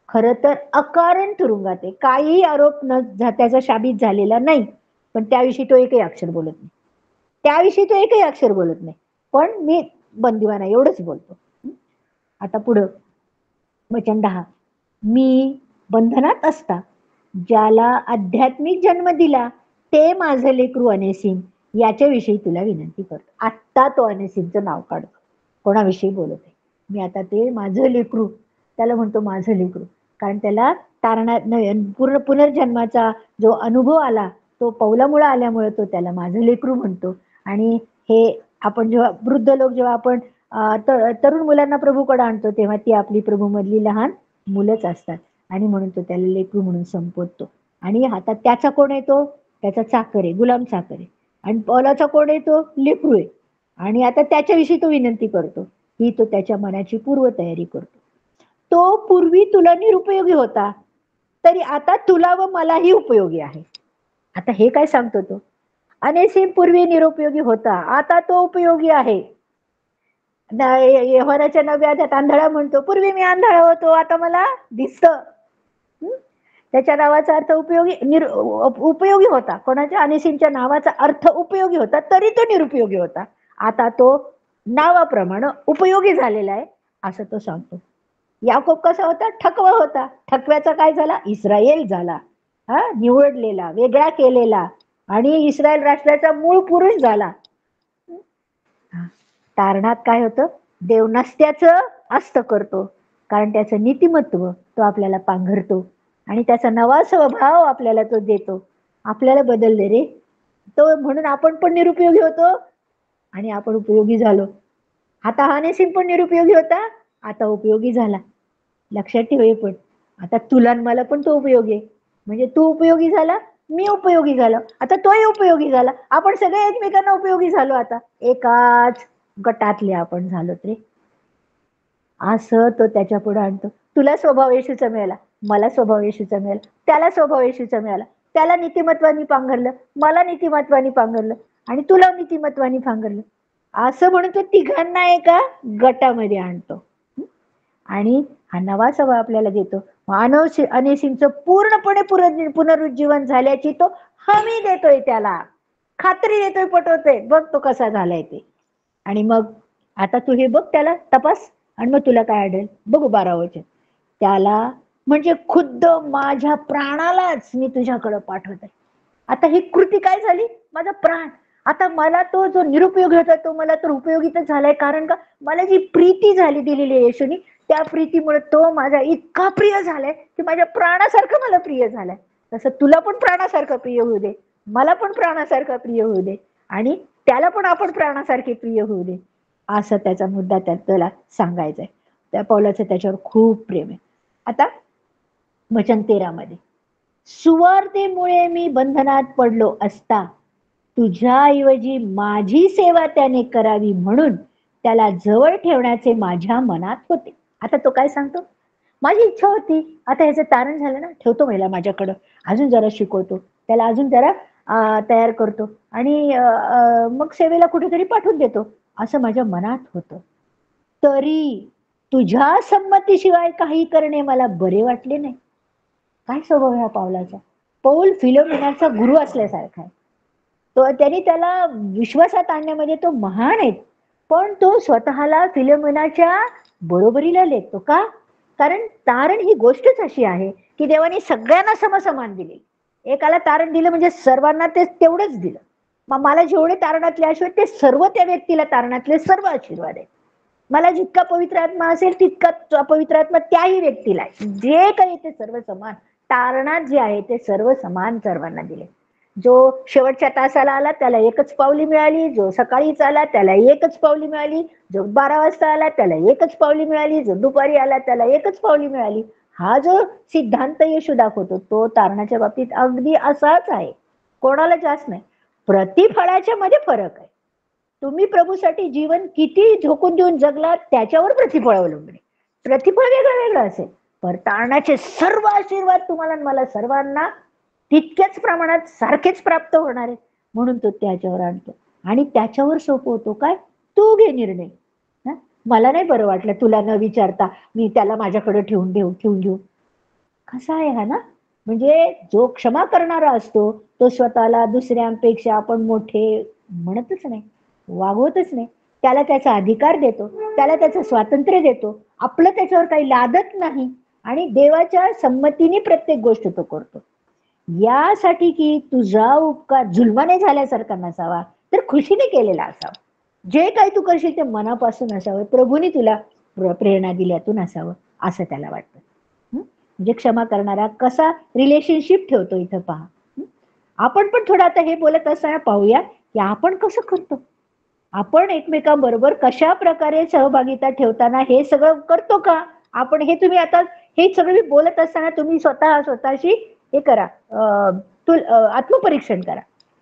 खर तर अकारण तुरुंगात आहे. काही आरोप न त्याचा शाबित झालेला नाही, पण त्याविषयी तो एकही अक्षर बोलत नाही. त्याविषयी तो एकही अक्षर बोलत नाही, पण मी बंदिवाना एवढंच बोलतो. आता पुढं वचन 10, मी बंधनात असता ज्याला आध्यात्मिक जन्म दिला ते माझं लेकरू अनेसिम, याच्याविषयी तुला विनंती करतो. आत्ता तो अनेसिमचं नाव काढतो, कोणाविषयी बोलत आहे. मी आता ते माझं लेकरू, त्याला म्हणतो माझं लेकरू, कारण त्याला पुनर्जन्माचा जो अनुभव आला तो पौलामुळे आल्यामुळे तो त्याला माझं लेकरू म्हणतो. आणि हे आपण जेव्हा वृद्ध लोक जेव्हा आपण तरुण मुलांना प्रभूकडे आणतो तेव्हा ती आपली प्रभू मधली लहान मुलंच असतात आणि म्हणून तो त्याला लेकरू म्हणून संबोधतो. आणि आता त्याचा कोण आहे, तो त्याचा चाकर आहे, गुलाम चाकर आहे. आणि पौलाचा कोण आहे, तो लेकरू आहे. आणि आता त्याच्याविषयी तो विनंती करतो, ही तो त्याच्या मनाची पूर्व तयारी करतो. तो पूर्वी तुला निरुपयोगी होता, तरी आता तुला व मलाही उपयोगी आहे. आता हे काय सांगतो तो, अनेसिम पूर्वी निरुपयोगी होता, आता तो उपयोगी आहे. योहानाच्या 9व्या अध्यायात आंधळा म्हणतो, पूर्वी मी आंधळा होतो आता मला दिसतं. त्याच्या नावाचा अर्थ उपयोगी होता. कोणाच्या, अनेसिमच्या नावाचा अर्थ उपयोगी होता, तरी तो निरुपयोगी होता. आता तो नावाप्रमाणे उपयोगी झालेला आहे असं तो सांगतो. याकोब कसा होता, ठकवा होता. ठकव्याचा काय झाला, इस्राയേल झाला, निवडलेला, वेगळा केलेला आणि इस्रायल राष्ट्राचा मूळ पुरुष झाला. तारणात काय होतं, देव नसत्याचं अस्त करतो, कारण त्याचं नीतिमत्व तो आपल्याला पांघरतो आणि त्याचा नवा स्वभाव आपल्याला तो देतो. आपल्याला बदलले रे तो, म्हणून आपण पण निरुपयोगी होतो आणि आपण उपयोगी झालो. आता हा अनेसिम पण निरुपयोगी होता, आता उपयोगी झाला. लक्षात ठेव, पण आता तुला मला पण तो उपयोगी आहे. म्हणजे तू उपयोगी झाला, मी उपयोगी झालो, आता तोही उपयोगी झाला, आपण सगळे एकमेकांना उपयोगी झालो. आता एकाच गटातले आपण झालो रे, असं तो त्याच्या पुढे आणतो. तुला स्वभाव येशूचा मिळाला, मला स्वभाव येशूचा मिळाला, त्याला स्वभाव येशूचा मिळाला, त्याला नीतिमत्वानी पांघरलं, मला नीतिमत्वानी पांघरलं आणि तुला नीतिमत्वानी पांघरलं, असं म्हणून तो तिघांना एका गटामध्ये आणतो आणि हा नवा स्वभाव आपल्याला देतो. अनेसिमचं पूर्णपणे पुनरुज्जीवन झाल्याची तो हमी देतोय, त्याला खात्री देतोय, पटवतोय, बघ तो कसा झालाय ते. आणि मग आता तू हे बघ, त्याला तपास आणि मग तुला काय आढळेल बघू. 12 वचन, त्याला म्हणजे खुद्द माझ्या प्राणालाच मी तुझ्याकडे पाठवत आहे. आता ही कृती काय झाली, माझा प्राण. आता मला तो जो निरुपयोगी होता तो मला तर उपयोगीच झालाय, कारण का मला जी प्रीती झाली दिलेली आहे येशूनी, त्या प्रीतीमुळे तो माझा इतका प्रिय झालाय की माझ्या प्राणासारखं मला प्रिय झालाय. तसं तुला पण प्राणासारखं प्रिय होऊ दे, मला पण प्राणासारखं प्रिय होऊ दे आणि त्याला पण आपण प्राणासारखे प्रिय होऊ दे, असं त्याचा मुद्दा त्याला सांगायचा आहे. त्या पौलाचं त्याच्यावर खूप प्रेम आहे. आता वचन 13 मध्ये, सुवार्तेमुळे मी बंधनात पडलो असता तुझ्याऐवजी माझी सेवा त्याने करावी म्हणून त्याला जवळ ठेवण्याचे माझ्या मनात होते. आता तो काय सांगतो, माझी इच्छा होती, आता ह्याचं तारण झालं ना, ठेवतो महिला माझ्याकडं, अजून जरा शिकवतो त्याला, अजून जरा तयार करतो आणि मग सेवेला कुठेतरी पाठवून देतो, असं माझ्या मनात होतं. तरी तुझ्या संमतीशिवाय काही करणे मला बरे वाटले नाही. काय स्वभाव ह्या पावलाचा. पौल फिलोमेनाचा गुरु असल्यासारखा आहे. तो त्यांनी त्याला विश्वासात आणण्यामध्ये तो महान आहे, पण तो स्वतःला फिलोमेनाच्या बरोबरीला लेखतो. का? कारण ही गोष्टच अशी आहे की देवाने सगळ्यांना समसमान दिले. एकाला तारण दिलं म्हणजे सर्वांना ते तेवढंच दिलं. मग मला जेवढे तारणातले आशीर्वाद ते सर्व त्या व्यक्तीला तारणातले सर्व आशीर्वाद आहे. मला जितका पवित्र आत्मा असेल तितका पवित्र आत्मा त्याही व्यक्तीला आहे. जे काही ते सर्व समान तारणात जे आहे ते सर्व समान सर्वांना दिले. जो शेवटच्या तासाला आला त्याला एकच पावली मिळाली, जो सकाळीच आला त्याला एकच पावली मिळाली, जो 12 वाजता आला त्याला एकच पावली मिळाली, जो दुपारी आला त्याला एकच पावली मिळाली. हा जो सिद्धांत येशू दाखवतो तो तारणाच्या बाबतीत अगदी असाच आहे. कोणाला जास्त नाही, प्रतिफळाच्या मध्ये फरक आहे. तुम्ही प्रभूसाठी जीवन किती झोकून देऊन जगलात त्याच्यावर प्रतिफळ अवलंबून आहे. प्रतिफळ वेगळं वेगळं असेल, पण तारणाचे सर्व आशीर्वाद तुम्हाला मला सर्वांना तितक्याच प्रमाणात सारखेच प्राप्त होणार आहे. म्हणून तो त्याच्यावर आणतो आणि त्याच्यावर सोपवतो. काय? तू घे निर्णय. मला नाही बरं वाटलं तुला न विचारता मी त्याला माझ्याकडे ठेवून घेऊ. कसा आहे हा ना. म्हणजे जो क्षमा करणारा असतो तो स्वतःला दुसऱ्यांपेक्षा आपण मोठे म्हणतच नाही, वागवतच नाही. त्याला त्याचा अधिकार देतो, त्याला त्याचं स्वातंत्र्य देतो, आपलं त्याच्यावर काही लादत नाही आणि देवाच्या संमतीने प्रत्येक गोष्ट तो करतो. यासाठी की तुझा उपकार जुलमाने झाल्यासारखा नसावा तर खुशीने केलेला असावा. जे काही तू करशील ते मनापासून असावं, प्रभूने तुला प्रेरणा दिल्यातून असावं असं त्याला वाटतं. म्हणजे क्षमा करणारा कसा रिलेशनशिप ठेवतो इथं पहा. आपण पण थोडं आता हे बोलत असताना पाहूया की आपण कसं करतो. आपण एकमेकांबरोबर कशा प्रकारे सहभागिता ठेवताना हे सगळं करतो का आपण. हे तुम्ही आता हे सगळं मी बोलत असताना तुम्ही स्वतःशी हे करा, आत्मपरीक्षण करा.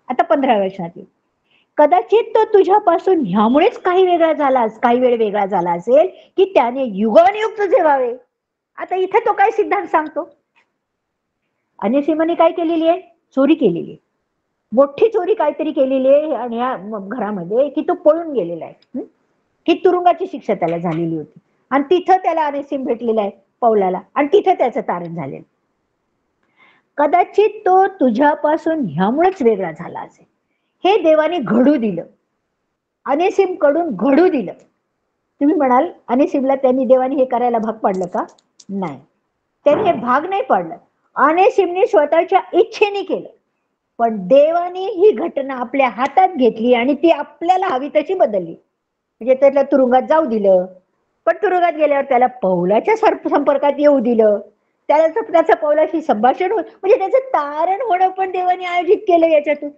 आता 15 वर्षातील कदाचित तो तुझ्यापासून ह्यामुळेच काही वेळ वेगळा झाला असेल की त्याने युगानुयुग तुझे व्हावे. आता इथे तो काय सिद्धांत सांगतो. अनेसिमाने काय केलेली आहे? चोरी केलेली आहे, मोठी चोरी काहीतरी केलेली आहे आणि या घरामध्ये की तो पळून गेलेला आहे, की तुरुंगाची शिक्षा त्याला झालेली होती आणि तिथं त्याला अनेसिम भेटलेला आहे पौलाला आणि तिथं त्याचं तारण झालेलं. कदाचित तो तुझ्यापासून ह्यामुळेच वेगळा झाला असेल. हे देवाने घडू दिलं, अनेसिम कडून घडू दिलं. तुम्ही म्हणाल अनेसिमला त्यांनी देवाने हे करायला भाग पाडलं का? नाही, त्यांनी हे भाग नाही पाडलं. अनेसिमने स्वतःच्या इच्छेने केलं, पण देवाने ही घटना आपल्या हातात घेतली आणि ती आपल्याला हवी तशी बदलली. म्हणजे त्याला तुरुंगात जाऊ दिलं, पण तुरुंगात गेल्यावर त्याला पौलाच्या संपर्कात येऊ दिलं, त्याचं पौलाशी संभाषण म्हणजे त्याचं तारण होणं पण देवाने आयोजित केलं याच्यातून.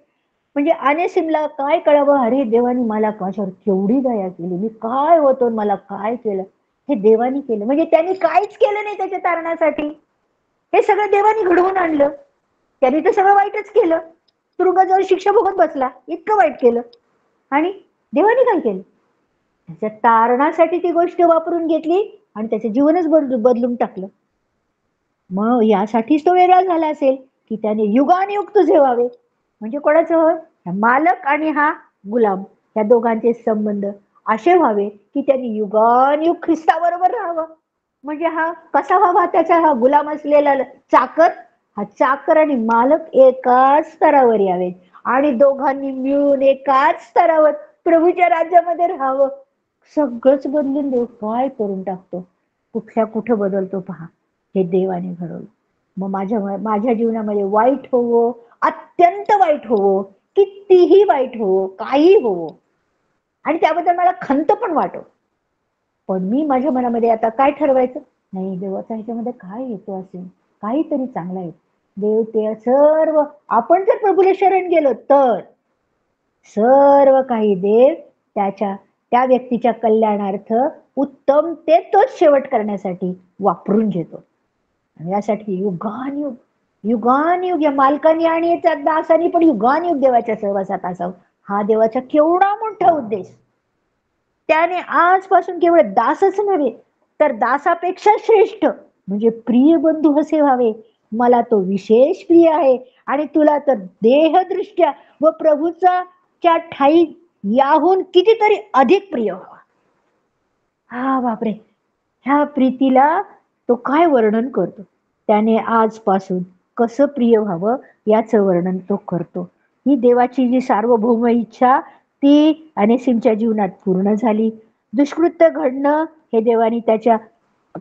म्हणजे अनेसिमला काय कळावं, अरे देवाने मला कशावर केवढी दया केली, मी काय होतो मला काय केलं, हे देवाने केलं. म्हणजे त्यांनी काहीच केलं नाही त्याच्या तारणासाठी, हे सगळं देवाने घडवून आणलं. त्यांनी तर सगळं वाईटच केलं, तुरुंगाजवळ शिक्षा भोगत बसला, इतकं वाईट केलं. आणि देवाने काय केलं? त्याच्या तारणासाठी ती गोष्ट वापरून घेतली आणि त्याचं जीवनच बदलून टाकलं. मग यासाठीच तो वेगळा झाला असेल की त्याने युगानुयुग तुझे व्हावे. म्हणजे कोणाचं होय? मालक आणि हा गुलाम या दोघांचे संबंध असे व्हावे की त्यांनी युगानुयुग ख्रिस्ताबरोबर राहावं. म्हणजे हा कसा व्हावा? त्याचा हा गुलाम असलेला चाकर, हा चाकर आणि मालक एकाच स्तरावर यावेत आणि दोघांनी मिळून एकाच स्तरावर प्रभूच्या राज्यामध्ये राहावं. सगळंच बदलून देव काय करून टाकतो, कुठं बदलतो पहा. हे देवाने घडवलं. मग माझ्या जीवनामध्ये वाईट होवो, अत्यंत वाईट होवो, कितीही वाईट होवो, काही होवो आणि त्याबद्दल मला खंत पण वाटो, पण मी माझ्या मनामध्ये आता काय ठरवायचं? नाही, देवाचा ह्याच्यामध्ये काय येतो असेल, काहीतरी चांगला येतो. देव ते सर्व, आपण जर प्रभूला शरण गेलो तर सर्व काही देव त्या व्यक्तीच्या कल्याणार्थ उत्तम ते तोच शेवट करण्यासाठी वापरून घेतो. आणि यासाठी युगानुयुग युगानयुग या मालकाने आणि त्या दासाने पण युगानयुग देवाच्या सहवासात असावं, हा देवाचा केवढा मोठा उद्देश. त्याने आजपासून केवळ दासच नव्हे तर दासापेक्षा श्रेष्ठ म्हणजे प्रिय बंधू असे व्हावे. मला तो विशेष प्रिय आहे आणि तुला तर देहदृष्ट्या व प्रभूचा च्या ठाई याहून कितीतरी अधिक प्रिय व्हावा. हा बापरे, ह्या प्रीतीला तो काय वर्णन करतो. त्याने आजपासून कसं प्रिय व्हावं याचं वर्णन तो करतो. ही देवाची जी सार्वभौम इच्छा ती अनेसिमच्या जीवनात पूर्ण झाली. दुष्कृत्य घडणं हे देवाने त्याच्या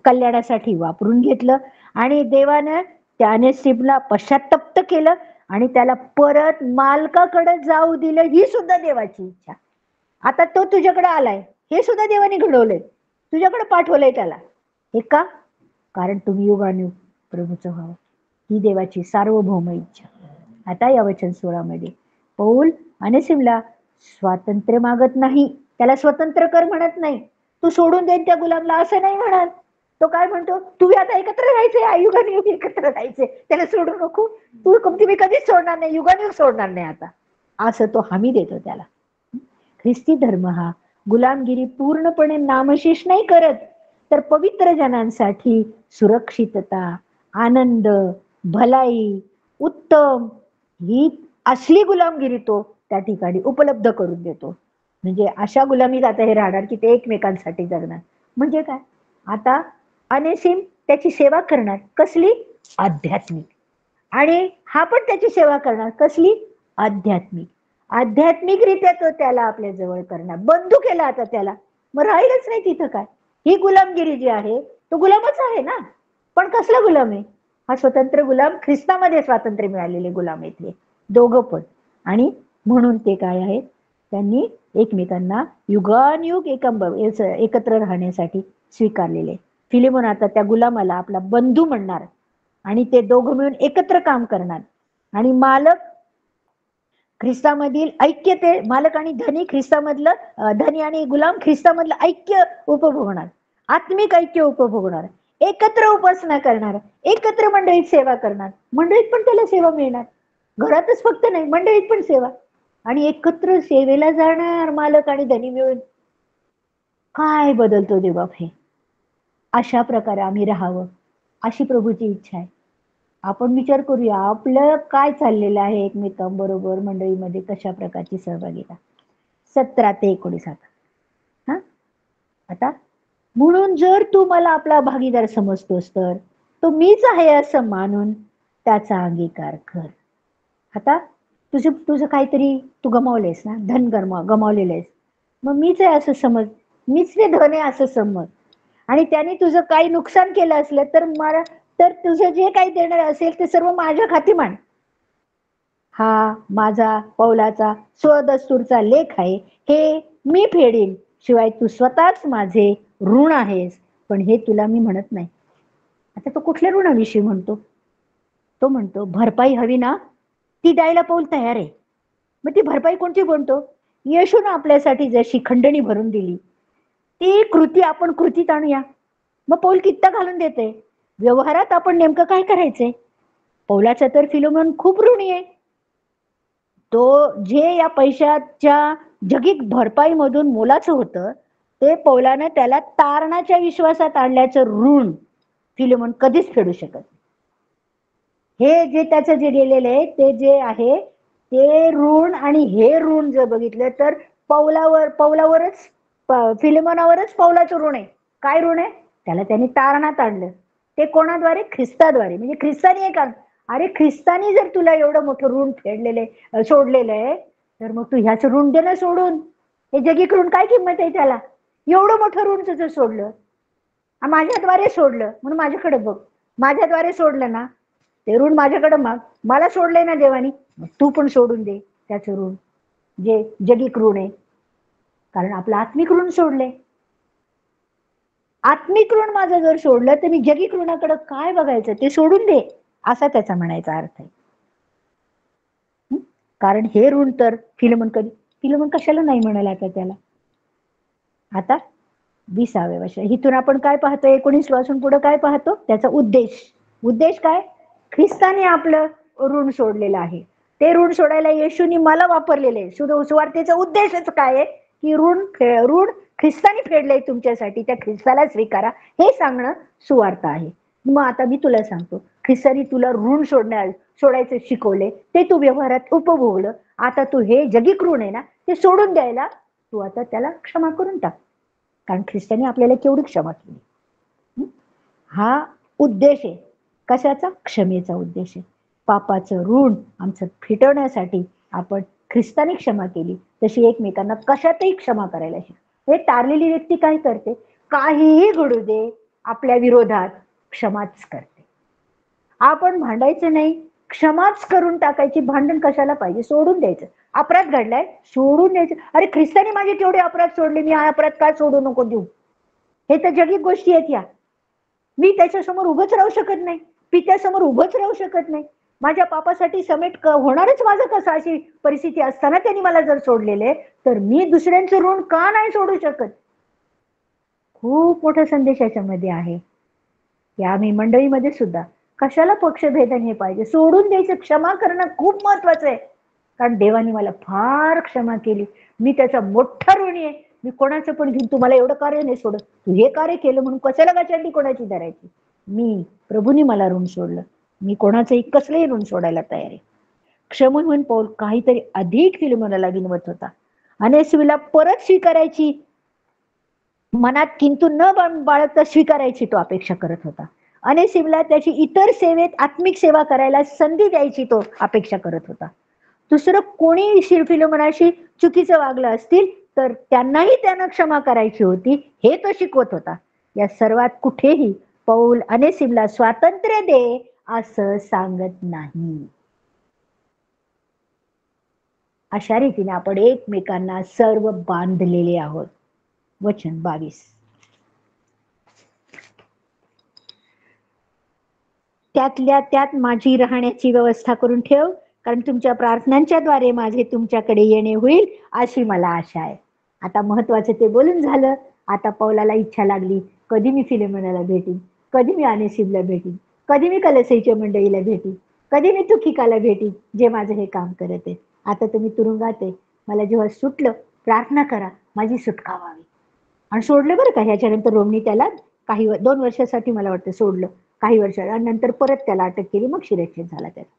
कल्याणासाठी वापरून घेतलं आणि देवानं त्या अनेसिमला पश्चात्तप्त केलं आणि त्याला परत मालकाकडे जाऊ दिलं. ही सुद्धा देवाची इच्छा. आता तो तुझ्याकडे आलाय, हे सुद्धा देवाने घडवलंय, तुझ्याकडे पाठवलंय त्याला. हे का? कारण तुम्ही युगानुयुग प्रभूचं व्हावं, ही देवाची सार्वभौम इच्छा. आता या वचन 16 मध्ये पौल अनेसिमला स्वातंत्र्य मागत नाही, त्याला स्वतंत्र कर म्हणत नाही. तू सोडून देईन त्या गुलामला असं नाही म्हणत. तो काय म्हणतो, तू आता एकत्र राहायचंय, युगानुयुग एकत्र राहायचंय, त्याला सोडू नको. तुम्ही कधीच सोडणार नाही, युगानुयुग सोडणार नाही आता, असं तो हमी देतो त्याला. ख्रिस्ती धर्म हा गुलामगिरी पूर्णपणे नामशेष नाही करत, तर पवित्र जनांसाठी सुरक्षितता, आनंद, भलाई, उत्तम ही असली गुलामगिरी तो त्या ठिकाणी उपलब्ध करून देतो. म्हणजे अशा गुलामीत आता हे राहणार की ते एकमेकांसाठी जगणार. म्हणजे काय, आता अनेसिम त्याची सेवा करणार, कसली? आध्यात्मिक. आणि हा पण त्याची सेवा करणार, कसली? आध्यात्मिक. आध्यात्मिकरित्या तो त्याला आपल्या जवळ करणार, बंधू केला आता त्याला, मग राहीलच नाही तिथं काय. ही गुलामगिरी जी आहे तो गुलामच आहे ना, पण कसला गुलाम आहे हा? स्वतंत्र गुलाम, ख्रिस्तामध्ये स्वातंत्र्य मिळालेले गुलाम आहेत हे दोघं पण. आणि म्हणून ते काय आहेत, त्यांनी एकमेकांना युगानुयुग एकत्र राहण्यासाठी स्वीकारलेले. फिलेमोन आता त्या गुलामाला आपला बंधू म्हणणार आणि ते दोघं मिळून एकत्र काम करणार. आणि मालक ख्रिस्तामधील ऐक्य, ते मालक आणि धनी ख्रिस्तामधलं, धनी आणि गुलाम ख्रिस्तामधलं ऐक्य उपभोगणार, आत्मिक ऐक्य उपभोगणार, एकत्र उपासना करणार, एकत्र मंडळीत सेवा करणार. मंडळीत पण त्याला सेवा मिळणार, घरातच फक्त नाही, मंडळीत पण सेवा. आणि एकत्र सेवेला जाणार मालक आणि धनी मिळून. काय बदलतो देव हे. अशा प्रकारे आम्ही राहावं अशी प्रभूची इच्छा आहे. आपण विचार करूया आपलं काय चाललेलं आहे एकमेकांबरोबर मंडळीमध्ये, कशा प्रकारची सहभागिता. 17 ते 19 आता. आता म्हणून जर तू मला आपला भागीदार समजतोस तर तो मीच आहे असं मानून त्याचा अंगीकार कर. आता तुझं काहीतरी तू गमावलेस ना, धन गमावलेलं आहेस, मग मीच आहे असं समज, मीच ते धन आहे असं समज. आणि त्याने तुझं काही नुकसान केलं असलं तर तुझं जे काही देणार असेल ते सर्व माझ्या खाती मान. हा माझा पौलाचा स्वदस्तूरचा लेख आहे, हे मी फेडीन, शिवाय तू स्वतःच माझे ऋण आहेस, पण हे तुला मी म्हणत नाही. आता तो कुठल्या ऋणाविषयी म्हणतो? तो म्हणतो भरपाई हवी ना, ती द्यायला पौल तयार आहे. मग ती भरपाई कोणती म्हणतो? येशूने आपल्यासाठी जशी खंडणी भरून दिली ती कृती आपण कृतीत आणूया. मग पौल कित्ता घालून देते. व्यवहारात आपण नेमकं काय करायचंय? पौलाचा तर फिलोमोन खूप ऋणी आहे. तो जे या पैशाच्या जगिक भरपाईमधून मोलाचं होतं ते पौलानं त्याला तारणाच्या विश्वासात आणल्याचं ऋण फिलोमोन कधीच फेडू शकत. हे जे त्याचं जे गेलेलं आहे ते जे आहे ते ऋण, आणि हे ऋण जर बघितलं तर पौलावरच फिलेमोनावरच पौलाचं ऋण आहे. काय ऋण आहे? त्याला त्यांनी तारणात आणलं. ते कोणाद्वारे? ख्रिस्ताद्वारे. म्हणजे ख्रिस्तानी आहे का? अरे ख्रिस्तानी जर तुला एवढं मोठं ऋण सोडलेलं आहे तर मग तू ह्याचं ऋण देणं सोडून हे जगिक ऋण काय किंमत आहे त्याला? एवढं मोठं ऋण तुझं सोडलं, माझ्याद्वारे सोडलं म्हणून माझ्याकडे बघ, माझ्याद्वारे सोडलं ना ते ऋण माझ्याकडे माग. मला सोडलंय ना देवानी, तू पण सोडून दे त्याचं ऋण जे जगिक ऋण आहे. कारण आपलं आत्मिक ऋण सोडले. आत्मिक ऋण माझं जर सोडलं तर मी जगिक ऋणाकडे काय बघायचं, ते सोडून दे, असा त्याचा म्हणायचा अर्थ आहे. कारण हे ऋण तर फिलेमोन कशाला नाही म्हणाला आता त्याला. आता 20व्या वर्ष इथून आपण काय पाहतो, 19 पासून पुढे काय पाहतो? त्याचा उद्देश काय? ख्रिस्ताने आपलं ऋण सोडलेलं आहे. ते ऋण सोडायला येशूनी मला वापरलेले आहे. सुवार्तेचा उद्देशच काय आहे की ऋण ख्रिस्तानी फेडलंय तुमच्यासाठी, त्या ख्रिस्ताला स्वीकारा हे सांगणं सुवार्ता आहे. मग आता मी तुला सांगतो, ख्रिस्तानी तुला ऋण सोडायचं शिकवले, ते तू व्यवहारात उपभोगलं. आता तू हे जगिक ऋण आहे ना ते सोडून द्यायला तू आता त्याला क्षमा करून टाक, कारण ख्रिस्तानी आपल्याला केवढी क्षमा केली. हा उद्देश आहे. कशाचा? क्षमेचा उद्देश आहे. पापाचं ऋण आमचं फिटवण्यासाठी आपण ख्रिस्तानी क्षमा केली, तशी एकमेकांना कशातही क्षमा करायला शिक. हे तारलेली व्यक्ती काय करते? काहीही घडू दे आपल्या विरोधात क्षमाच करते. आपण भांडायचं नाही, क्षमाच करून टाकायची. भांडण कशाला पाहिजे? सोडून द्यायचं. अपराध घडलाय, सोडून द्यायचं. अरे ख्रिस्तानी माझे केवढे अपराध सोडले, मी हा अपराध काय सोडू नको देऊ? हे तर जगिक गोष्टी आहेत. या मी त्याच्यासमोर उभंच राहू शकत नाही, पित्यासमोर उभंच राहू शकत नाही. माझ्या पापासाठी समेट होणारच माझं कसं? अशी परिस्थिती असताना त्यांनी मला जर सोडलेले, तर मी दुसऱ्यांचं ऋण का नाही सोडू शकत? खूप मोठा संदेश याच्यामध्ये आहे की आम्ही मंडळीमध्ये सुद्धा कशाला पक्षभेदन हे पाहिजे, सोडून द्यायचं. क्षमा करणं खूप महत्वाचं आहे, कारण देवाने मला फार क्षमा केली. मी त्याचा मोठा ऋणी आहे. मी कोणाचं पण घेऊन तुम्हाला एवढं कार्य नाही सोडत, तू हे कार्य केलं म्हणून कशाला गचंडी कोणाची धरायची? मी प्रभूंनी मला ऋण सोडलं, मी कोणाचंही कसलंही ऋण सोडायला तयार आहे. क्षमून म्हणून पौल काहीतरी अधिक फिलोमेनाला विनवत होता. अनेसिमला परत स्वीकारायची, मनात किंतु न बाळगता स्वीकारायची तो अपेक्षा करत होता. अनेसिमला त्याची इतर सेवेत आत्मिक सेवा करायला संधी द्यायची तो अपेक्षा करत होता. दुसरं कोणी फिलोमेनाशी चुकीचं वागलं असतील तर त्यांनाही त्यानं क्षमा करायची होती, हे तो शिकवत होता. या सर्वात कुठेही पौल अनेसिमला स्वातंत्र्य दे असं सांगत नाही. अशा रीतीने आपण एकमेकांना सर्व बांधलेले आहोत. वचन 22. त्यातल्या त्यात माझी राहण्याची व्यवस्था करून ठेव, कारण तुमच्या प्रार्थनांच्या द्वारे माझे तुमच्याकडे येणे होईल अशी मला आशा आहे. आता महत्वाचं ते बोलून झालं. आता पौलाला इच्छा लागली, कधी मी फिलोमेनाला भेटीन, कधी मी अनेसिमला भेटीन, कधी मी कलसेच्या मंडळीला भेटीन, कधी मी तुखिकाला भेटीन, जे माझं हे काम करत आहे. आता तुम्ही तुरुंगात आहे, मला जेव्हा सुटलं प्रार्थना करा माझी सुटका व्हावी. आणि सोडलं बरं का. ह्याच्यानंतर रोमनी त्याला 2 वर्षासाठी मला वाटतं सोडलं, काही वर्षानंतर परत त्याला अटक केली, मग शिरच्छेद झाला त्याचा.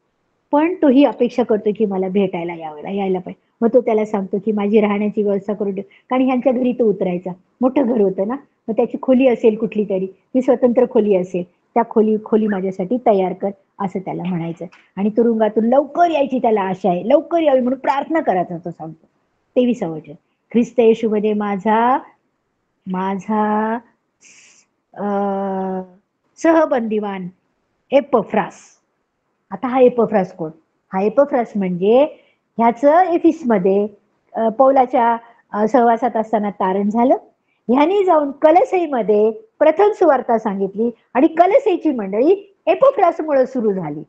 पण तो ही अपेक्षा करतो की मला भेटायला यायला पाहिजे. मग तो त्याला सांगतो की माझी राहण्याची व्यवस्था करून ठेव, कारण ह्यांच्या घरी तो उतरायचा. मोठं घर होतं ना, मग त्याची खोली असेल कुठली तरी, ती स्वतंत्र खोली असेल, त्या खोली माझ्यासाठी तयार कर असं त्याला म्हणायचं. आणि तुरुंगातून लवकर यायची त्याला आशा आहे, लवकर यावी म्हणून प्रार्थना करायचा तो सांगतो. 23 वचन. ख्रिस्त येशूमध्ये माझा सहबंदीवान एपफ्रास. आता हा एपफ्रास कोण? हा एपफ्रास म्हणजे ह्याचं एफिसमध्ये पौलाच्या सहवासात असताना तारण झालं. ह्यानी जाऊन कलसेमध्ये प्रथम सुवार्ता सांगितली आणि कलसेची मंडळी एपफ्रासमुळे सुरू झाली.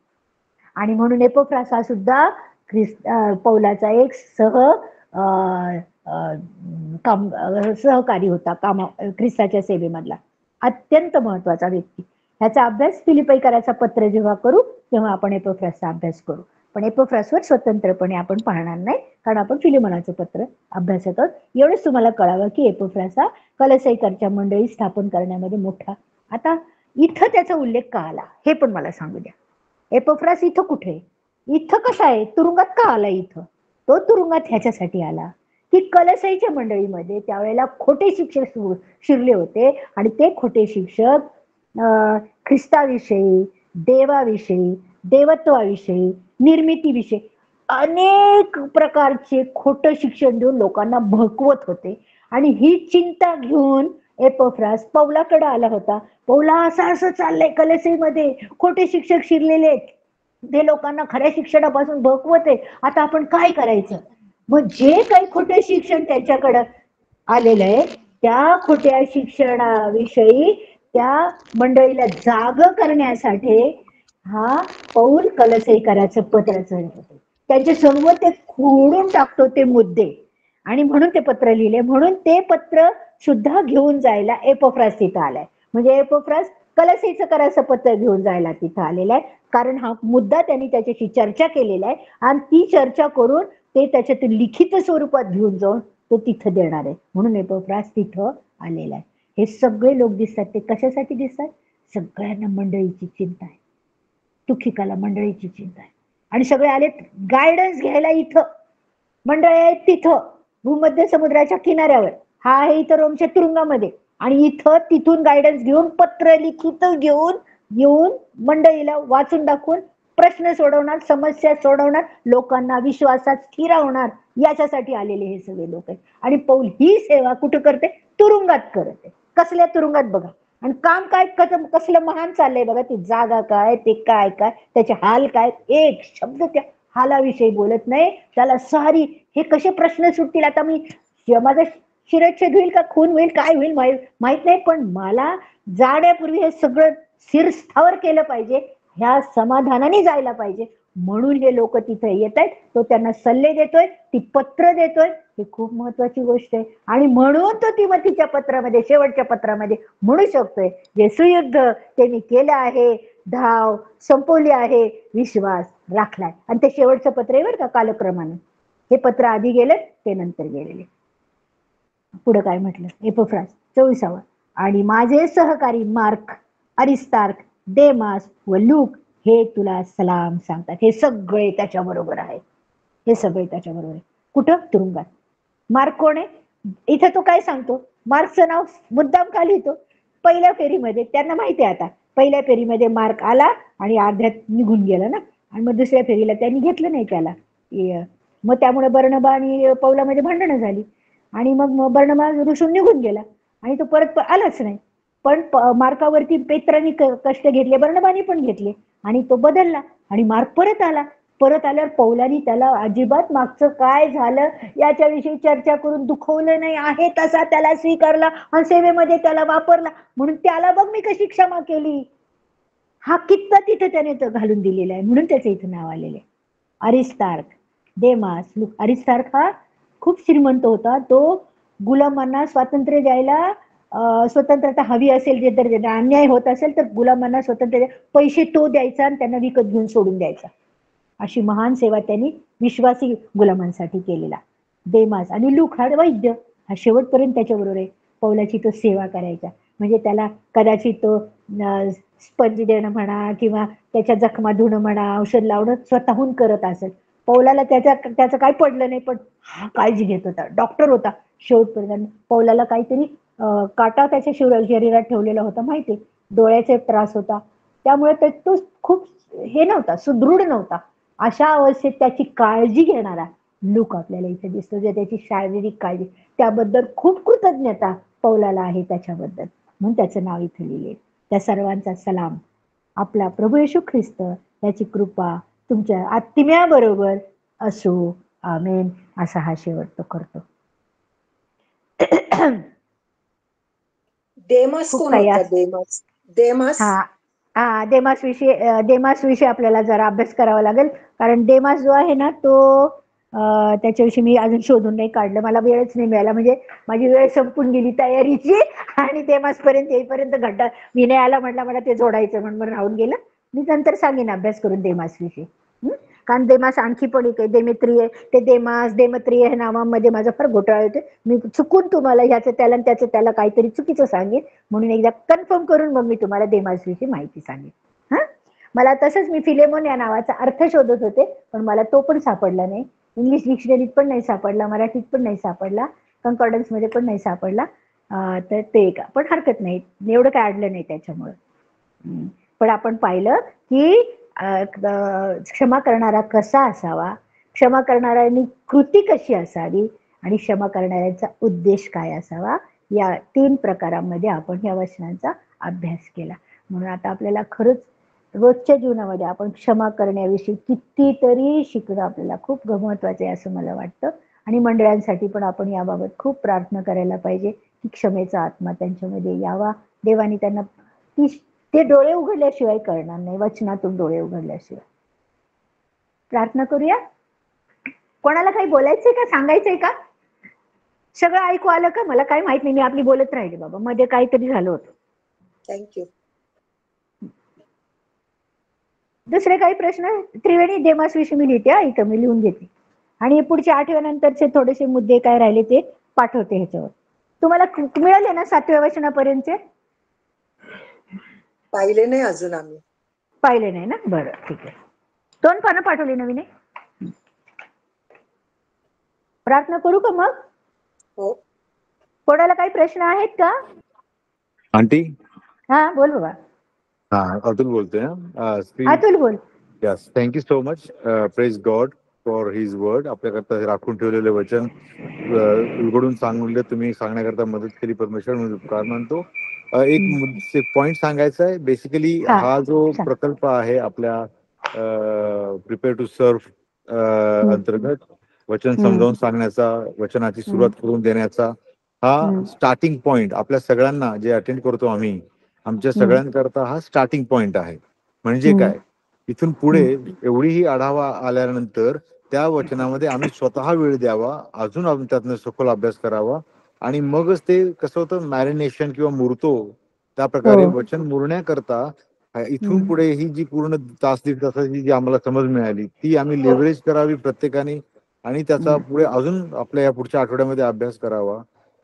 आणि म्हणून एपफ्रास हा सुद्धा पौलाचा एक सहकारी होता, ख्रिस्ताच्या सेवेमधला अत्यंत महत्वाचा व्यक्ती. ह्याचा अभ्यास फिलिप्पीकराचा पत्र जेव्हा करू तेव्हा आपण एपफ्रासचा अभ्यास करू. पण एपफ्रासवर स्वतंत्रपणे आपण पाहणार नाही, कारण आपण फिलेमोनाचं पत्र अभ्यासत आहोत. एवढंच तुम्हाला कळावं की एपफ्रास हा कलसेकरच्या मंडळी स्थापन करण्यामध्ये मोठा. आता इथं त्याचा उल्लेख का आला हे पण मला सांगू द्या. एपफ्रास इथं कुठे? इथं कसा आहे? तुरुंगात का आला इथं? तो तुरुंगात ह्याच्यासाठी आला की कलसेच्या मंडळीमध्ये त्यावेळेला खोटे शिक्षक शिरले होते आणि ते खोटे शिक्षक ख्रिस्ताविषयी, देवाविषयी, देवत्वाविषयी, निर्मितीविषयी अनेक प्रकारचे खोटं शिक्षण देऊन लोकांना भडकवत होते. आणि ही चिंता घेऊन एपफ्रास पौलाकडे आला होता. पौला असं चाललंय, कलसेमध्ये खोटे शिक्षक शिरलेले आहेत, ते लोकांना खऱ्या शिक्षणापासून भडकवत आहे, आता आपण काय करायचं? मग जे काही खोटे शिक्षण त्याच्याकडं आलेलं आहे त्या खोट्या शिक्षणाविषयी त्या मंडळीला जाग करण्यासाठी हा पौल कलसेकराचं पत्र होते. त्यांच्या समोर ते खोडून टाकतो ते मुद्दे, आणि म्हणून ते पत्र लिहिले. म्हणून ते पत्र सुद्धा घेऊन जायला एपफ्रास तिथं आलाय. म्हणजे एपफ्रास कलसेचं करायचं पत्र घेऊन जायला तिथं आलेलं आहे. कारण हा मुद्दा त्यांनी त्याच्याशी चर्चा केलेला आहे आणि ती चर्चा करून ते त्याच्यातून लिखित स्वरूपात घेऊन जाऊन तो तिथं देणार आहे. म्हणून एपफ्रास तिथं आलेला आहे. हे सगळे लोक दिसतात ते कशासाठी दिसतात? सगळ्यांना मंडळीची चिंता आहे. तुखिकाला मंडळीची चिंता आहे आणि सगळे आलेत गायडन्स घ्यायला. इथं मंडळी आहेत, तिथं भूमध्य समुद्राच्या किनाऱ्यावर, हा आहे इथं रोमच्या तुरुंगामध्ये, आणि इथं तिथून गायडन्स घेऊन पत्र लिखित घेऊन येऊन मंडळीला वाचून दाखवून प्रश्न सोडवणार, समस्या सोडवणार, लोकांना विश्वासात स्थिरवणार, याच्यासाठी आलेले हे सगळे लोक आहेत. आणि पौल ही सेवा कुठं करते? तुरुंगात करते. कसल्या तुरुंगात बघा. आणि काम काय कसलं महान चाललंय बघा. ती जागा काय, ते काय काय, त्याचे हाल काय, एक शब्द त्या हालाविषयी बोलत नाही. त्याला सारी हे कसे प्रश्न सुटतील, आता मी माझा शिरच्छेद होईल का, खून होईल, काय होईल माहित नाही, पण मला जाण्यापूर्वी हे सगळं शिरस्थावर केलं पाहिजे, ह्या समाधानाने जायला पाहिजे. म्हणून हे लोक तिथे येत आहेत. तो त्यांना सल्ले देतोय, ती पत्र देतोय. ही खूप महत्वाची गोष्ट आहे. आणि म्हणून तो तिमोथीच्या पत्रामध्ये, शेवटच्या पत्रामध्ये म्हणू शकतोय, जे सुयुद्ध ते मी केलं आहे, धाव संपवली आहे, विश्वास राखलाय. आणि ते शेवटचं पत्र आहे बरं का, कालक्रमानं. हे पत्र आधी गेलं, ते नंतर गेलेले. पुढे काय म्हटलं? एपफ्रास 24. आणि माझे सहकारी मार्क, अरिस्तार्क, देमास व लूक हे तुला सलाम सांगतात. हे सगळे त्याच्याबरोबर आहेत. हे सगळे त्याच्याबरोबर आहे. कुठं? तुरुंगात. मार्क कोण आहे? इथं तो काय सांगतो? मार्कचं नाव मुद्दाम का लिहितो? पहिल्या फेरीमध्ये त्यांना माहिती आहे, आता पहिल्या फेरीमध्ये मार्क आला आणि अर्ध्यात निघून गेला ना, आणि मग दुसऱ्या फेरीला त्यांनी घेतलं नाही त्याला. मग त्यामुळे बर्नबा आणि पौलामध्ये भांडणं झाली आणि मग बर्नबा रुसून निघून गेला आणि तो परत आलाच नाही. पण मार्कावरती पेत्रांनी कष्ट घेतले, बर्नबाने पण घेतले आणि तो बदलला आणि मार्क परत आला. परत आल्यावर पौलानी त्याला अजिबात मागचं काय झालं याच्याविषयी चर्चा करून दुखवलं नाही, आहे तसा त्याला स्वीकारला आणि सेवेमध्ये त्याला वापरला. म्हणून त्याला बघ मी कशी क्षमा केली. हा कित्ता तिथे त्याने तो घालून दिलेला आहे, म्हणून त्याचं इथं नाव आलेलं आहे. अरिस्तार्क, देमास, लूक. अरिस्तार्क हा खूप श्रीमंत होता. तो गुलामांना स्वातंत्र्य द्यायला, स्वतंत्रता हवी असेल, जे तर अन्याय होत असेल तर गुलामांना स्वतंत्र पैसे तो द्यायचा आणि त्यांना विकत घेऊन सोडून द्यायचा. अशी महान सेवा त्यांनी विश्वासी गुलामांसाठी केलेला. देमास आणि लूक हा वैद्य, हा शेवटपर्यंत त्याच्याबरोबर आहे. पौलाची तो सेवा करायचा. म्हणजे त्याला कदाचित तो स्पंज देणं म्हणा किंवा त्याच्या जखमा धुणं म्हणा, औषध लावणं स्वतःहून करत असेल. पौलाला त्याचं काही पडलं नाही, पण हा काळजी घेत होता, डॉक्टर होता शेवटपर्यंत. पौलाला काहीतरी काटा त्याच्या शरीरात ठेवलेला होता माहिती, डोळ्याचा एक त्रास होता, त्यामुळे तो खूप हे नव्हता, सुदृढ नव्हता. अशा अवस्थेत त्याची काळजी घेणारा लूक आपल्याला इथे दिसतो, जे त्याची शारीरिक काळजी, त्याबद्दल खूप कृतज्ञता पौलाला आहे त्याच्याबद्दल, म्हणून त्याचं नाव इथे लिहिले. त्या सर्वांचा सलाम. आपला प्रभू येशू ख्रिस्त याची कृपा तुमच्या आत्म्याबरोबर असो. आमेन. असा हा शेवट तो करतो. देमास कोण होता? देमास, देमास हा देमास विषयी आपल्याला जरा अभ्यास करावा लागेल, कारण देमास जो आहे ना तो त्याच्याविषयी मी अजून शोधून नाही काढलं, मला वेळच नाही मिळाला. म्हणजे माझी वेळ संपून गेली तयारीची आणि देमास पर्यंत येईपर्यंत घड्डा मी नाही आला, म्हटलं मला ते जोडायचं म्हणून राहून गेलं. मी नंतर सांगेन अभ्यास करून देमास विषयी. कारण देमास आणखी पण एक आहे, देमेत्रिय. ते देमास देमत्रिय हे नावामध्ये माझा फार घोटाळा होते. मी चुकून तुम्हाला ह्याचं त्याला आणि त्याचं त्याला काहीतरी चुकीचं सांगेन, म्हणून एकदा कन्फर्म करून मग मी तुम्हाला देमास विषयी माहिती सांगेन. मला तसंच मी फिलेमोन या नावाचा अर्थ शोधत होते, पण मला तो पण सापडला नाही. इंग्लिश डिक्शनरीत पण नाही सापडला, मराठीत पण नाही सापडला, कन्कॉर्डन्स मध्ये पण नाही सापडला. तर ते का पण हरकत नाही, एवढं काय अडलं नाही त्याच्यामुळं. पण आपण पाहिलं की क्षमा करणारा कसा असावा, क्षमा करणाऱ्यांनी कृती कशी असावी आणि क्षमा करणाऱ्यांचा उद्देश काय असावा, या 3 प्रकारांमध्ये आपण या वचनांचा अभ्यास केला. म्हणून आता आपल्याला खरंच रोजच्या जीवनामध्ये आपण क्षमा करण्याविषयी कितीतरी शिकणं आपल्याला खूप महत्वाचं आहे असं मला वाटतं. आणि मंडळांसाठी पण आपण याबाबत खूप प्रार्थना करायला पाहिजे की क्षमेचा आत्मा त्यांच्यामध्ये यावा. देवाने त्यांना ते डोळे उघडल्याशिवाय करणार नाही, वचनातून डोळे उघडल्याशिवाय. प्रार्थना करूया. कोणाला काही बोलायचंय का, सांगायचंय का? सगळं ऐकू आलं का? मला काही माहित नाही, मी आपली बोलत राहिले बाबा, मध्ये काहीतरी झालं होतं. थँक्यू. दुसरे काही प्रश्न? त्रिवेणी देमास विषयी मी लिहिते इथं, मी लिहून घेते आणि पुढचे 8व्या नंतरचे थोडेसे मुद्दे काय राहिले ते पाठवते ह्याच्यावर. तुम्हाला मिळाले ना 7व्या वचनापर्यंतचे? पाहिले नाही अजून आम्ही. पाहिले नाही ना, बरं ठीक आहे. 2 पानं पाठवली नवीन. प्रार्थना करू का मग? हो. कोणाला काही प्रश्न आहेत का? आंटी, हा बोल बाबा. हा अतुल बोलतोय. अतुल बोल. Yes, thank you so much. Praise God for his word. आपल्याकरता राखून ठेवलेले वचन उलगडून सांगून तुम्ही सांगण्याकरता मदत केली, परमेश्वर म्हणून उपकार मानतो. एक पॉइंट सांगायचा आहे. बेसिकली हा जो प्रकल्प आहे आपल्या प्रिपेअर टू सर्व अंतर्गत वचन समजावून सांगण्याचा, वचनाची सुरुवात करून देण्याचा हा स्टार्टिंग पॉइंट आपल्या सगळ्यांना जे अटेंड करतो आम्ही, आमच्या सगळ्यांकरता हा स्टार्टिंग पॉइंट आहे. म्हणजे काय, इथून पुढे एवढीही आढावा आल्यानंतर त्या वचनामध्ये आम्ही स्वतः वेळ द्यावा, अजून त्यातनं सखोल अभ्यास करावा आणि मगच ते कसं होतं मॅरिनेशन किंवा मुरतो त्या प्रकारे वचन मुरण्याकरता इथून पुढे ही जी पूर्ण तास दीड तासाची जी आम्हाला समज मिळाली ती आम्ही लेव्हरेज करावी प्रत्येकाने आणि त्याचा पुढे अजून आपल्या या पुढच्या आठवड्यामध्ये अभ्यास करावा.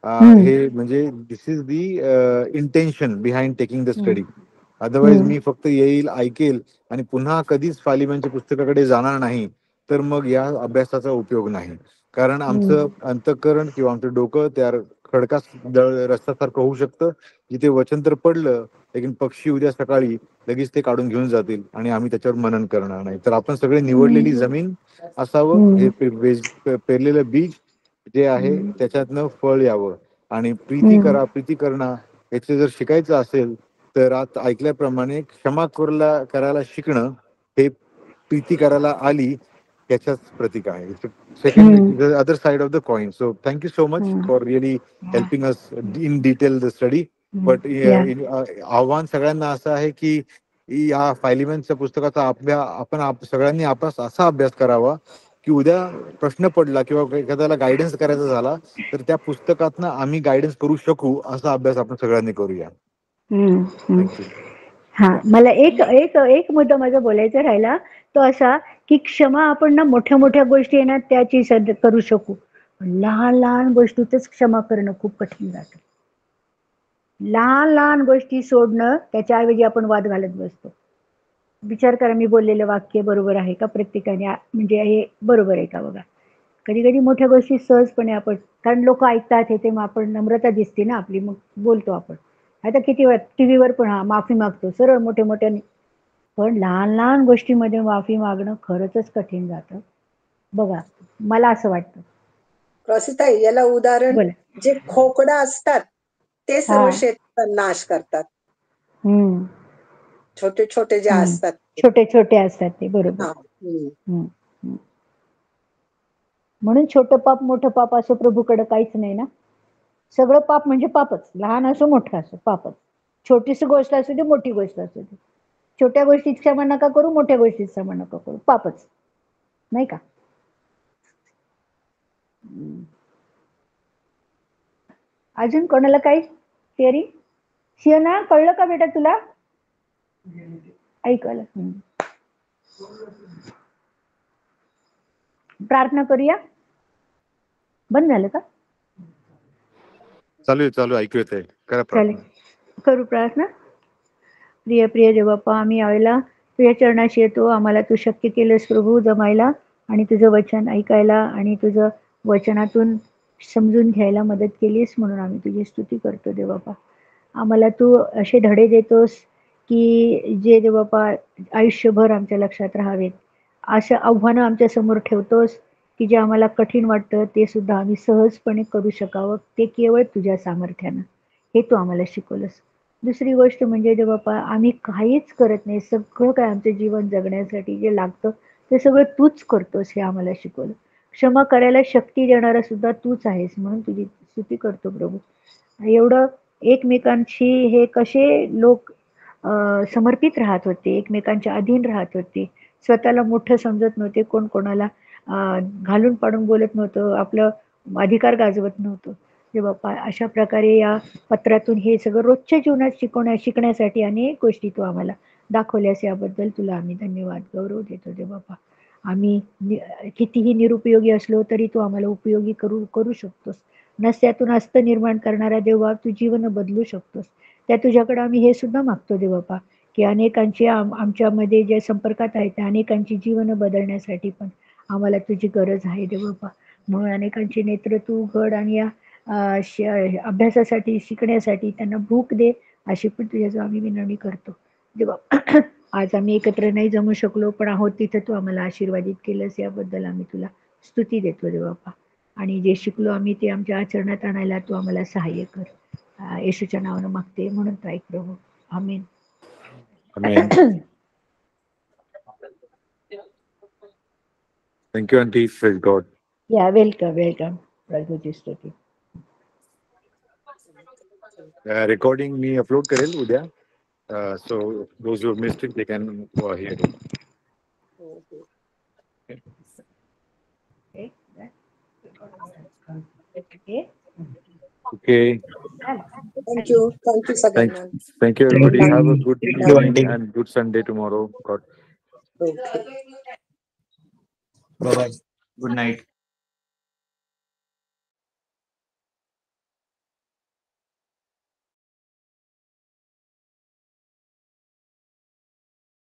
हे म्हणजे this is the intention behind taking the study. Otherwise मी फक्त येईल, ऐकेल आणि पुन्हा कधीच फालिमांच्या पुस्तकाकडे जाणार नाही, तर मग या अभ्यासाचा उपयोग नाही. कारण आमचं अंतःकरण किंवा आमचं डोकं त्या खडका रस्त्यासारखं होऊ शकतं, जिथे वचन तर पडलं लेकिन पक्षी उद्या सकाळी लगेच ते काढून घेऊन जातील आणि आम्ही त्याच्यावर मनन करणार नाही. तर आपण सगळे निवडलेली जमीन असावं, हे पेरलेलं बीज जे आहे त्याच्यातनं फळ यावं आणि प्रीती करणं याचे जर शिकायचं असेल तर आता ऐकल्याप्रमाणे क्षमा करायला शिकणं हे प्रीती करायला आली याच्याच प्रतीक आहे. Second other side of the coin. So thank you so much for really helping us in detail the study. But आव्हान सगळ्यांना असं आहे की या फायलिमनच्या पुस्तकाचा आपण सगळ्यांनी असा अभ्यास करावा की उद्या प्रश्न पडला किंवा एखाद्याला गायडन्स करायचा झाला तर त्या पुस्तकातनं आम्ही गायडन्स करू शकू असा अभ्यास आपण सगळ्यांनी करूया. हा, मला एक मुद्दा माझा बोलायचा राहिला तो असा की क्षमा आपण ना मोठ्या मोठ्या गोष्टी आहे ना त्याची करू शकू, लहान लहान गोष्टीतच क्षमा करणं खूप कठीण जातं. लहान लहान गोष्टी सोडणं, त्याच्याऐवजी आपण वाद घालत बसतो. विचार करा, मी बोललेलं वाक्य बरोबर आहे का प्रत्येकाने, म्हणजे हे बरोबर आहे का बघा. कधी कधी मोठ्या गोष्टी सहजपणे आपण, कारण लोक ऐकतात हे, ते मग आपण नम्रता दिसते ना आपली, मग बोलतो आपण. आता किती वेळ टीव्हीवर पण माफी मागतो सरळ मोठ्या मोठ्याने, पण लहान लहान गोष्टीमध्ये माफी मागणं खरंच कठीण जातं बघा, मला असं वाटतं. प्रसिद्धाई, याला उदाहरण जे खोकडा असतात ते सर्व शेताचा नाश करतात. छोटे छोटे जे असतात, छोटे छोटे असतात ते, बरोबर. म्हणून छोटं पाप मोठं पाप असं प्रभूकडे काहीच नाही ना. सगळं पाप म्हणजे पापच, लहान असो मोठं असो पापच. छोटीशी गोष्ट असू दे, मोठी गोष्ट असू दे, छोट्या गोष्टीत क्षमा नका करू, मोठ्या गोष्टीत क्षमा नका करू, पापच नाही का. अजून कोणाला काही थिअरी? शिवना, कळलं का बेटा तुला? ऐकलं. प्रार्थना करूया. बंद झालं का? चालू ऐकू येते. करा प्रार्थना. करू प्रार्थना. प्रिय देवबाप्पा, आम्ही यावेळेला तुझ्या चरणाशी येतो. आम्हाला तू शक्य केलंस प्रभू जमायला आणि तुझं वचन ऐकायला आणि तुझं वचनातून समजून घ्यायला मदत केलीस, म्हणून आम्ही तुझी स्तुती करतो देवबाप्पा. आम्हाला तू असे धडे देतोस की जे देवबाप्पा आयुष्यभर आमच्या लक्षात राहावेत. अशा आव्हानं आमच्या समोर ठेवतोस की जे आम्हाला कठीण वाटतं ते सुद्धा आम्ही सहजपणे करू शकावं, ते केवळ तुझ्या सामर्थ्यानं. हे तू आम्हाला शिकवलंस. दुसरी गोष्ट म्हणजे देवबाप्पा, आम्ही काहीच करत नाही, सगळं काय आमचं जीवन जगण्यासाठी जे लागतं ते सगळं तूच करतोस, हे आम्हाला शिकवलं. क्षमा करायला शक्ती देणारा सुद्धा तूच आहेस, म्हणून तुझी स्तुती करतो प्रभू. एवढं एकमेकांशी हे कसे लोक समर्पित राहत होते, एकमेकांच्या अधीन राहत होते, स्वतःला मोठं समजत नव्हते, कोण कोणाला घालून पाडून बोलत नव्हतं, आपलं अधिकार गाजवत नव्हतं. जे बाप्पा, अशा प्रकारे या पत्रातून हे सगळं रोजच्या जीवनात शिकण्यासाठी अनेक गोष्टी तू आम्हाला दाखवल्यास याबद्दल तुला आम्ही धन्यवाद गौरव देतो देव बापा. आम्ही कितीही निरुपयोगी असलो तरी तू आम्हाला उपयोगी करू शकतोस. नसत्यातून असत निर्माण करणारा देवा तू जीवन बदलू शकतोस. त्या तुझ्याकडे आम्ही हे सुद्धा मागतो देव बापा की अनेकांची आमच्यामध्ये जे संपर्कात आहेत त्या अनेकांची जीवन बदलण्यासाठी पण आम्हाला तुझी गरज आहे देव बापा. म्हणून अनेकांची नेत्र तू उघड आणि या अभ्यासासाठी शिकण्यासाठी त्यांना भूक दे अशी पण तुझ्याजवळ आम्ही विनवणी करतो देवा. आज आम्ही एकत्र नाही जमू शकलो पण आहोत तिथं तू आम्हाला आशीर्वादित केलंस याबद्दल आम्ही तुला स्तुती देतो देव बापा. आणि जे शिकलो आम्ही ते आमच्या आचरणात आणायला तू आम्हाला सहाय्य कर. येशूच्या नावानं मागते म्हणून ऐक प्रभू. आमेन. Amen. Thank you, Auntie. Praise God. या वेलकम. प्रभूची स्तुती. Recording मी अपलोड करेल उद्या. So those who missed it, they can hear it. Okay. Thank you सगळ्यांना. Thank you, everybody. Have a good evening and good Sunday tomorrow. God. Okay. Bye bye. Good night.